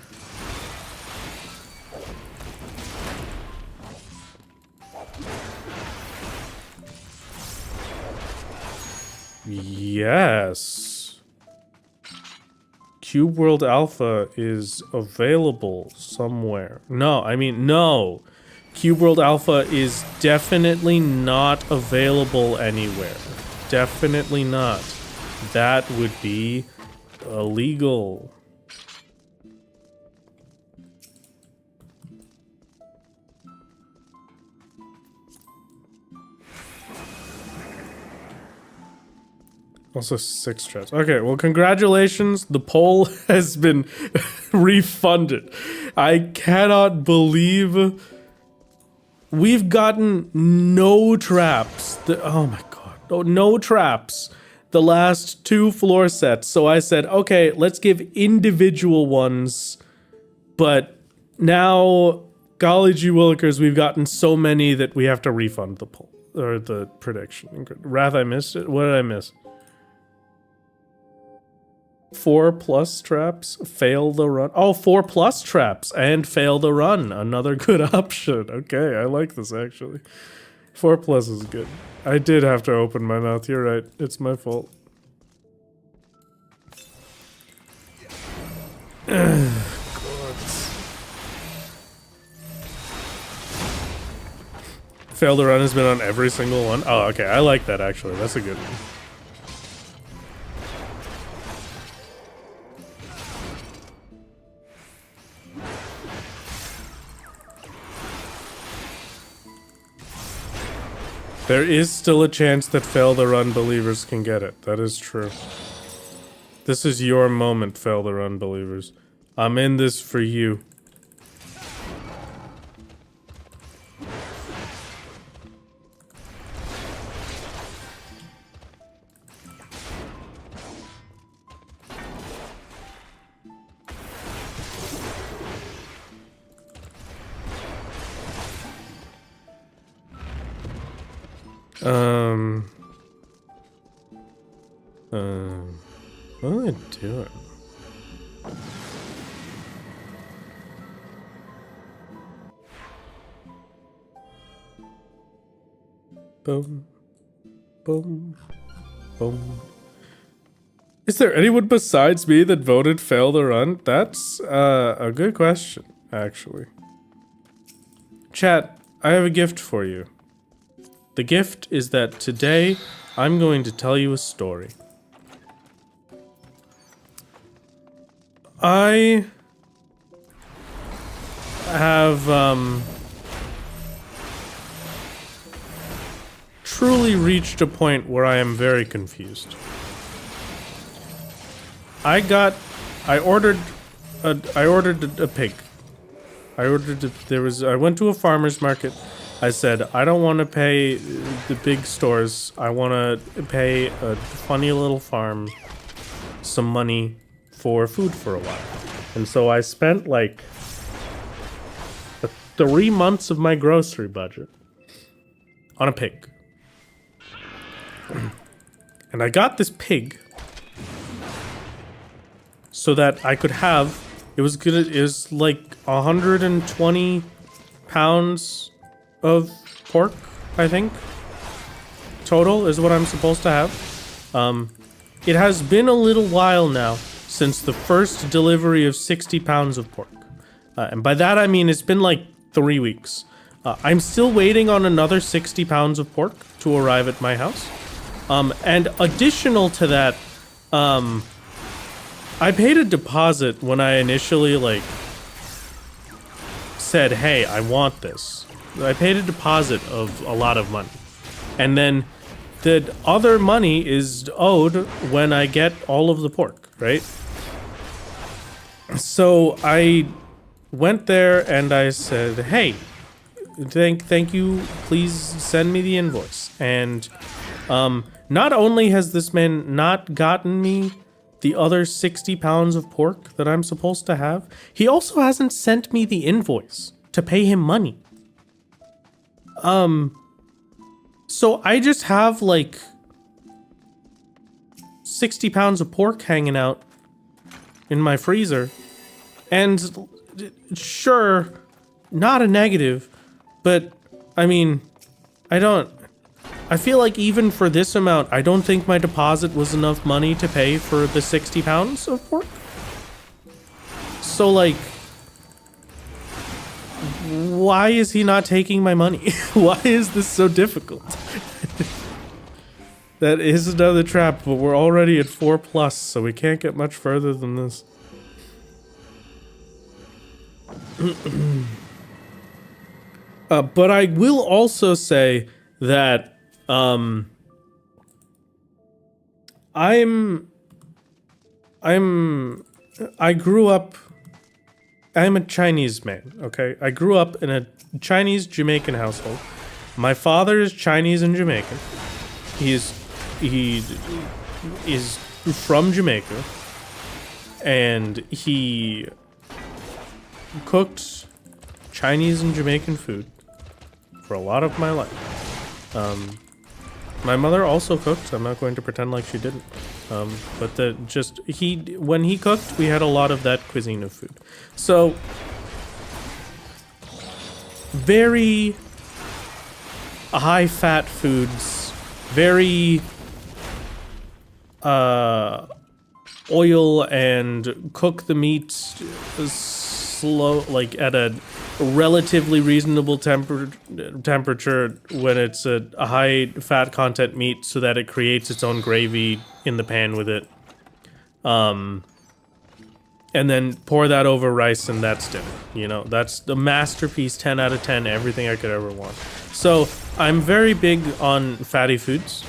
Yes. Cube World Alpha is available somewhere. No. Cube World Alpha is definitely not available anywhere. Definitely not. That would be illegal. Also 6 traps. Okay, well, congratulations. The poll has been refunded. I cannot believe we've gotten no traps. Oh my god. No traps. The last 2 floor sets. So I said, okay, let's give individual ones. But now, golly gee willikers, we've gotten so many that we have to refund the poll. Or the prediction. Wrath, I missed it. What did I miss? 4+ traps, fail the run. Oh, 4+ traps and fail the run. Another good option. Okay, I like this actually. 4+ is good. I did have to open my mouth. You're right. It's my fault. God. Fail to Run has been on every single one. Oh, okay. I like that, actually. That's a good one. There is still a chance that Fail to Run believers can get it. That is true. This is your moment, Fail to Run believers. I'm in this for you. What am I doing? Boom, boom, boom. Is there anyone besides me that voted Fail to Run? That's a good question, actually. Chat, I have a gift for you. The gift is that today I'm going to tell you a story. I have truly reached a point where I am very confused. I ordered a pig. I went to a farmer's market. I said, I don't want to pay the big stores. I want to pay a funny little farm some money for food for a while. And so I spent like 3 months of my grocery budget on a pig. And I got this pig so that I could have, it was like 120 pounds of pork, I think. Total is what I'm supposed to have. It has been a little while now since the first delivery of 60 pounds of pork. And by that I mean it's been like 3 weeks. I'm still waiting on another 60 pounds of pork to arrive at my house. And additional to that, I paid a deposit when I initially said, hey, I want this. I paid a deposit of a lot of money. And then the other money is owed when I get all of the pork, right? So I went there and I said, hey, thank you, please send me the invoice. And not only has this man not gotten me the other 60 pounds of pork that I'm supposed to have, he also hasn't sent me the invoice to pay him money. So I just have like 60 pounds of pork hanging out in my freezer. And sure, not a negative, but I mean, I feel like even for this amount, I don't think my deposit was enough money to pay for the 60 pounds of pork. So like, why is he not taking my money? Why is this so difficult? That is another trap, but we're already at 4+, so we can't get much further than this. But I will also say that I grew up, I'm a Chinese man, okay? I grew up in a Chinese Jamaican household. My father is Chinese and Jamaican. He is from Jamaica, and he cooked Chinese and Jamaican food for a lot of my life. My mother also cooked. I'm not going to pretend like she didn't. But when he cooked, we had a lot of that cuisine of food. So, very high-fat foods, very oil and cook the meat slow, like at a relatively reasonable temperature when it's a high fat content meat, so that it creates its own gravy in the pan with it. And then pour that over rice, and that's dinner. You know, that's the masterpiece, 10 out of 10, everything I could ever want. So I'm very big on fatty foods.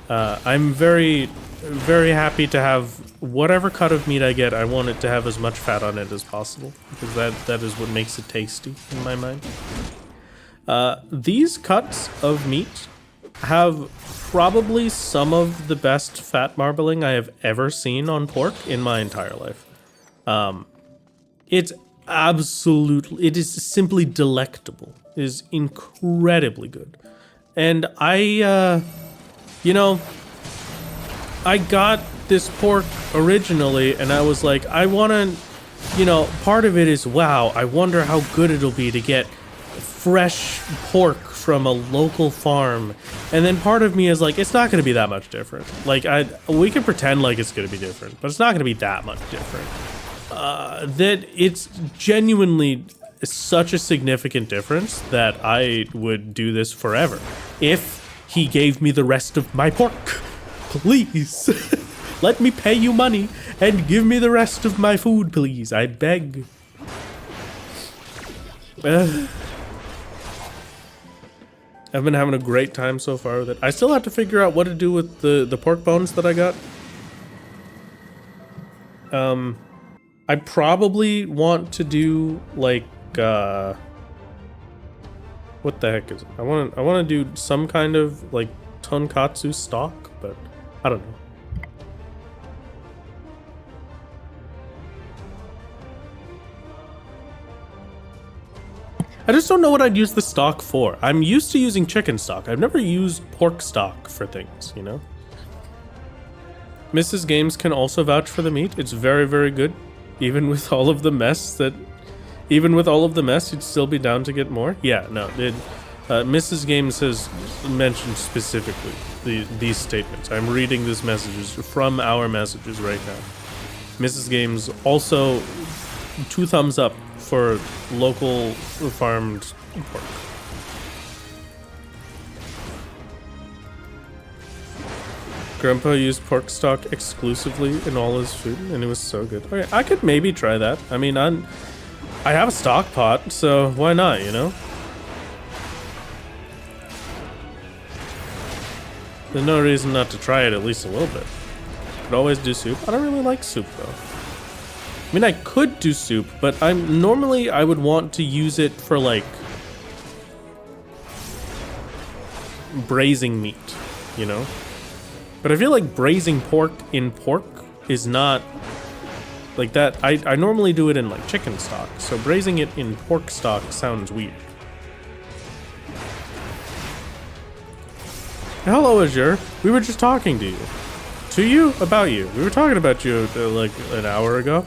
I'm very, very happy to have whatever cut of meat I get. I want it to have as much fat on it as possible, because that is what makes it tasty in my mind. These cuts of meat have probably some of the best fat marbling I have ever seen on pork in my entire life. It is simply delectable. It is incredibly good. And I got this pork originally, and I was like, I want to, part of it is, wow, I wonder how good it'll be to get fresh pork from a local farm. And then part of me is like, it's not going to be that much different. Like, we can pretend like it's going to be different, but it's not going to be that much different. That it's genuinely such a significant difference that I would do this forever. If he gave me the rest of my pork, please, let me pay you money and give me the rest of my food, please. I beg. I've been having a great time so far with it. I still have to figure out what to do with the pork bones that I got. I probably want to do like what the heck is it? I want to do some kind of like tonkatsu stock, but I don't know. I just don't know what I'd use the stock for. I'm used to using chicken stock. I've never used pork stock for things, you know? Mrs. Games can also vouch for the meat. It's very, very good. Even with all of the mess, you'd still be down to get more? Yeah, no. Mrs. Games has mentioned specifically these statements. I'm reading these messages from our messages right now. Mrs. Games also 2 thumbs up for local farmed pork. Grandpa used pork stock exclusively in all his food, and it was so good. Okay, I could maybe try that. I mean, I have a stock pot, so why not, you know? There's no reason not to try it at least a little bit. Could always do soup. I don't really like soup, though. I mean, I could do soup, but I would want to use it for, like, braising meat, you know? But I feel like braising pork in pork is not like that. I normally do it in like chicken stock, so braising it in pork stock sounds weird. Hello, Azure. We were just talking to you. To you? About you. We were talking about you like an hour ago.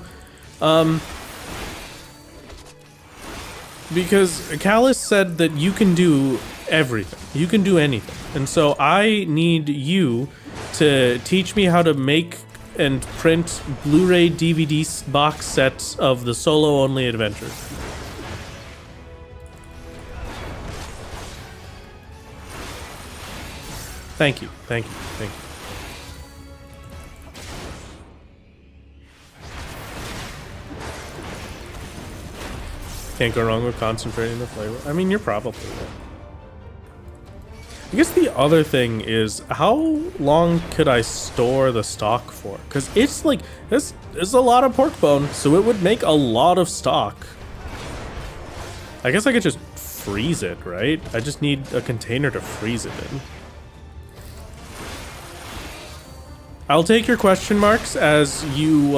Because Callus said that you can do everything. You can do anything. And so I need you to teach me how to make and print Blu-ray DVD box sets of the solo-only adventure. Thank you, thank you, thank you. Can't go wrong with concentrating the flavor. I mean, you're probably right. I guess the other thing is, how long could I store the stock for? Because it's like, this is a lot of pork bone, so it would make a lot of stock. I guess I could just freeze it, right? I just need a container to freeze it in. I'll take your question marks as you,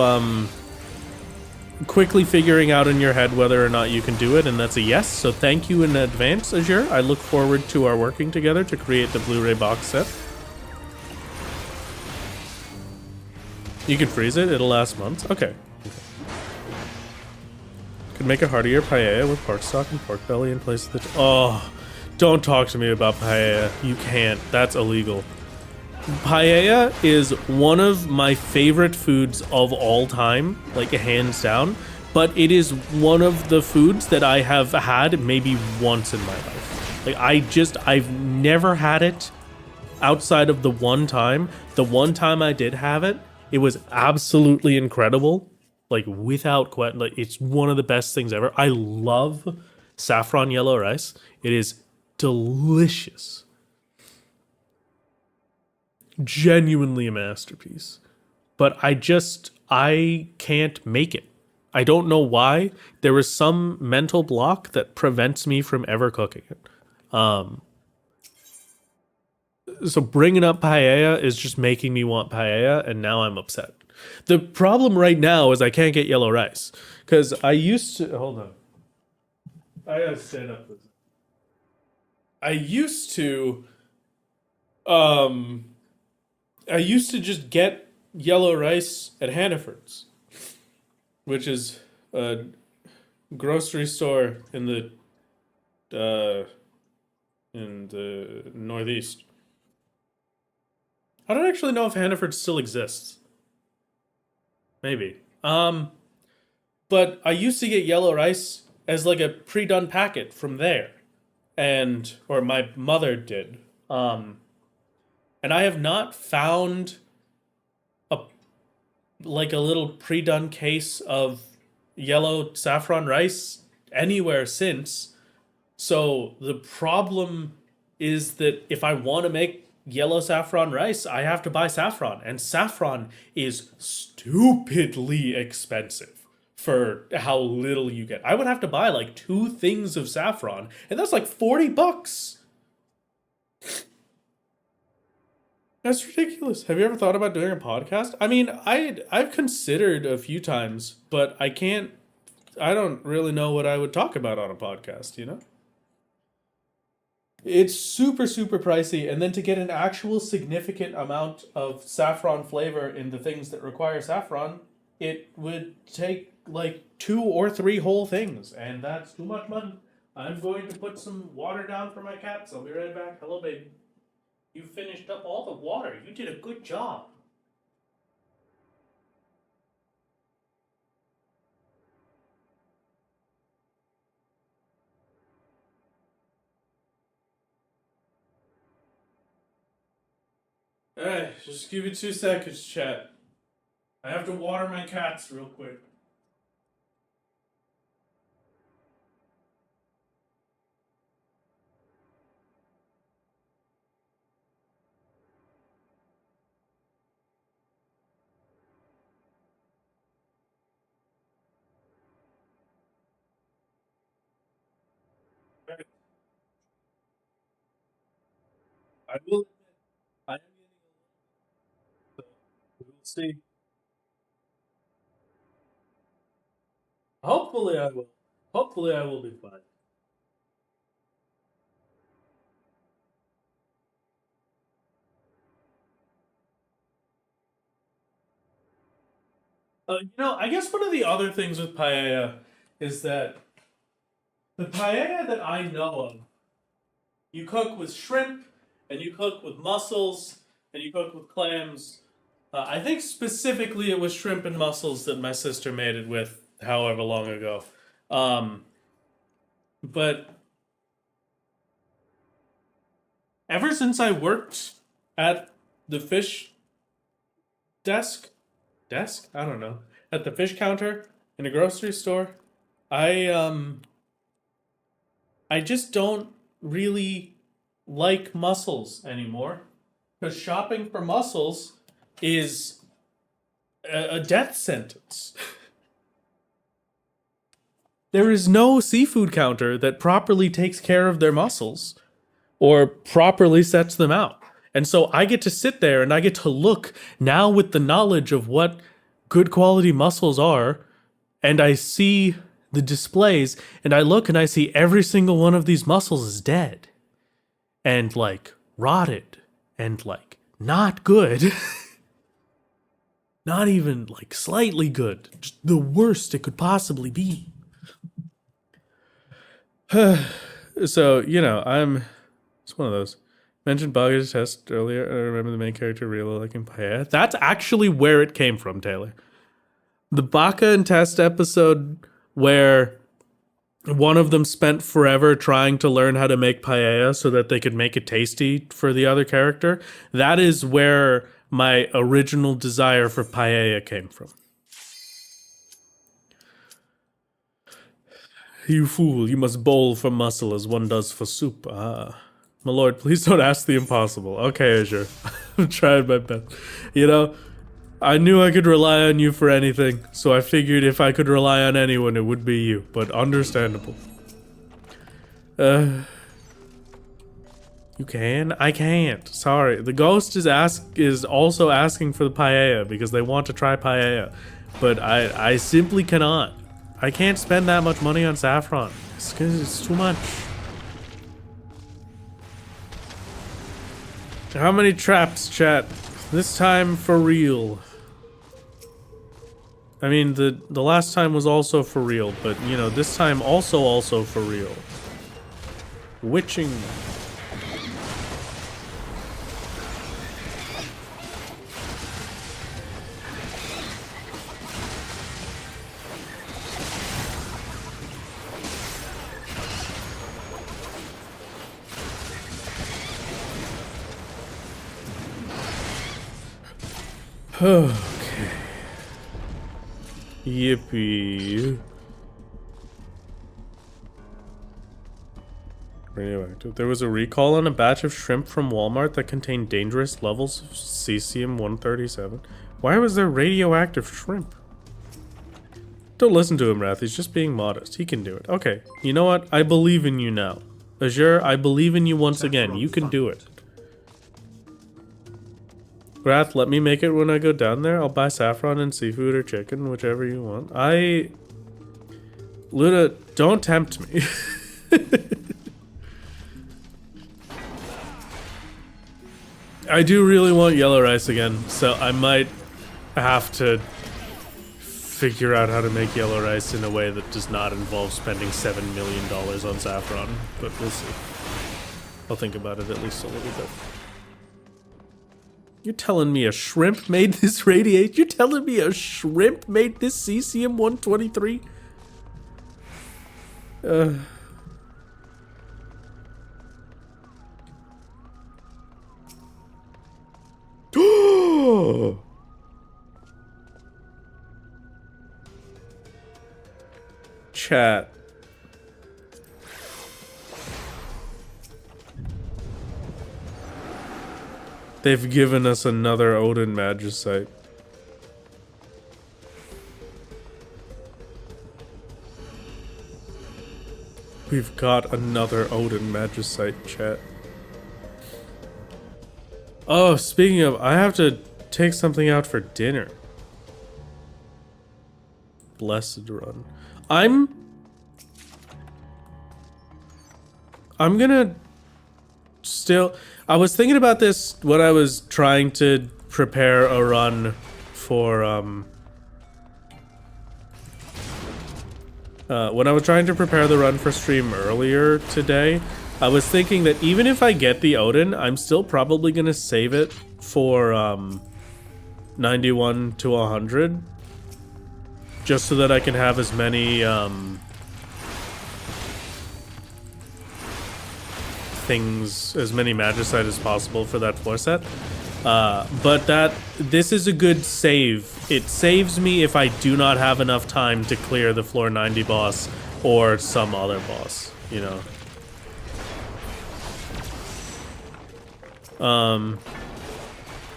quickly figuring out in your head whether or not you can do it, and that's a yes, so thank you in advance, Azure. I look forward to our working together to create the Blu-ray box set. You can freeze it, it'll last months. Okay. Could make a heartier paella with pork stock and pork belly in place of the... Oh, don't talk to me about paella. You can't. That's illegal. Paella is one of my favorite foods of all time, like hands down, but it is one of the foods that I have had maybe once in my life. Like I've never had it outside of the one time. The one time I did have it, it was absolutely incredible. Like without question, like it's one of the best things ever. I love saffron yellow rice. It is delicious. Genuinely a masterpiece. But I can't make it. I don't know why. There is some mental block that prevents me from ever cooking it. So bringing up paella is just making me want paella, and now I'm upset. The problem right now is I can't get yellow rice. Because I used to... Hold on. I gotta stand up. I used to just get yellow rice at Hannaford's, which is a grocery store in the Northeast. I don't actually know if Hannaford still exists. Maybe. But I used to get yellow rice as like a pre-done packet from there. Or my mother did. And I have not found a little pre-done case of yellow saffron rice anywhere since. So the problem is that if I want to make yellow saffron rice, I have to buy saffron, and saffron is stupidly expensive for how little you get. I would have to buy like 2 things of saffron, and that's like $40. That's ridiculous. Have you ever thought about doing a podcast? I mean, I've considered a few times, but I don't really know what I would talk about on a podcast, you know? It's super, super pricey, and then to get an actual significant amount of saffron flavor in the things that require saffron, it would take like 2 or 3 whole things, and that's too much money. I'm going to put some water down for my cats. I'll be right back. Hello, baby. You finished up all the water. You did a good job. Alright, just give me 2 seconds, chat. I have to water my cats real quick. I will. I am getting a little. So we'll see. Hopefully, I will. Hopefully, I will be fine. I guess one of the other things with paella is that the paella that I know of, you cook with shrimp, and you cook with mussels, and you cook with clams. I think specifically it was shrimp and mussels that my sister made it with however long ago. But ever since I worked at the fish desk, I don't know, at the fish counter in a grocery store, I just don't really like mussels anymore, because shopping for mussels is a death sentence. There is no seafood counter that properly takes care of their mussels or properly sets them out. And so I get to sit there and I get to look now with the knowledge of what good quality mussels are, and I see the displays, and I look and I see every single one of these mussels is dead and like rotted and like not good. Not even like slightly good, just the worst it could possibly be. So, it's one of those. Mentioned Bogger's test earlier. I remember the main character really liking paella. That's actually where it came from, Taylor. The Baka and Test episode where one of them spent forever trying to learn how to make paella so that they could make it tasty for the other character. That is where my original desire for paella came from. You fool, you must bowl for muscle as one does for soup. Ah. My lord, please don't ask the impossible. Okay, Azure. I'm trying my best. You know, I knew I could rely on you for anything, so I figured if I could rely on anyone, it would be you. But understandable. You can? I can't. Sorry. The ghost is also asking for the paella because they want to try paella. But I simply cannot. I can't spend that much money on saffron. It's too much. How many traps, chat? This time for real. I mean, the last time was also for real, but, you know, this time also for real. Witching. Okay. Yippee. Radioactive. There was a recall on a batch of shrimp from Walmart that contained dangerous levels of cesium-137. Why was there radioactive shrimp? Don't listen to him, Wrath. He's just being modest. He can do it. Okay. You know what? I believe in you now. Azure, I believe in you once again. You can do it. Wrath, let me make it when I go down there. I'll buy saffron and seafood or chicken, whichever you want. Luna, don't tempt me. I do really want yellow rice again, so I might have to figure out how to make yellow rice in a way that does not involve spending $7 million on saffron, but we'll see. I'll think about it at least a little bit. You're telling me a shrimp made this radiate? You're telling me a shrimp made this cesium-123? Chat. They've given us another Odin Magicite. We've got another Odin Magicite, chat. Oh, speaking of, I have to take something out for dinner. Blessed run. I'm gonna still... I was thinking about this when I was trying to prepare a run for, when I was trying to prepare the run for stream earlier today, I was thinking that even if I get the Odin, I'm still probably gonna save it for, 91 to 100. Just so that I can have as many, things, as many Magicite as possible for that floor set. But this is a good save. It saves me if I do not have enough time to clear the floor 90 boss or some other boss, you know.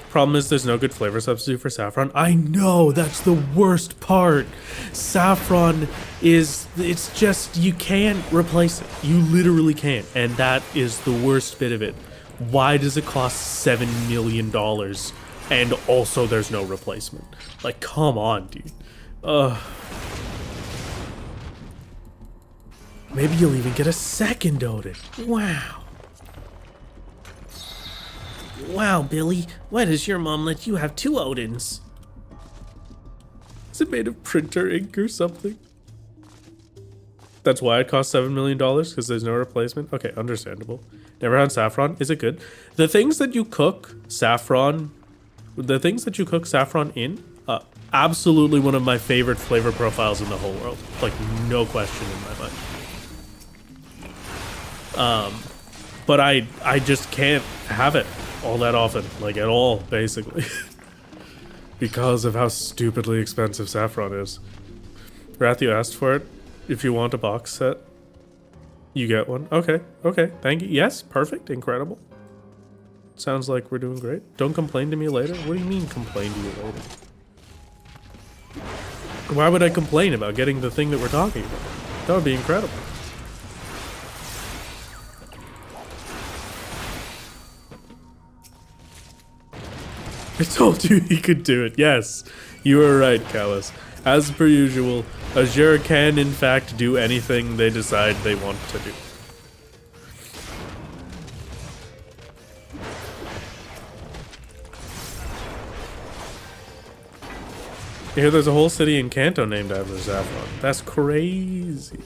Problem is there's no good flavor substitute for saffron. I know, that's the worst part. Saffron is, it's just, you can't replace it. You literally can't. And that is the worst bit of it. Why does it cost $7 million? And also there's no replacement. Like, come on, dude. Maybe you'll even get a second Odin. Wow. Wow, Billy, why does your mom let you have 2 Odins? Is it made of printer ink or something? That's why it costs $7 million, because there's no replacement? Okay, understandable. Never had saffron. Is it good? The things that you cook saffron the things that you cook saffron in, absolutely one of my favorite flavor profiles in the whole world. Like, no question in my mind. But I just can't have it all that often, like at all, basically. Because of how stupidly expensive saffron is. Wrath, you asked for it. If you want a box set, you get one. Okay, thank you. Yes, perfect, incredible. Sounds like we're doing great. Don't complain to me later? What do you mean complain to you later? Why would I complain about getting the thing that we're talking about? That would be incredible. I told you he could do it. Yes, you were right, Callus. As per usual, Azure can in fact do anything they decide they want to do. I hear there's a whole city in Kanto named after saffron. That's crazy.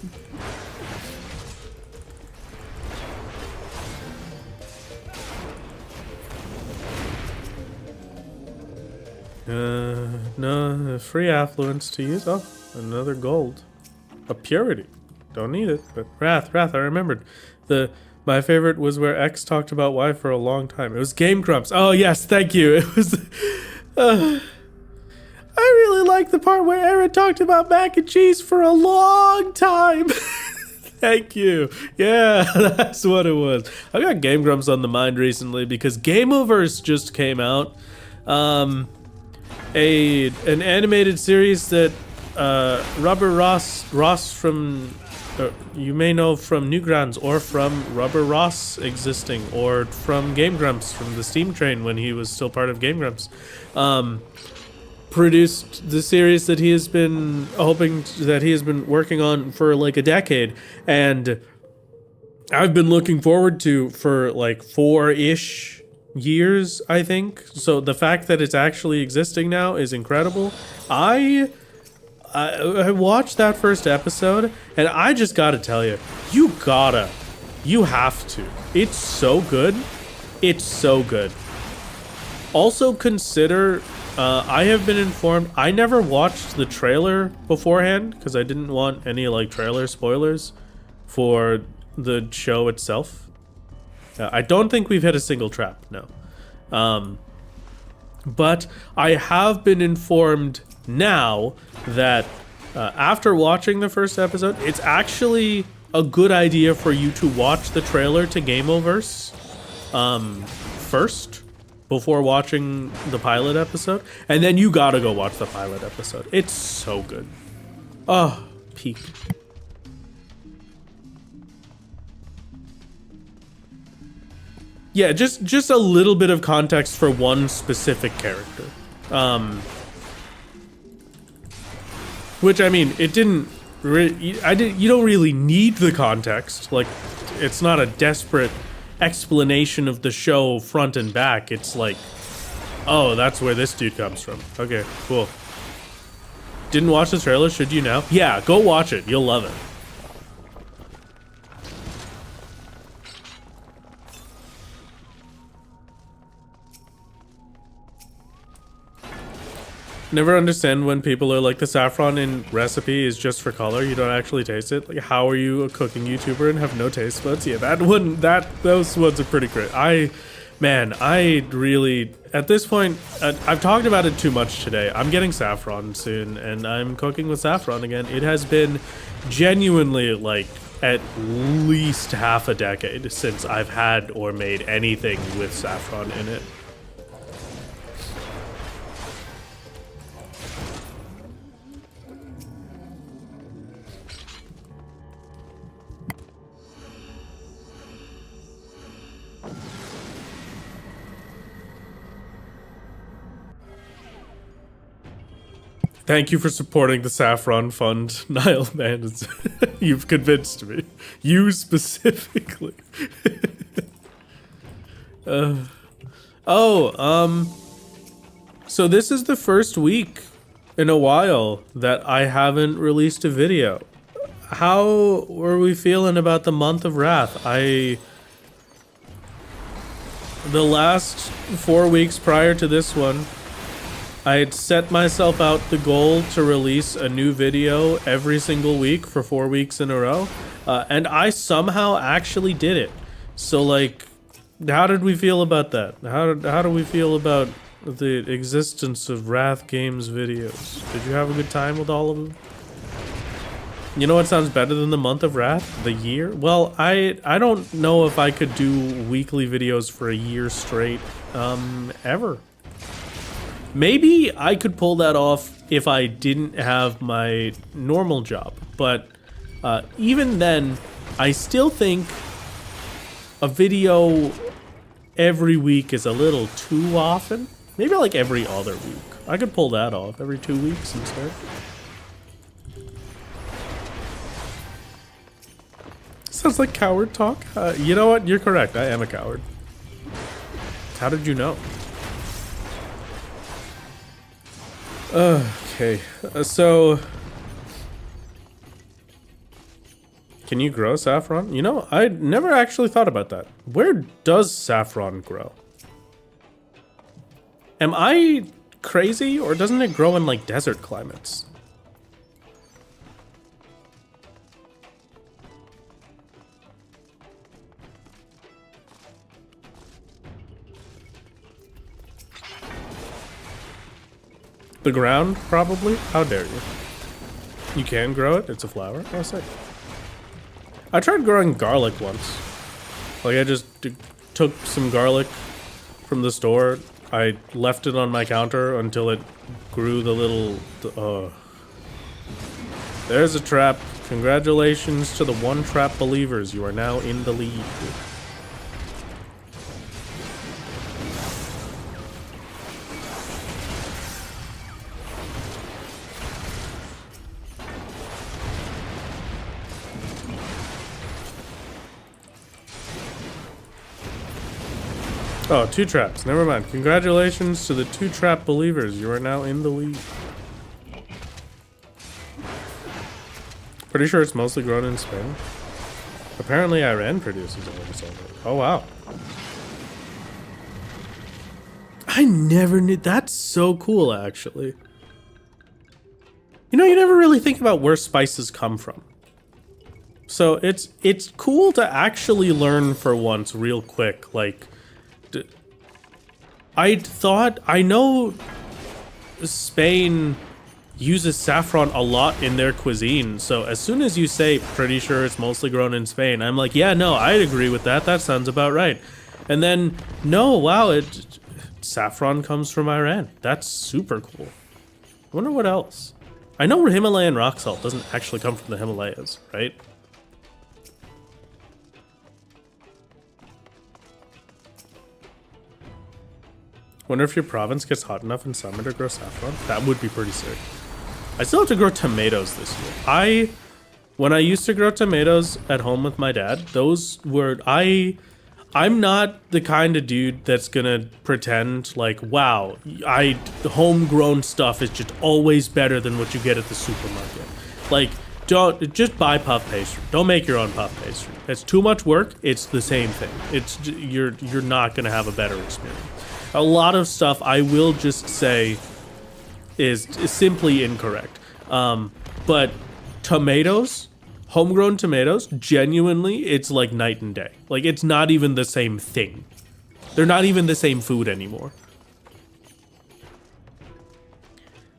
No, free affluence to use. Oh, another gold. A purity. Don't need it, but Wrath, I remembered. My favorite was where X talked about Y for a long time. It was Game Grumps. Oh yes, thank you. It was I really like the part where Aaron talked about mac and cheese for a long time. Thank you. Yeah, that's what it was. I got Game Grumps on the mind recently because Gameoverse just came out. An animated series that Rubber Ross from you may know from Newgrounds or from Rubber Ross existing or from Game Grumps from the Steam Train when he was still part of Game Grumps. Produced the series that he has been working on for like a decade, and I've been looking forward to for like 4-ish years, I think. So the fact that it's actually existing now is incredible. I watched that first episode, and I just gotta tell you, you have to. It's so good. It's so good. Also consider, I have been informed, I never watched the trailer beforehand because I didn't want any like trailer spoilers for the show itself. I don't think we've hit a single trap, no. But I have been informed now that after watching the first episode, it's actually a good idea for you to watch the trailer to Gameoverse first before watching the pilot episode, and then you gotta go watch the pilot episode. It's so good. Oh, peak. Yeah, just a little bit of context for one specific character. Which, I mean, it didn't... you don't really need the context. Like, it's not a desperate explanation of the show front and back. It's like, oh, that's where this dude comes from. Okay, cool. Didn't watch the trailer, should you now? Yeah, go watch it. You'll love it. Never understand when people are like, the saffron in recipe is just for color, you don't actually taste it. Like, how are you a cooking YouTuber and have no taste buds? Yeah, those ones are pretty great. I really, at this point, I've talked about it too much today. I'm getting saffron soon, and I'm cooking with saffron again. It has been genuinely, like, at least half a decade since I've had or made anything with saffron in it. Thank you for supporting the Saffron Fund, Nile Man. You've convinced me. You specifically. So this is the first week in a while that I haven't released a video. How were we feeling about the month of Wrath? The last 4 weeks prior to this one, I had set myself out the goal to release a new video every single week for 4 weeks in a row, and I somehow actually did it. So like, how did we feel about that? How do we feel about the existence of Wrath Games videos? Did you have a good time with all of them? You know what sounds better than the month of Wrath? The year? Well, I don't know if I could do weekly videos for a year straight, ever. Maybe I could pull that off if I didn't have my normal job, but even then, I still think a video every week is a little too often. Maybe like every other week. I could pull that off every 2 weeks instead. Sounds like coward talk. You know what? You're correct. I am a coward. How did you know? Okay. So... Can you grow saffron? You know, I never actually thought about that. Where does saffron grow? Am I crazy, or doesn't it grow in, like, desert climates? The ground, probably? How dare you? You can grow it? It's a flower? Oh, sick. I tried growing garlic once. Like, I just took some garlic from the store. I left it on my counter until it grew the little... There's a trap. Congratulations to the one trap believers. You are now in the lead. Oh, 2 traps. Never mind. Congratulations to the 2 trap believers. You are now in the lead. Pretty sure it's mostly grown in Spain. Apparently Iran produces it every single day. Oh, wow. I never knew. That's so cool, actually. You know, you never really think about where spices come from. So it's cool to actually learn for once real quick, like... I know Spain uses saffron a lot in their cuisine, so as soon as you say, pretty sure it's mostly grown in Spain, I'm like, yeah, no, I'd agree with that, that sounds about right. And then, no, wow, saffron comes from Iran. That's super cool. I wonder what else. I know Himalayan rock salt doesn't actually come from the Himalayas, right? Wonder if your province gets hot enough in summer to grow saffron? That would be pretty sick. I still have to grow tomatoes this year. When I used to grow tomatoes at home with my dad, those were, I'm not the kind of dude that's gonna pretend like, wow, homegrown stuff is just always better than what you get at the supermarket. Like, just buy puff pastry. Don't make your own puff pastry. It's too much work. It's the same thing. You're not gonna have a better experience. A lot of stuff, I will just say, is simply incorrect. But tomatoes, homegrown tomatoes, genuinely, it's like night and day. Like, it's not even the same thing. They're not even the same food anymore.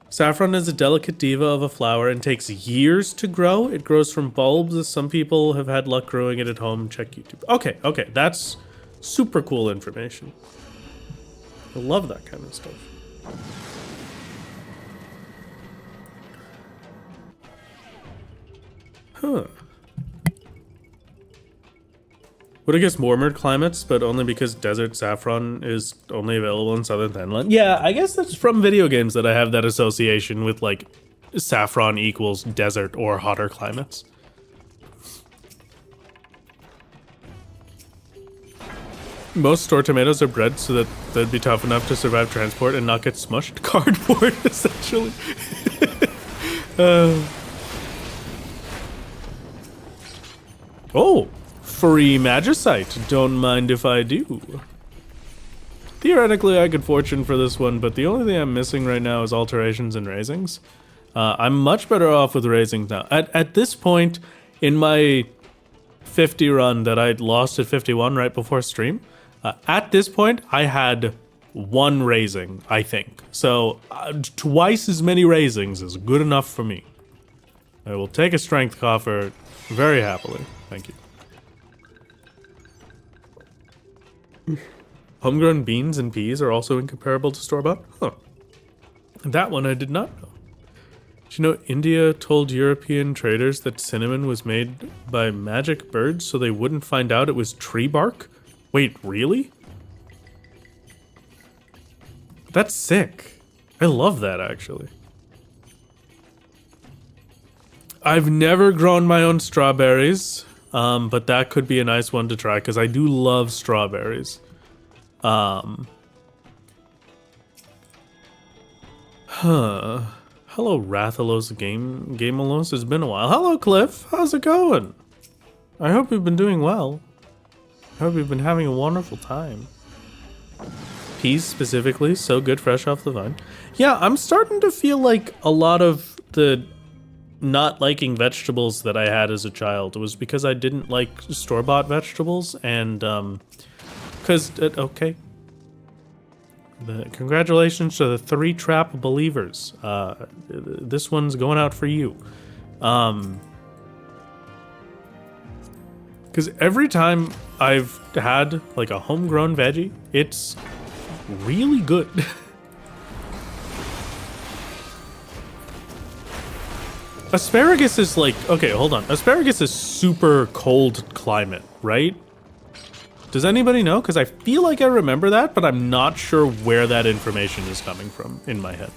Saffron is a delicate diva of a flower and takes years to grow. It grows from bulbs. Some people have had luck growing it at home. Check YouTube. Okay, that's super cool information. I love that kind of stuff. Huh. Would I guess warmer climates, but only because desert saffron is only available in southern Thailand? Yeah, I guess that's from video games that I have that association with, like, saffron equals desert or hotter climates. Most store tomatoes are bred so that they'd be tough enough to survive transport and not get smushed. Cardboard, essentially. Oh, free magicite. Don't mind if I do. theoretically, I could fortune for this one, but the only thing I'm missing right now is alterations and raisings. I'm much better off with raisings now. At this point in my 50 run that I lost at 51 right before stream, at this point, I had 1 raising, I think. So twice as many raisings is good enough for me. I will take a strength coffer very happily. Thank you. Homegrown beans and peas are also incomparable to store-bought? Huh. That one I did not know. Did you know India told European traders that cinnamon was made by magic birds so they wouldn't find out it was tree bark? Wait, really? That's sick. I love that, actually. I've never grown my own strawberries, but that could be a nice one to try, because I do love strawberries. Hello, Rathalos Gamealos. It's been a while. Hello, Cliff. How's it going? I hope you've been doing well. I hope you've been having a wonderful time. Peas specifically, so good fresh off the vine. Yeah, I'm starting to feel like a lot of the not liking vegetables that I had as a child was because I didn't like store-bought vegetables, and okay. Congratulations to the 3 trap believers. This one's going out for you. Because every time I've had like a homegrown veggie, it's really good. Asparagus is like, okay, hold on. Asparagus is super cold climate, right? Does anybody know? Because I feel like I remember that, but I'm not sure where that information is coming from in my head.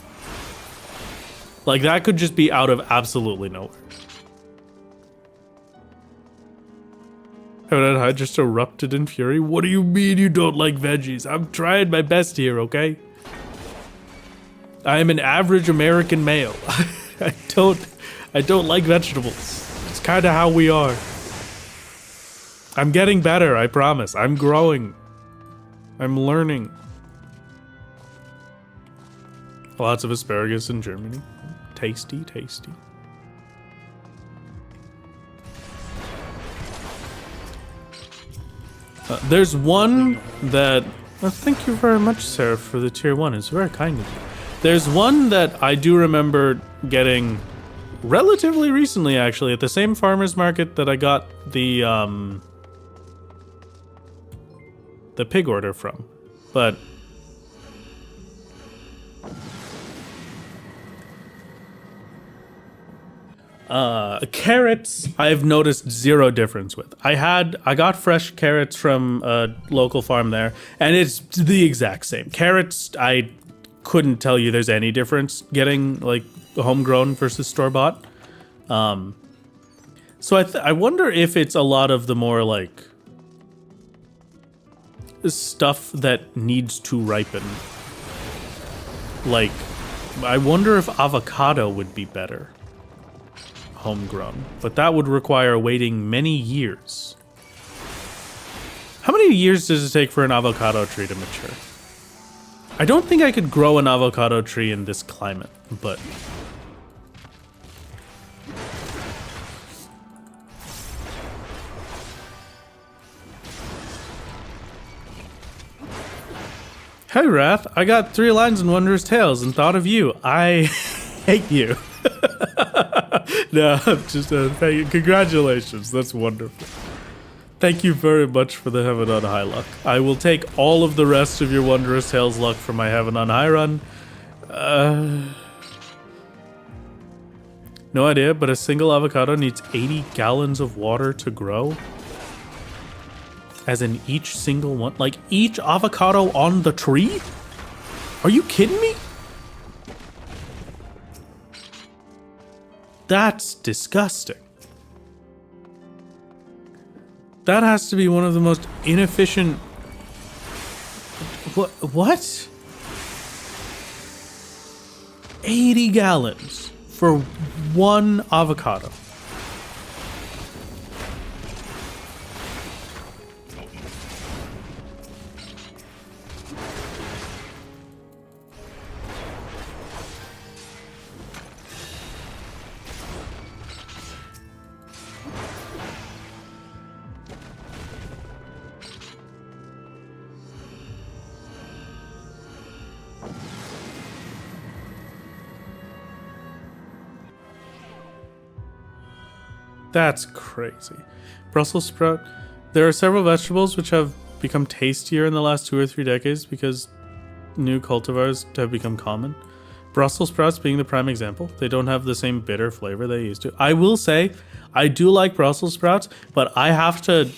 Like, that could just be out of absolutely nowhere. I just erupted in fury. What do you mean you don't like veggies? I'm trying my best here, okay? I am an average American male. I don't like vegetables. It's kind of how we are. I'm getting better, I promise. I'm growing. I'm learning. Lots of asparagus in Germany. Tasty, tasty. There's one that... Well, thank you very much, Sarah, for the tier 1. It's very kind of you. There's one that I do remember getting relatively recently, actually, at the same farmer's market that I got the pig order from. But... carrots, I've noticed zero difference with. I got fresh carrots from a local farm there, and it's the exact same. Carrots, I couldn't tell you there's any difference getting, like, homegrown versus store-bought. So I wonder if it's a lot of the more, like, stuff that needs to ripen. Like, I wonder if avocado would be better homegrown, but that would require waiting many years. How many years does it take for an avocado tree to mature? I don't think I could grow an avocado tree in this climate, but... Hey Wrath, I got 3 lines in Wondrous Tales and thought of you. I hate you. No, just thank you. Congratulations, that's wonderful. Thank you very much for the Heaven on High luck. I will take all of the rest of your Wondrous Tales luck for my Heaven on High run. No idea, but a single avocado needs 80 gallons of water to grow. As in each single one? Like each avocado on the tree? Are you kidding me? That's disgusting. That has to be one of the most inefficient... What? 80 gallons for one avocado. That's crazy. Brussels sprout. There are several vegetables which have become tastier in the last 2 or 3 decades because new cultivars have become common. Brussels sprouts being the prime example. They don't have the same bitter flavor they used to. I will say, I do like Brussels sprouts, but I have to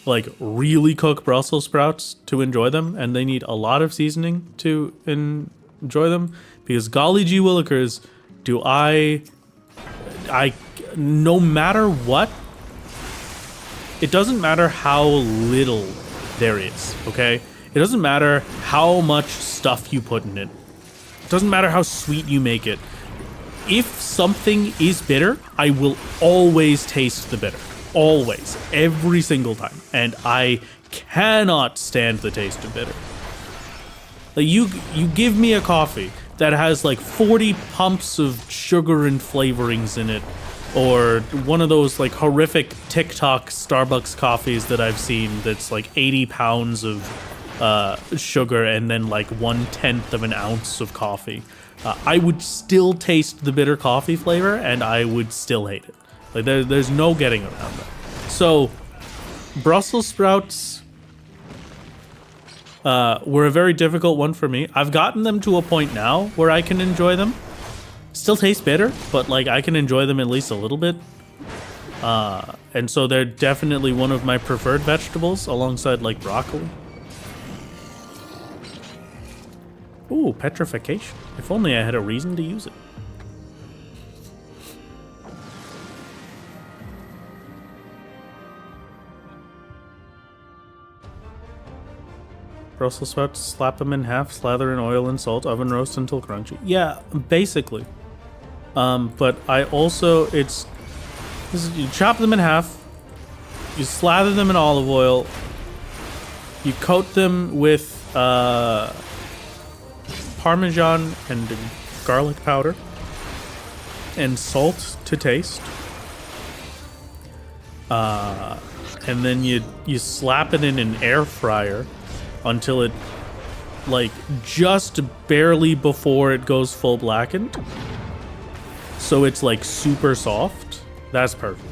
like really cook Brussels sprouts to enjoy them, and they need a lot of seasoning to enjoy them, because golly gee willikers, do I no matter what, it doesn't matter how little there is, okay? It doesn't matter how much stuff you put in it. It doesn't matter how sweet you make it. If something is bitter, I will always taste the bitter. Always. Every single time. And I cannot stand the taste of bitter. Like you give me a coffee that has like 40 pumps of sugar and flavorings in it, or one of those like horrific TikTok Starbucks coffees that I've seen that's like 80 pounds of sugar and then like 1/10 of an ounce of coffee. I would still taste the bitter coffee flavor, and I would still hate it. Like there's no getting around that. So Brussels sprouts were a very difficult one for me. I've gotten them to a point now where I can enjoy them. Still taste bitter, but like I can enjoy them at least a little bit. And so they're definitely one of my preferred vegetables alongside like broccoli. Ooh, petrification. If only I had a reason to use it. Brussels sprouts, slap them in half, slather in oil and salt, oven roast until crunchy. Yeah, basically. But I also, you chop them in half, you slather them in olive oil, you coat them with Parmesan and garlic powder and salt to taste. And then you slap it in an air fryer until it, like, just barely before it goes full blackened. So it's, like, super soft. That's perfect.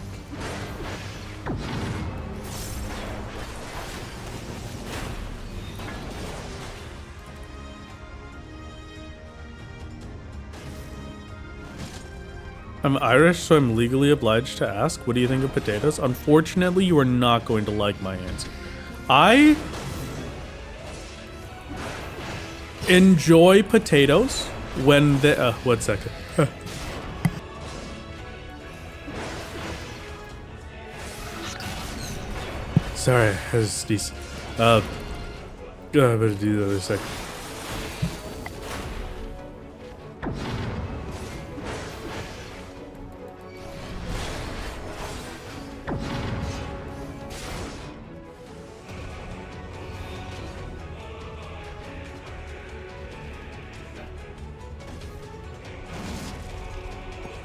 I'm Irish, so I'm legally obliged to ask, what do you think of potatoes? Unfortunately, you are not going to like my answer. I enjoy potatoes when they... one second. Sorry, I was sneeze. I better do the other second.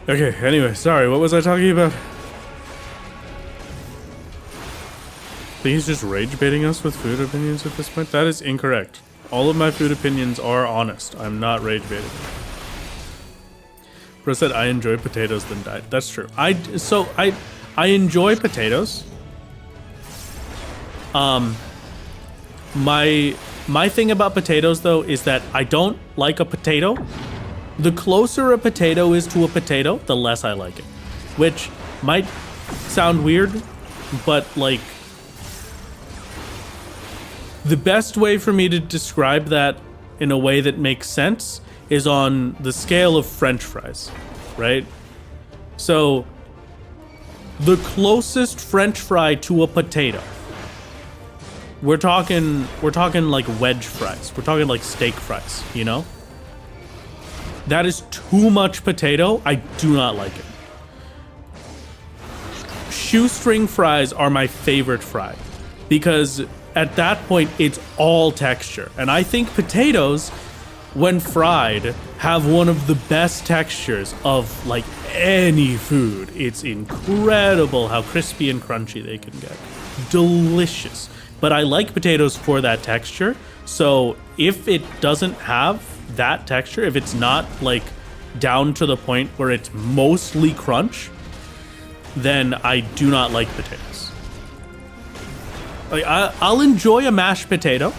Okay, anyway, sorry, what was I talking about? I think he's just rage baiting us with food opinions at this point. That is incorrect. All of my food opinions are honest. I'm not rage baiting. Bro said I enjoy potatoes than diet. That's true. I enjoy potatoes. My thing about potatoes though is that I don't like a potato. The closer a potato is to a potato, the less I like it. Which might sound weird, but like the best way for me to describe that in a way that makes sense is on the scale of French fries, right? So the closest French fry to a potato, we're talking like wedge fries. We're talking like steak fries, you know? That is too much potato. I do not like it. Shoestring fries are my favorite fry because at that point it's all texture. And I think potatoes, when fried, have one of the best textures of like any food. It's incredible how crispy and crunchy they can get. Delicious. But I like potatoes for that texture. So if it doesn't have that texture, if it's not like down to the point where it's mostly crunch, then I do not like potatoes. Like I'll enjoy a mashed potato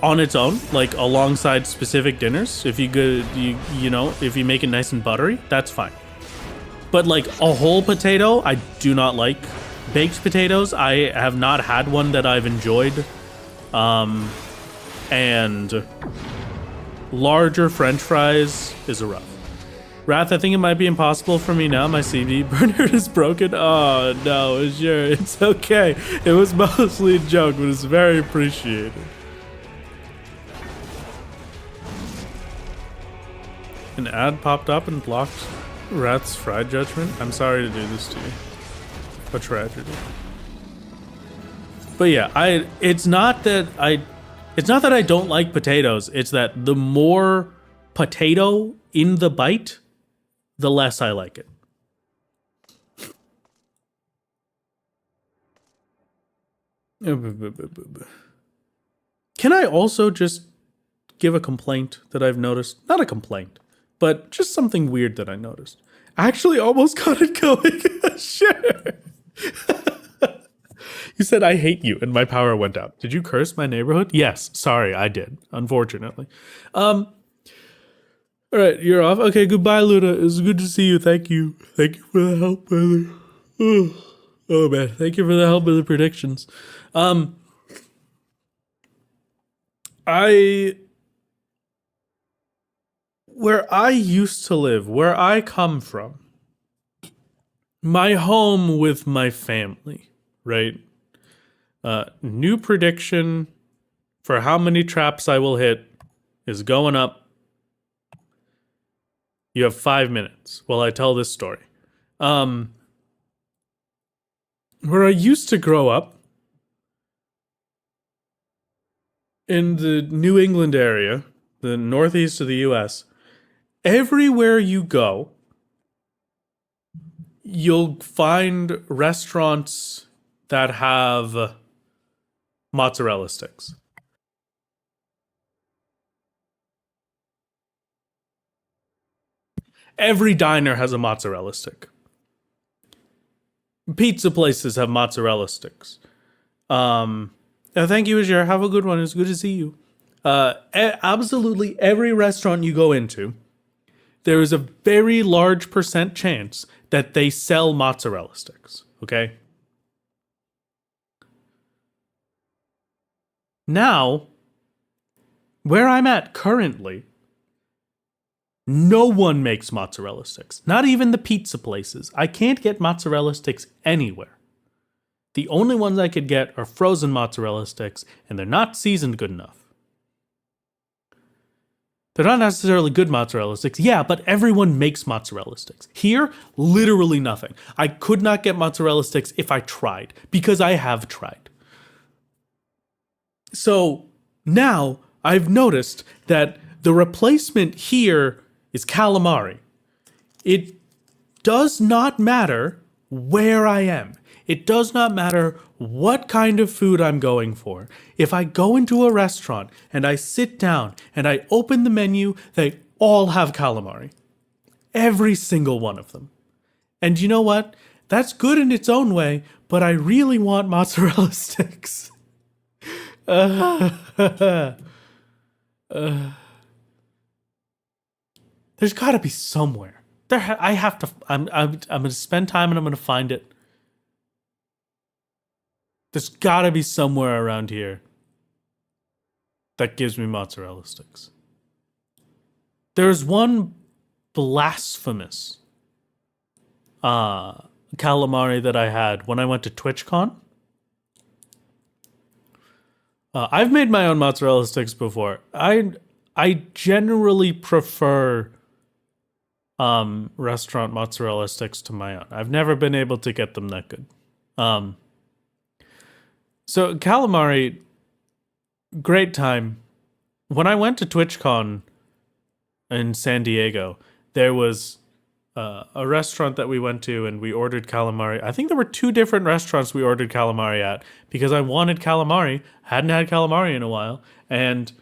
on its own, like alongside specific dinners. If if you make it nice and buttery, that's fine. But like a whole potato, I do not like. Baked potatoes, I have not had one that I've enjoyed. And larger French fries is a rough. Wrath, I think it might be impossible for me now. My CD burner is broken. Oh no, sure, it's okay. It was mostly a joke, but it's very appreciated. An ad popped up and blocked Wrath's fried judgment. I'm sorry to do this to you. A tragedy. But yeah, it's not that I don't like potatoes. It's that the more potato in the bite, the less I like it. Can I also just give a complaint that I've noticed? Not a complaint, but just something weird that I noticed. I actually almost got it going. Sure. You said I hate you and my power went out. Did you curse my neighborhood? Yes. Sorry, I did. Unfortunately. All right, you're off. Okay, goodbye, Luna. It was good to see you. Thank you. Thank you for the help, brother. Oh man, thank you for the help with the predictions. Where I used to live, where I come from, my home with my family, right? New prediction for how many traps I will hit is going up. You have 5 minutes while I tell this story. Where I used to grow up, in the New England area, the northeast of the US, everywhere you go, you'll find restaurants that have mozzarella sticks. Every diner has a mozzarella stick. Pizza places have mozzarella sticks. Thank you, Azure. Have a good one. It's good to see you. Absolutely every restaurant you go into, there is a very large % chance that they sell mozzarella sticks. Okay? Now, where I'm at currently, no one makes mozzarella sticks. Not even the pizza places. I can't get mozzarella sticks anywhere. The only ones I could get are frozen mozzarella sticks, and they're not seasoned good enough. They're not necessarily good mozzarella sticks. Yeah, but everyone makes mozzarella sticks. Here, literally nothing. I could not get mozzarella sticks if I tried, because I have tried. So now I've noticed that the replacement here is calamari. It does not matter where I am. It does not matter what kind of food I'm going for. If I go into a restaurant and I sit down and I open the menu, they all have calamari. Every single one of them. And you know what? That's good in its own way, but I really want mozzarella sticks. There's got to be somewhere. I'm going to spend time and I'm going to find it. There's got to be somewhere around here that gives me mozzarella sticks. There's one blasphemous calamari that I had when I went to TwitchCon. I've made my own mozzarella sticks before. I generally prefer restaurant mozzarella sticks to my own. I've never been able to get them that good. So calamari, great time. When I went to TwitchCon in San Diego, there was a restaurant that we went to and we ordered calamari. I think there were 2 different restaurants we ordered calamari at because I wanted calamari, hadn't had calamari in a while, and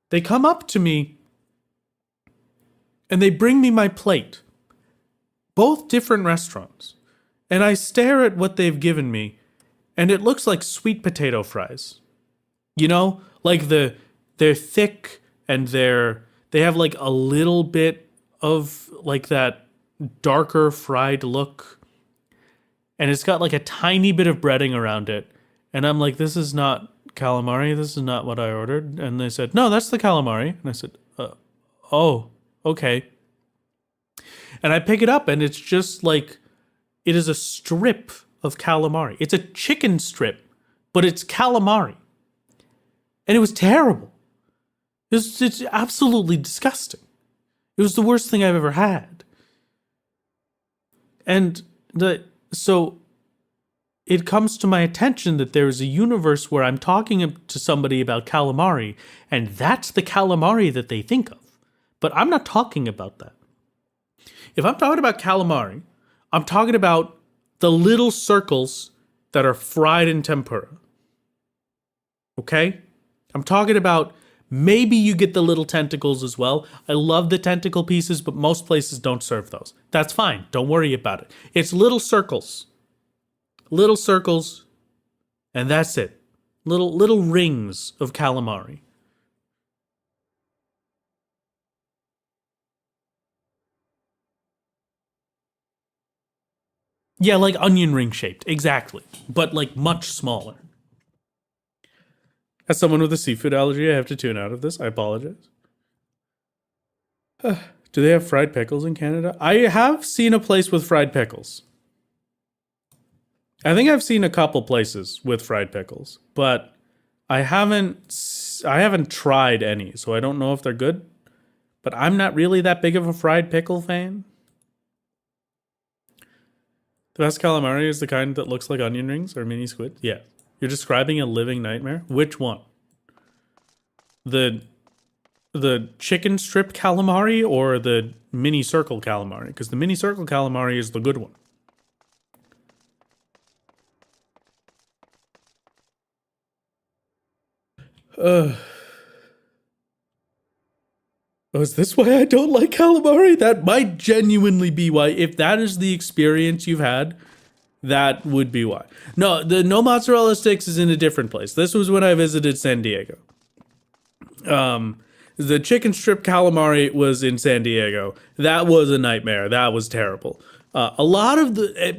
they come up to me and they bring me my plate. both different restaurants. And I stare at what they've given me, and it looks like sweet potato fries. You know, like they're thick and they have like a little bit of like that darker fried look. And it's got like a tiny bit of breading around it. And I'm like, this is not calamari. This is not what I ordered. And they said, no, that's the calamari. And I said, oh, okay. And I pick it up, and it's just like, it is a strip of calamari. It's a chicken strip, but it's calamari. And it was terrible. It's absolutely disgusting. It was the worst thing I've ever had. And so it comes to my attention that there is a universe where I'm talking to somebody about calamari, and that's the calamari that they think of. But I'm not talking about that. If I'm talking about calamari, I'm talking about the little circles that are fried in tempura. Okay? I'm talking about maybe you get the little tentacles as well. I love the tentacle pieces, but most places don't serve those. That's fine. Don't worry about it. It's little circles. Little circles, and that's it. Little rings of calamari. Yeah, like onion ring shaped, exactly. But like much smaller. As someone with a seafood allergy, I have to tune out of this. I apologize. Do they have fried pickles in Canada? I have seen a place with fried pickles. I think I've seen a couple places with fried pickles, but I haven't tried any, so I don't know if they're good. But I'm not really that big of a fried pickle fan. The best calamari is the kind that looks like onion rings or mini squid. Yeah. You're describing a living nightmare? Which one? The chicken strip calamari or the mini circle calamari? Because the mini circle calamari is the good one. Oh, is this why I don't like calamari? That might genuinely be why. If that is the experience you've had, that would be why. No, the no mozzarella sticks is in a different place. This was when I visited San Diego. The chicken strip calamari was in San Diego. That was a nightmare. That was terrible. A lot of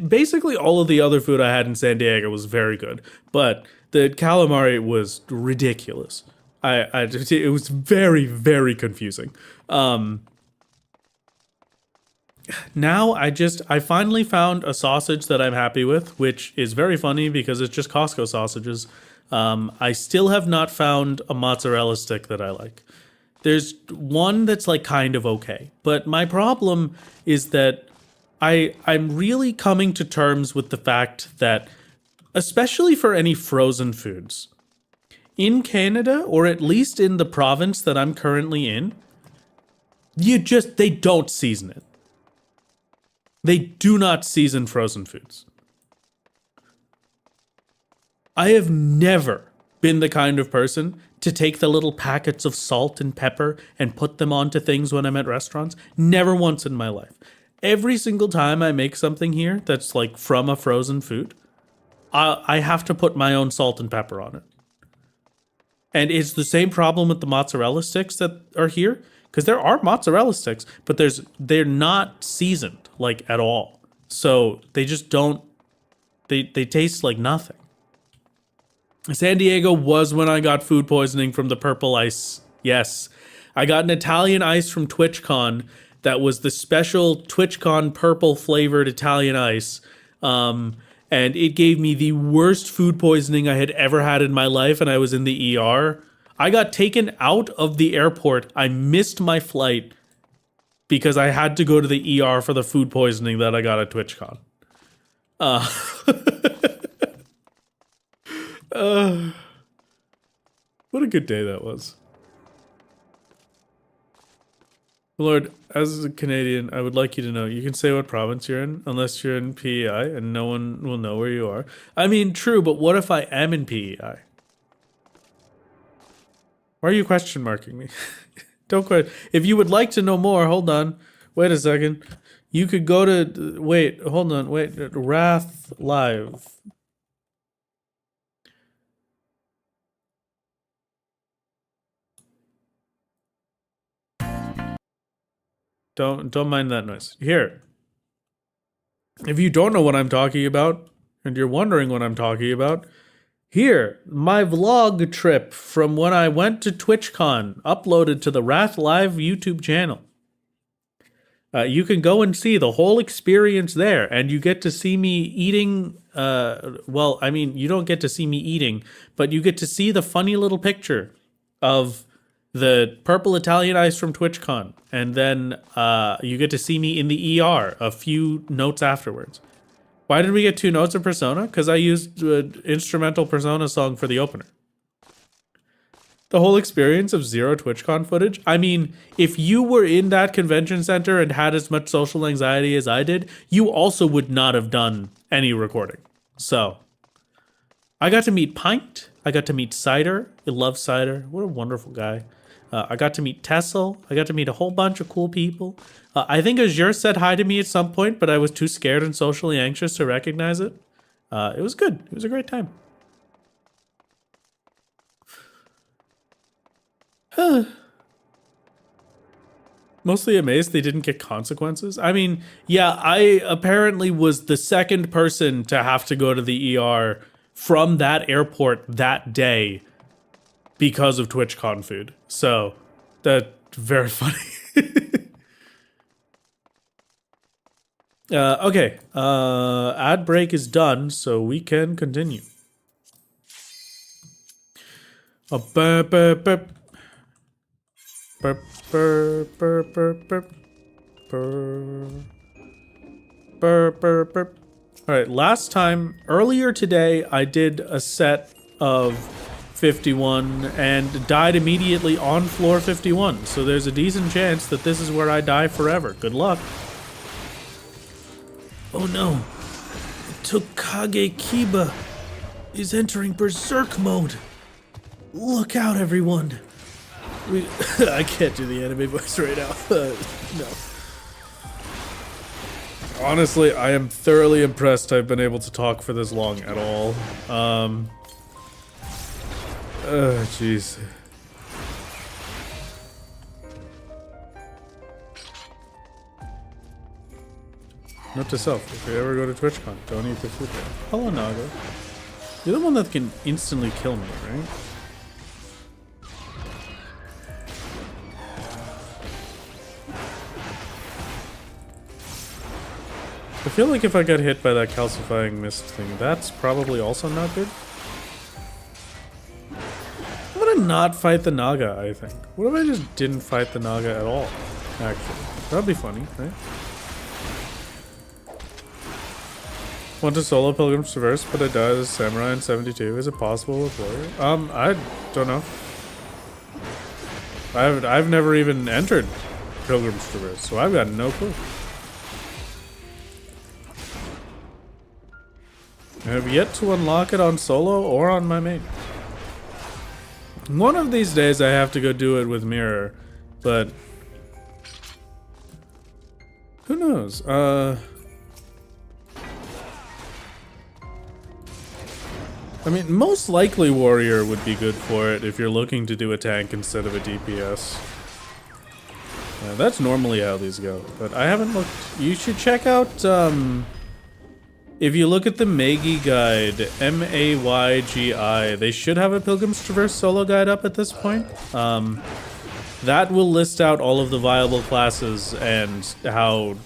basically all of the other food I had in San Diego was very good, but the calamari was ridiculous. It was very, very confusing. Now I finally found a sausage that I'm happy with, which is very funny because it's just Costco sausages. I still have not found a mozzarella stick that I like. There's one that's like kind of okay, but my problem is that I'm really coming to terms with the fact that, especially for any frozen foods, in Canada, or at least in the province that I'm currently in, they don't season it. They do not season frozen foods. I have never been the kind of person to take the little packets of salt and pepper and put them onto things when I'm at restaurants. Never once in my life. Every single time I make something here that's like from a frozen food, I have to put my own salt and pepper on it. And it's the same problem with the mozzarella sticks that are here, because there are mozzarella sticks, but they're not seasoned like at all. So they just don't, they taste like nothing. San Diego was when I got food poisoning from the purple ice. Yes. I got an Italian ice from TwitchCon that was the special TwitchCon purple flavored Italian ice. And it gave me the worst food poisoning I had ever had in my life, and I was in the ER. I got taken out of the airport. I missed my flight because I had to go to the ER for the food poisoning that I got at TwitchCon. What a good day that was. Lord, as a Canadian, I would like you to know you can say what province you're in, unless you're in PEI, and no one will know where you are. I mean, true, but what if I am in PEI? Why are you question marking me? Don't quit. If you would like to know more, hold on. Wait a second. You could go to, wait, hold on, wait, Wrath Live. Don't mind that noise. Here. If you don't know what I'm talking about, and you're wondering what I'm talking about, here, my vlog trip from when I went to TwitchCon, uploaded to the Wrath Live YouTube channel. You can go and see the whole experience there, and you get to see me eating. Well, I mean, you don't get to see me eating, but you get to see the funny little picture of the purple Italian ice from TwitchCon, and then you get to see me in the ER a few notes afterwards. Why did we get 2 notes of Persona? Because I used an instrumental Persona song for the opener. The whole experience of 0 TwitchCon footage. I mean, if you were in that convention center and had as much social anxiety as I did, you also would not have done any recording. So, I got to meet Pint. I got to meet Cider. I love Cider. What a wonderful guy. I got to meet Tessel. I got to meet a whole bunch of cool people. I think Azure said hi to me at some point, but I was too scared and socially anxious to recognize it. It was good. It was a great time. Mostly amazed they didn't get consequences. I mean, yeah, I apparently was the second person to have to go to the ER from that airport that day because of TwitchCon food. So, that's very funny. Okay, ad break is done, so we can continue. Alright, last time, earlier today, I did a set of 51 and died immediately on floor 51, so there's a decent chance that this is where I die forever. Good luck. Oh no, Tokage Kiba is entering berserk mode. Look out, everyone. I can't do the anime voice right now. No. Honestly, I am thoroughly impressed I've been able to talk for this long at all. Jeez. Note to self, if you ever go to TwitchCon, don't eat the food there. Hello, Naga. You're the one that can instantly kill me, right? I feel like if I got hit by that calcifying mist thing, that's probably also not good. I'm gonna not fight the Naga, I think. What if I just didn't fight the Naga at all, actually? That'd be funny, right? Want to solo Pilgrim's Traverse, but I died as a samurai in 72. Is it possible with warrior? I don't know. I've never even entered Pilgrim's Traverse, so I've got no clue. I have yet to unlock it on solo or on my main. One of these days I have to go do it with Mirror, but who knows? I mean, most likely Warrior would be good for it if you're looking to do a tank instead of a DPS. That's normally how these go, but I haven't looked. You should check out, if you look at the Magi guide, M-A-Y-G-I, they should have a Pilgrim's Traverse solo guide up at this point. That will list out all of the viable classes and how,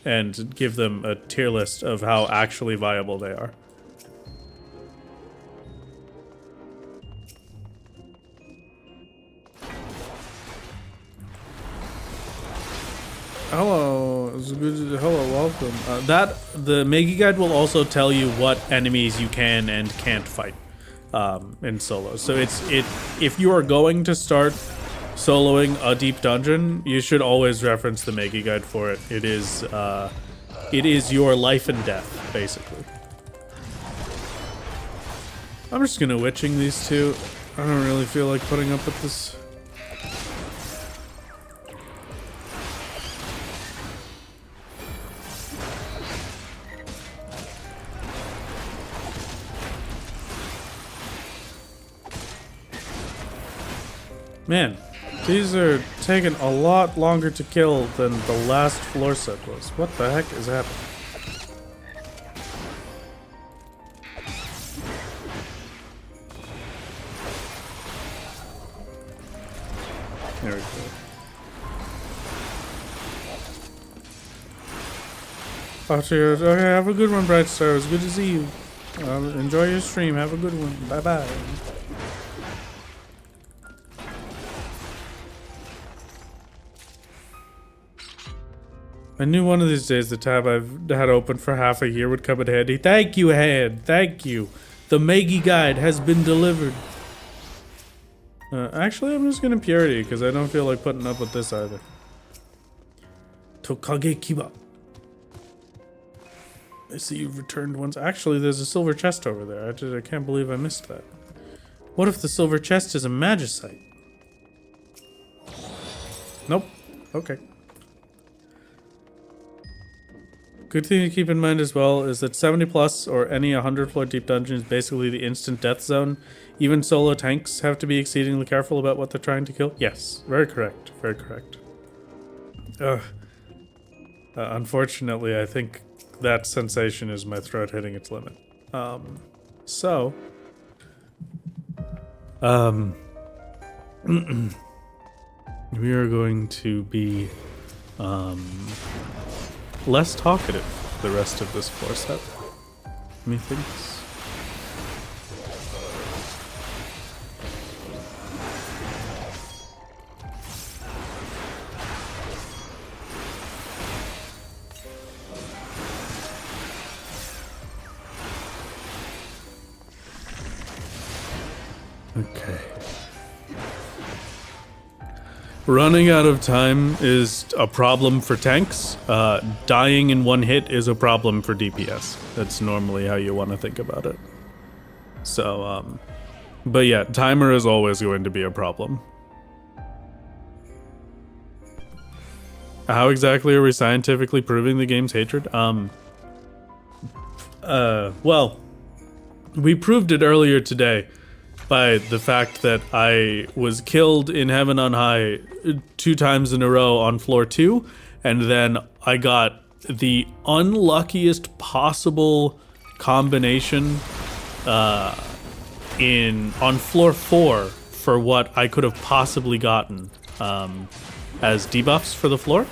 and give them a tier list of how actually viable they are. Hello, it's good. Hello, welcome. The Megi guide will also tell you what enemies you can and can't fight in solo. So if you are going to start soloing a deep dungeon, you should always reference the Megi guide for it. It is your life and death, basically. I'm just gonna witching these two. I don't really feel like putting up with this. Man, these are taking a lot longer to kill than the last floor set was. What the heck is happening? There we go. Oh, cheers. Okay, have a good one, Bright Star. It was good to see you. Enjoy your stream. Have a good one. Bye-bye. I knew one of these days the tab I've had open for half a year would come in handy. Thank you, Hand. Thank you. The Meigi guide has been delivered. Actually, I'm just gonna Purity because I don't feel like putting up with this either. Tokage Kiba. I see you've returned once. Actually, there's a silver chest over there. I can't believe I missed that. What if the silver chest is a magicite? Nope. Okay. Good thing to keep in mind as well is that 70 plus or any 100 floor deep dungeon is basically the instant death zone. Even solo tanks have to be exceedingly careful about what they're trying to kill. Yes, very correct. Very correct. Unfortunately, I think that sensation is my throat hitting its limit. We are going to be less talkative the rest of this floor set, methinks. Okay. Running out of time is a problem for tanks. Dying in one hit is a problem for DPS. That's normally how you want to think about it. So, but yeah, timer is always going to be a problem. How exactly are we scientifically proving the game's hatred? Well, we proved it earlier today by the fact that I was killed in Heaven on High 2 times in a row on floor 2, and then I got the unluckiest possible combination on floor 4 for what I could have possibly gotten as debuffs for the floor.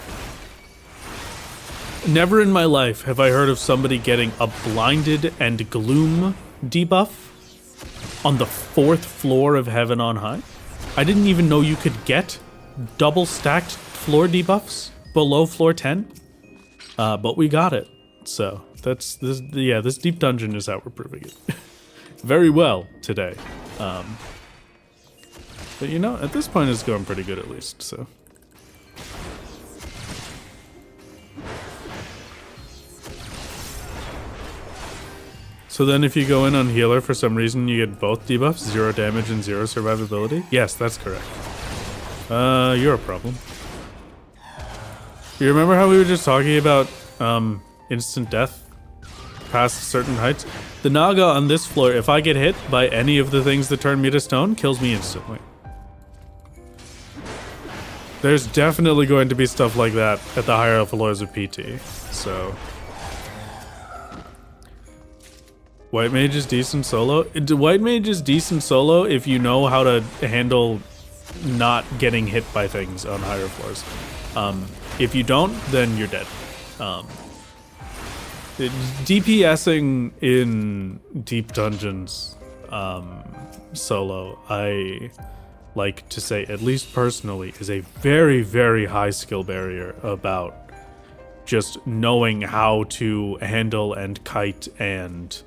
Never in my life have I heard of somebody getting a blinded and gloom debuff on the 4th floor of Heaven on High. I didn't even know you could get double stacked floor debuffs below floor 10, but we got it. So that's this. Yeah, this deep dungeon is how we're proving it. Very well today. But you know, at this point it's going pretty good at least. So. So then if you go in on healer for some reason, you get both debuffs, 0 damage and 0 survivability? Yes, that's correct. You're a problem. You remember how we were just talking about instant death past certain heights? The Naga on this floor, if I get hit by any of the things that turn me to stone, kills me instantly. There's definitely going to be stuff like that at the higher floors of PT, so... White Mage is decent solo? White Mage is decent solo if you know how to handle not getting hit by things on higher floors. If you don't, then you're dead. DPSing in deep dungeons solo, I like to say, at least personally, is a very, very high skill barrier about just knowing how to handle and kite and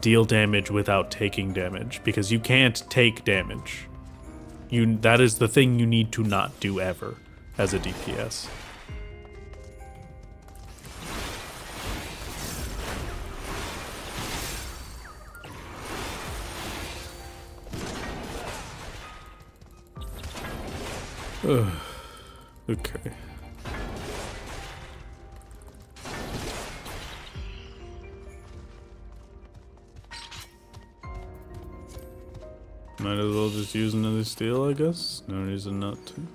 deal damage without taking damage, because you can't take damage. That is the thing you need to not do ever as a DPS. Okay. Might as well just use another steel, I guess. No reason not to.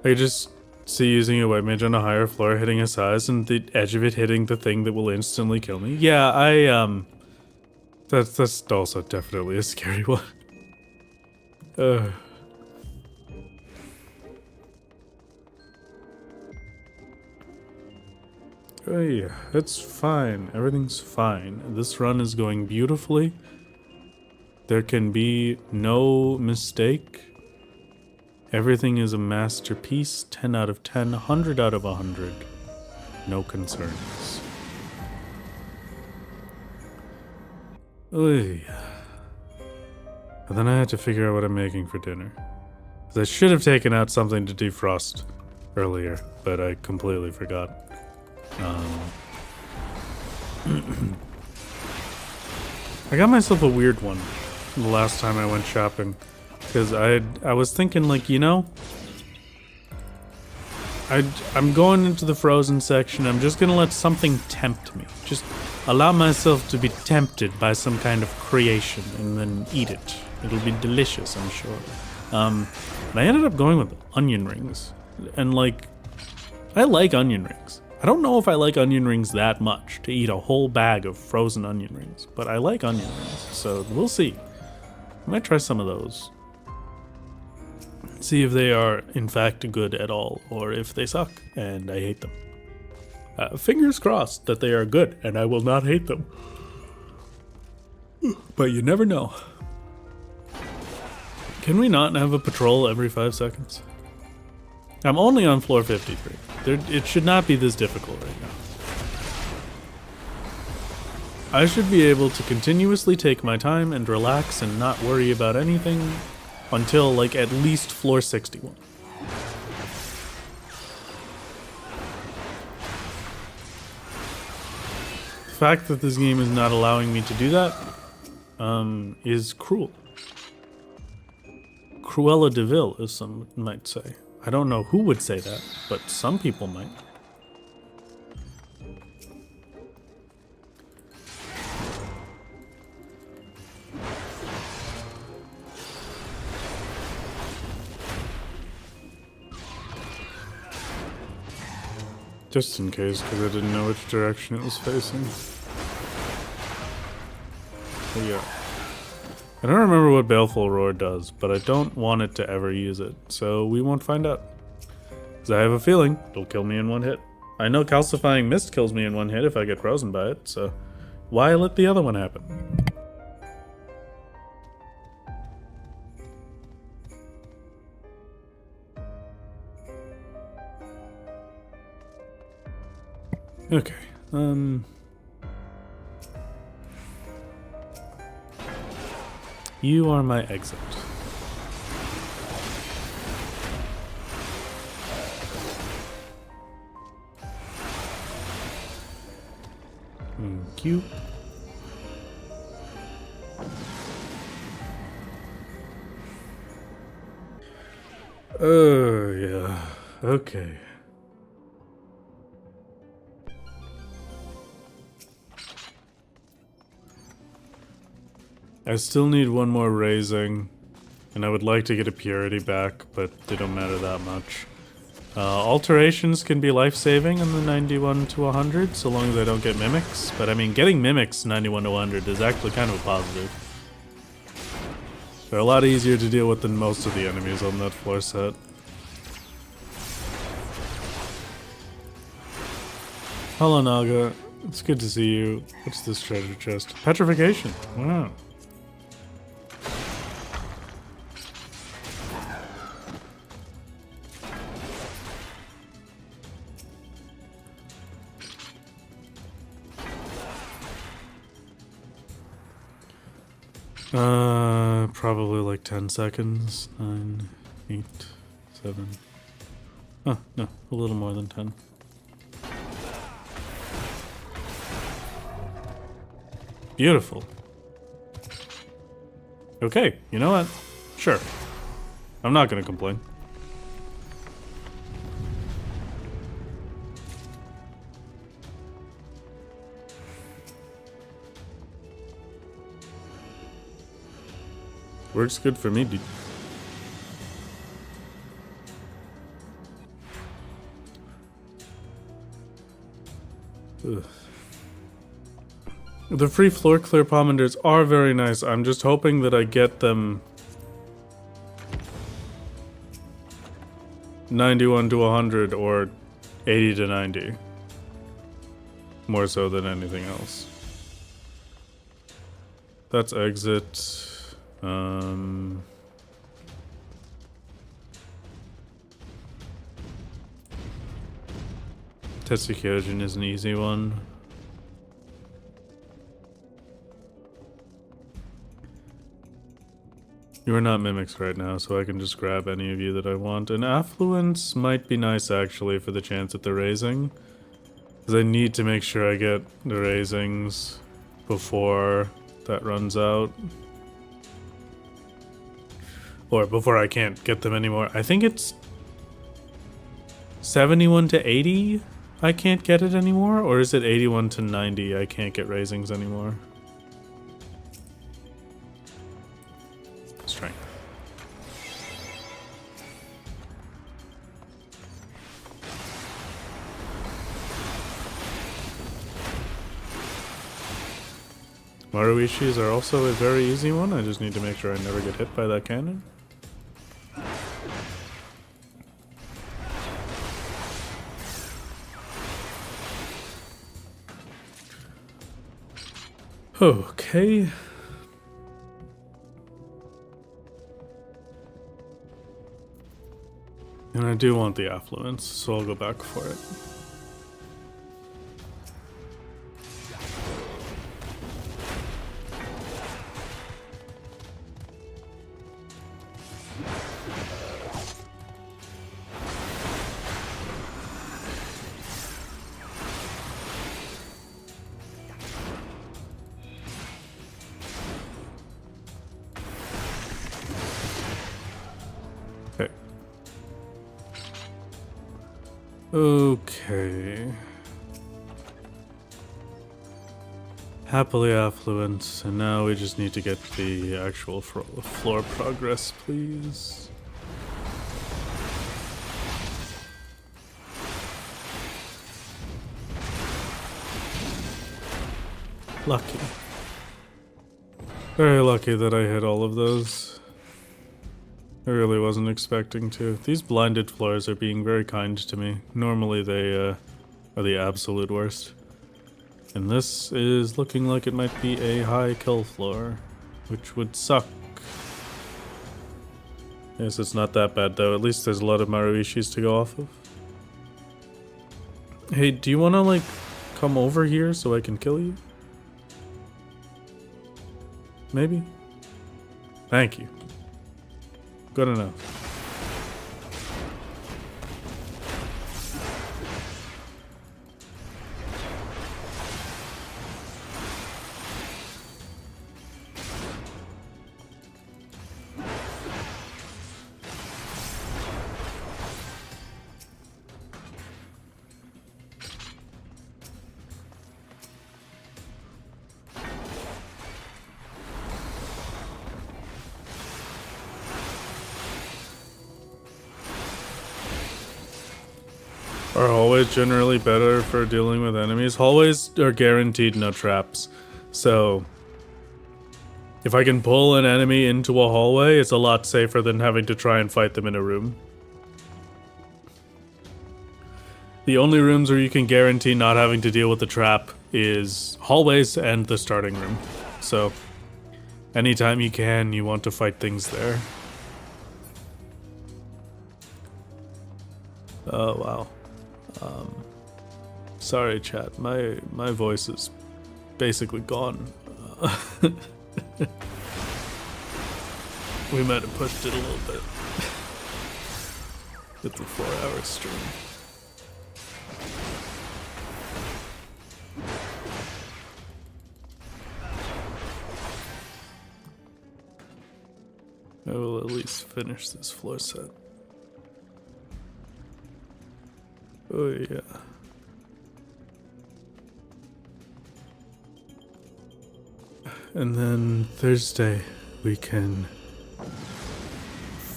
I just see using a white mage on a higher floor hitting a size and the edge of it hitting the thing that will instantly kill me. Yeah, that's also definitely a scary one. Oh yeah, it's fine. Everything's fine. This run is going beautifully. There can be no mistake. Everything is a masterpiece. 10 out of 10, 100 out of 100. No concerns. Oy. And then I had to figure out what I'm making for dinner. 'Cause I should have taken out something to defrost earlier, but I completely forgot. I got myself a weird one the last time I went shopping. Because I was thinking, like, you know, I'm going into the frozen section. I'm just going to let something tempt me. Just allow myself to be tempted by some kind of creation and then eat it. It'll be delicious, I'm sure. And I ended up going with onion rings. And, like, I like onion rings. I don't know if I like onion rings that much to eat a whole bag of frozen onion rings. But I like onion rings, so we'll see. I might try some of those. See if they are, in fact, good at all, or if they suck, and I hate them. Fingers crossed that they are good, and I will not hate them. But you never know. Can we not have a patrol every 5 seconds? I'm only on floor 53. It should not be this difficult right now. I should be able to continuously take my time and relax and not worry about anything until, like, at least floor 61. The fact that this game is not allowing me to do that is cruel. Cruella de Vil, as some might say. I don't know who would say that, but some people might. Just in case, because I didn't know which direction it was facing. But yeah. I don't remember what Baleful Roar does, but I don't want it to ever use it, so we won't find out. Because I have a feeling it'll kill me in one hit. I know Calcifying Mist kills me in one hit if I get frozen by it, so why let the other one happen? Okay, you are my exit. Thank you. Oh, yeah. Okay. I still need one more raising, and I would like to get a purity back, but they don't matter that much. Alterations can be life-saving in the 91 to 100, so long as I don't get mimics. But I mean, getting mimics 91 to 100 is actually kind of a positive. They're a lot easier to deal with than most of the enemies on that floor set. Hello, Naga. It's good to see you. What's this treasure chest? Petrification. Wow. Probably like 10 seconds. 9, 8, 7. Oh, no, a little more than 10. Beautiful. Okay, you know what? Sure. I'm not gonna complain. Works good for me, dude. Ugh. The free floor clear pommanders are very nice. I'm just hoping that I get them 91 to 100 or 80 to 90. More so than anything else. That's exit. Tetsukyojin is an easy one. You are not mimics right now, so I can just grab any of you that I want. And affluence might be nice actually for the chance at the raising. Because I need to make sure I get the raisings before that runs out. Or before I can't get them anymore. I think it's 71 to 80 I can't get it anymore? Or is it 81 to 90 I can't get raisings anymore? Strength. Maruishis are also a very easy one. I just need to make sure I never get hit by that cannon. Okay. And I do want the affluence, so I'll go back for it. Okay. Happily affluent, and now we just need to get the actual floor progress, please. Lucky. Very lucky that I hit all of those. I really wasn't expecting to. These blinded floors are being very kind to me. Normally they are the absolute worst. And this is looking like it might be a high kill floor, which would suck. Yes, it's not that bad though. At least there's a lot of Maruishis to go off of. Hey, do you want to like come over here so I can kill you? Maybe? Thank you. Good enough. Are hallways generally better for dealing with enemies? Hallways are guaranteed no traps. So, if I can pull an enemy into a hallway, it's a lot safer than having to try and fight them in a room. The only rooms where you can guarantee not having to deal with the trap is hallways and the starting room. So, anytime you can, you want to fight things there. Oh, wow. Sorry, chat. My voice is basically gone. We might have pushed it a little bit with the 4-hour stream. I will at least finish this floor set. Oh yeah. And then Thursday we can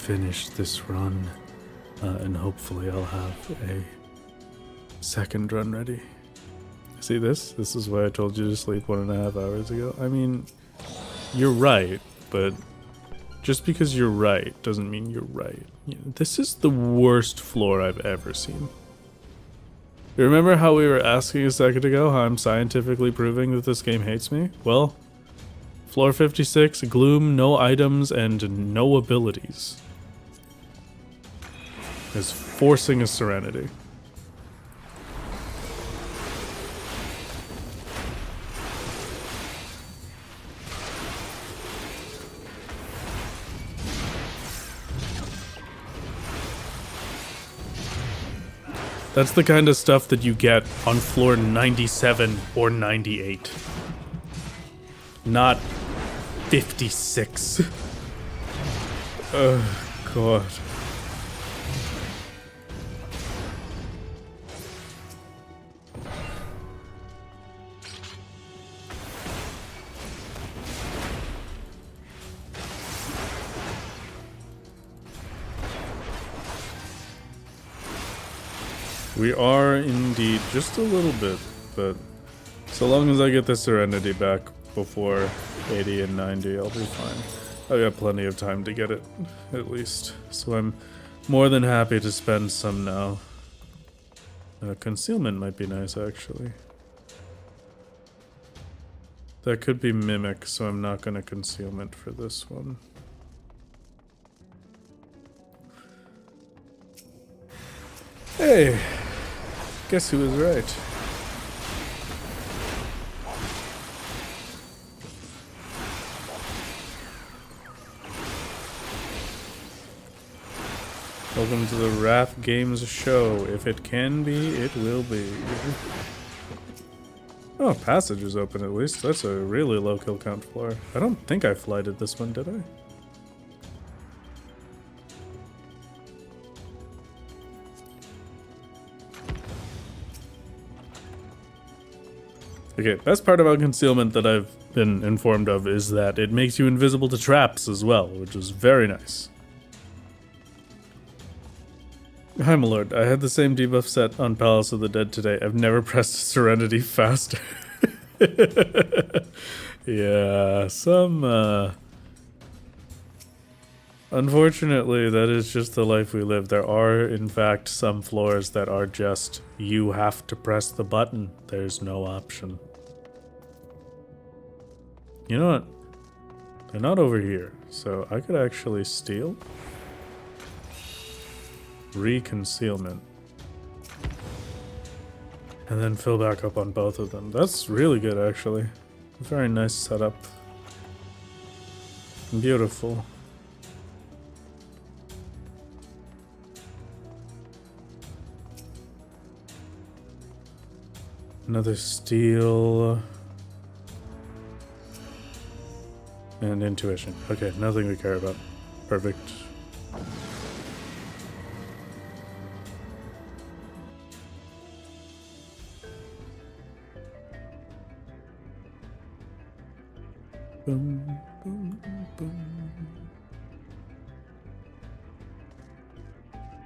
finish this run, and hopefully I'll have a second run ready. See this? This is why I told you to sleep 1.5 hours ago. I mean, you're right, but just because you're right doesn't mean you're right. You know, this is the worst floor I've ever seen. You remember how we were asking a second ago how I'm scientifically proving that this game hates me? Well, floor 56, gloom, no items, and no abilities is forcing a serenity. That's the kind of stuff that you get on floor 97 or 98. Not 56. Oh, God. We are indeed just a little bit, but so long as I get the Serenity back before 80 and 90, I'll be fine. I've got plenty of time to get it, at least. So I'm more than happy to spend some now. Concealment might be nice, actually. That could be Mimic, so I'm not going to Concealment for this one. Hey! Guess who was right? Welcome to the Wrath Games show. If it can be, it will be. Oh, passage is open at least. That's a really low kill count floor. I don't think I flighted this one, did I? Okay, best part about concealment that I've been informed of is that it makes you invisible to traps as well, which is very nice. Hi, my lord. I had the same debuff set on Palace of the Dead today. I've never pressed Serenity faster. Yeah, unfortunately, that is just the life we live. There are, in fact, some floors that are just, you have to press the button. There's no option. You know what? They're not over here, so I could actually steal. Reconcealment. And then fill back up on both of them. That's really good, actually. Very nice setup. Beautiful. Another steal. And intuition. Okay, nothing we care about. Perfect. Boom, boom, boom.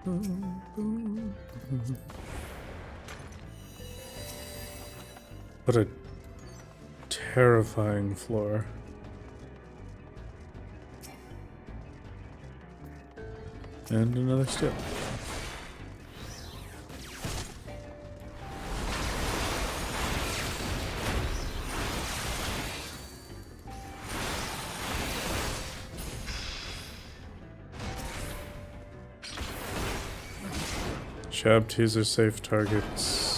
Boom, boom, boom. What a terrifying floor. And another steal. Shab teaser safe targets.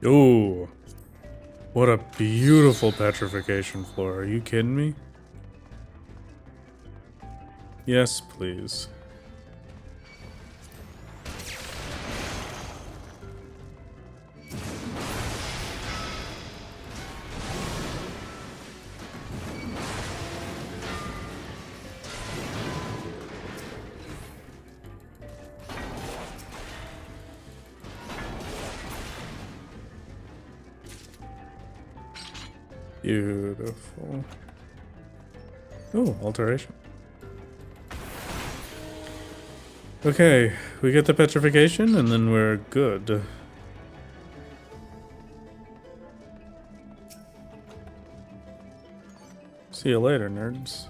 Ooh, what a beautiful petrification floor. Are you kidding me? Yes, please. Beautiful. Oh, alteration. Okay, we get the petrification and then we're good. See you later, nerds.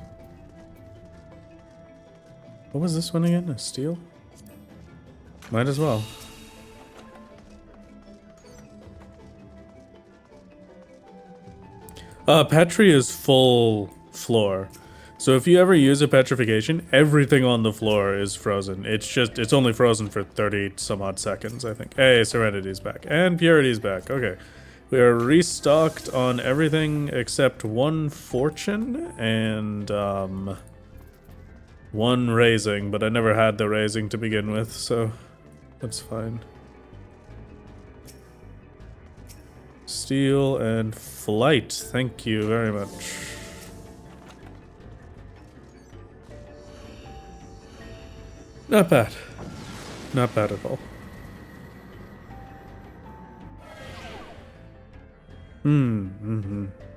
What was this one again? A steel? Might as well. Petri is full floor. So if you ever use a petrification, everything on the floor is frozen. It's only frozen for 30 some odd seconds, I think. Hey, Serenity's back. And Purity's back. Okay. We are restocked on everything except one fortune and, one raising, but I never had the raising to begin with, so that's fine. Steel and flight, thank you very much. Not bad. Not bad at all.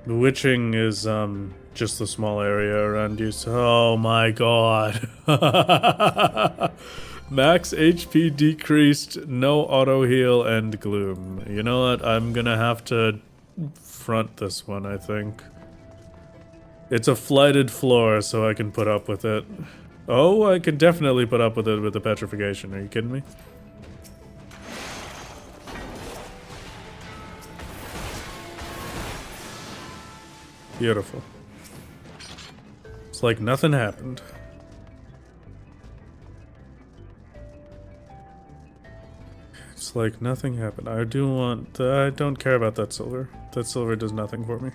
Bewitching is, just the small area around you, so... Oh my god. Max HP decreased, no auto heal, and gloom. You know what? I'm gonna have to front this one, I think. It's a flighted floor, so I can put up with it. Oh, I can definitely put up with it with the petrification. Are you kidding me? Beautiful. It's like nothing happened. It's like nothing happened. I do want... I don't care about that silver. That silver does nothing for me.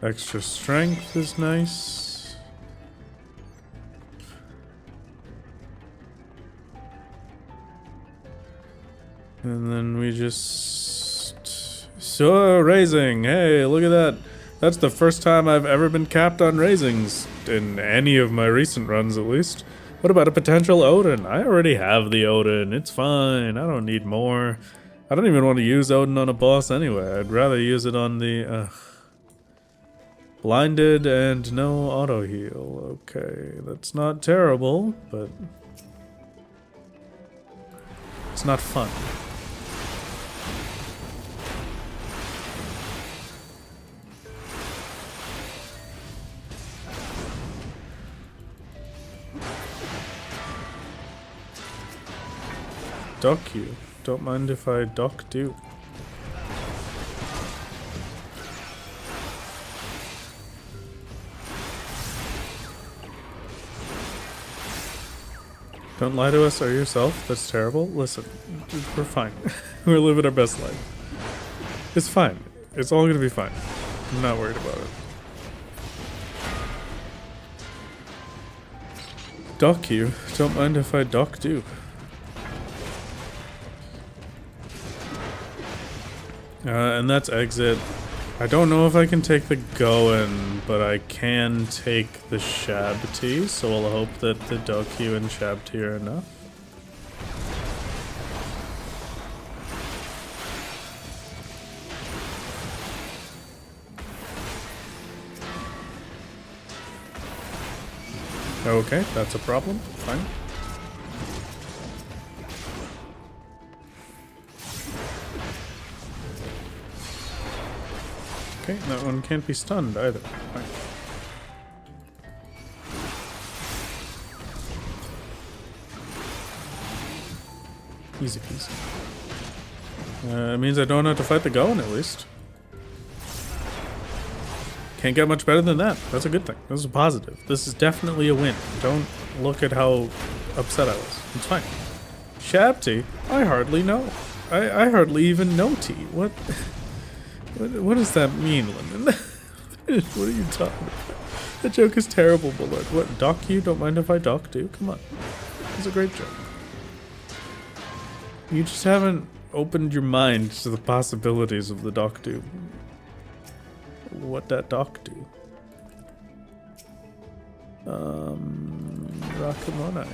Extra strength is nice. And then we just... So, raising! Hey, look at that! That's the first time I've ever been capped on raisings. In any of my recent runs, at least. What about a potential Odin? I already have the Odin. It's fine. I don't need more. I don't even want to use Odin on a boss anyway. I'd rather use it on the... Blinded and no auto heal. Okay, that's not terrible, but it's not fun. Dock you. Don't mind if I dock you. Don't lie to us or yourself. That's terrible. Listen, we're fine. We're living our best life. It's fine. It's all gonna be fine. I'm not worried about it. Dock you. Don't mind if I dock you. And that's exit. I don't know if I can take the Goen, but I can take the Shabti, so I'll hope that the Dokyu and Shabti are enough. Okay, that's a problem. Fine. Okay, that one can't be stunned either. Fine. Easy peasy. It means I don't have to fight the Goen at least. Can't get much better than that. That's a good thing. This is a positive. This is definitely a win. Don't look at how upset I was. It's fine. Shabty? I hardly know. I hardly even know T. What does that mean, Lemon? What are you talking about? That joke is terrible, Bullard. What, dock you? Don't mind if I dock you? Come on. It's a great joke. You just haven't opened your mind to the possibilities of the dock do. What that dock do? Rakamone.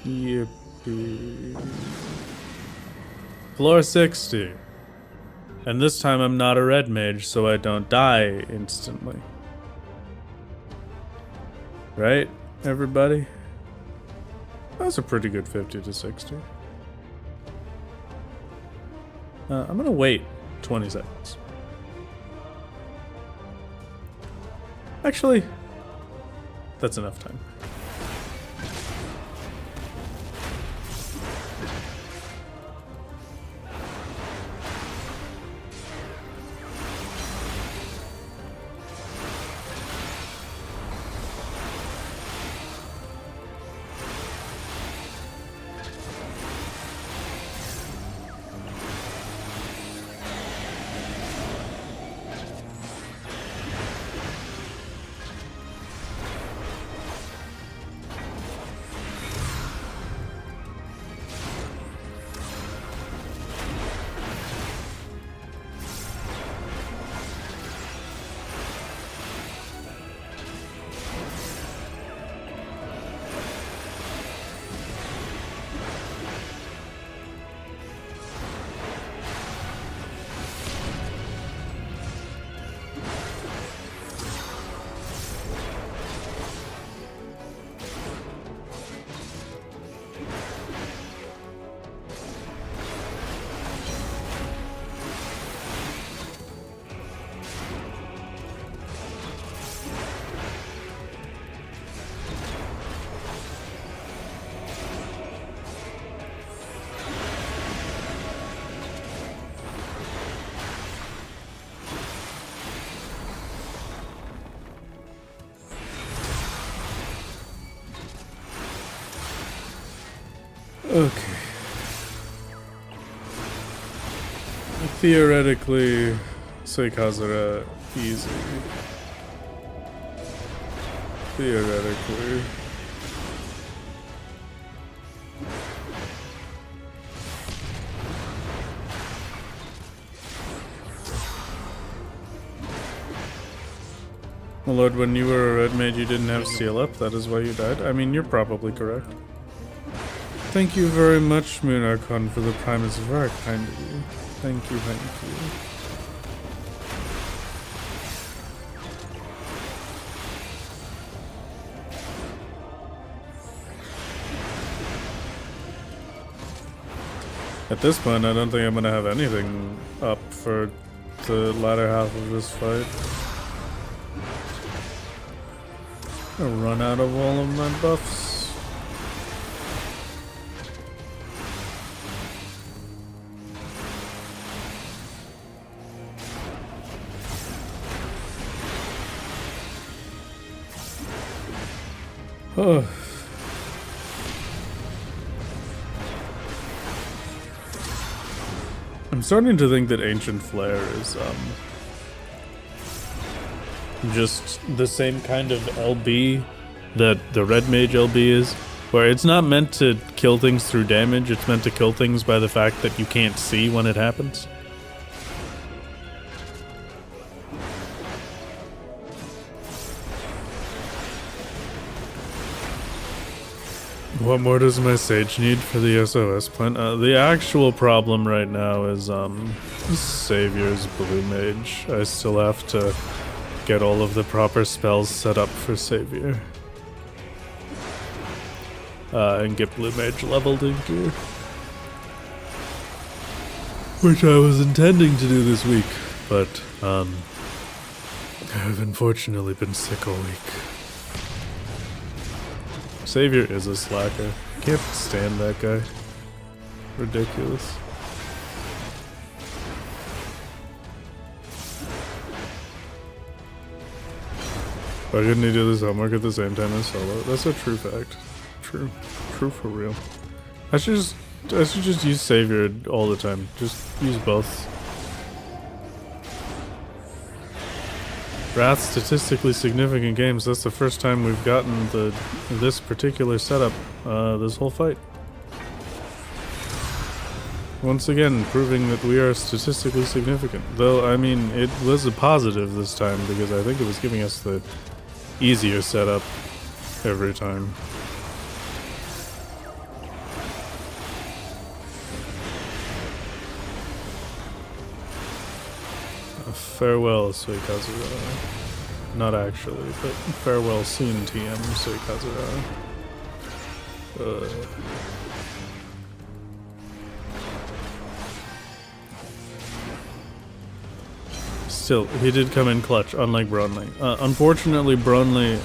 Yippee. Floor 60. And this time I'm not a red mage, so I don't die instantly. Right, everybody? That's a pretty good 50 to 60. I'm gonna wait 20 seconds. Actually, that's enough time. Okay. Theoretically, Seikazura easy. Theoretically. My lord, when you were a red mage, you didn't have seal up. That is why you died. I mean, you're probably correct. Thank you very much, Moon Archon, for the prime. It's very kind of you. Thank you, thank you. At this point, I don't think I'm gonna have anything up for the latter half of this fight. I'll run out of all of my buffs. Oh. I'm starting to think that Ancient Flare is just the same kind of LB that the Red Mage LB is, where it's not meant to kill things through damage, it's meant to kill things by the fact that you can't see when it happens. What more does my sage need for the SOS plan? The actual problem right now is Savior's Blue Mage. I still have to get all of the proper spells set up for Savior. And get Blue Mage leveled in gear. Which I was intending to do this week, but I've unfortunately been sick all week. Savior is a slacker. Can't stand that guy. Ridiculous. Why couldn't he do this homework at the same time as solo? That's a true fact. True. True for real. I should just use Savior all the time. Just use both. Wrath statistically significant games. That's the first time we've gotten this particular setup this whole fight. Once again, proving that we are statistically significant. Though, I mean, it was a positive this time because I think it was giving us the easier setup every time. Farewell, Suikazura. Not actually, but farewell soon, TM Suikazura. Still, he did come in clutch, unlike Brownlee. Unfortunately, Brownlee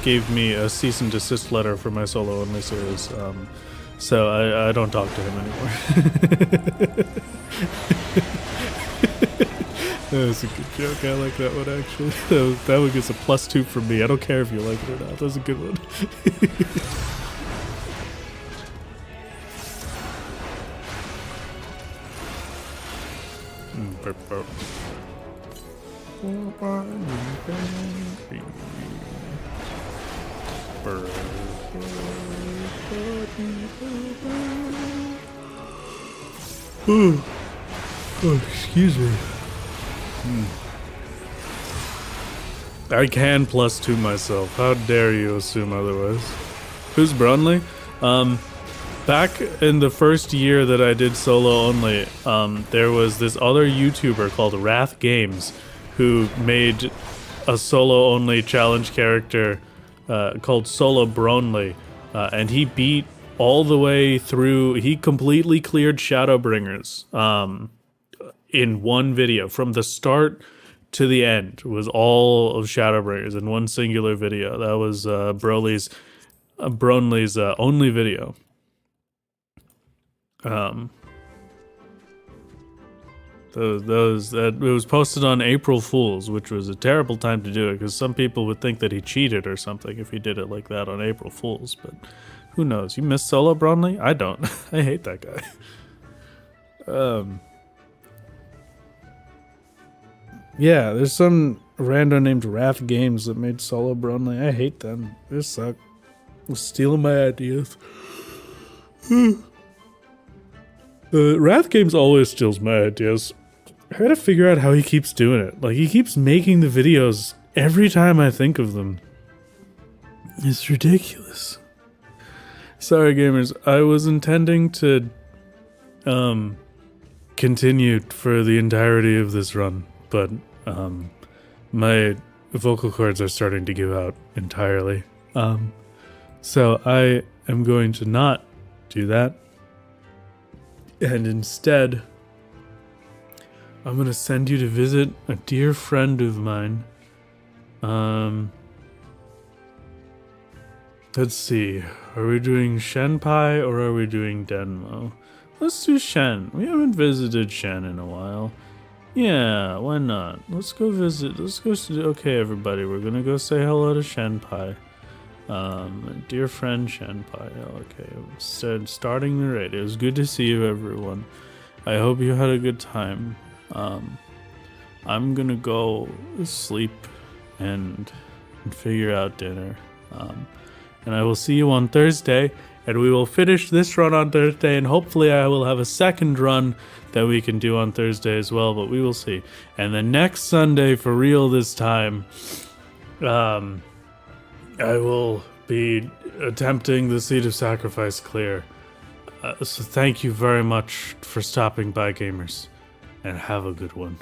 gave me a cease and desist letter for my solo-only series, so I don't talk to him anymore. That was a good joke. I like that one, actually. That one gets a +2 from me. I don't care if you like it or not. That was a good one. Oh, excuse me. I can +2 myself. How dare you assume otherwise? Who's Brownlee? Back in the first year that I did solo only, there was this other YouTuber called Wrath Games who made a solo only challenge character called Solo Brownlee, and he beat all the way through. He completely cleared Shadowbringers in one video from the start to the end. Was all of Shadowbringers in one singular video. That was Brownlee's only video. It was posted on April Fool's, which was a terrible time to do it because some people would think that he cheated or something if he did it like that on April Fool's. But who knows? You miss Solo Brownlee? I don't. I hate that guy. Yeah, there's some rando named Wrath Games that made Solo Brownlee. I hate them. They suck. They're stealing my ideas. Wrath Games always steals my ideas. I gotta figure out how he keeps doing it. Like, he keeps making the videos every time I think of them. It's ridiculous. Sorry, gamers. I was intending to continue for the entirety of this run, but my vocal cords are starting to give out entirely. So I am going to not do that. And instead, I'm going to send you to visit a dear friend of mine. Let's see. Are we doing Shenpai or are we doing Denmo? Let's do Shen. We haven't visited Shen in a while. Yeah, why not? Let's go visit. Okay, everybody, we're gonna go say hello to Shenpai. Dear friend Shenpai. Okay, starting the raid. It was good to see you, everyone. I hope you had a good time. I'm gonna go sleep and figure out dinner. And I will see you on Thursday, and we will finish this run on Thursday, and hopefully I will have a second run that we can do on Thursday as well, but we will see. And the next Sunday, for real this time, I will be attempting the Seed of Sacrifice clear. So thank you very much for stopping by, gamers, and have a good one.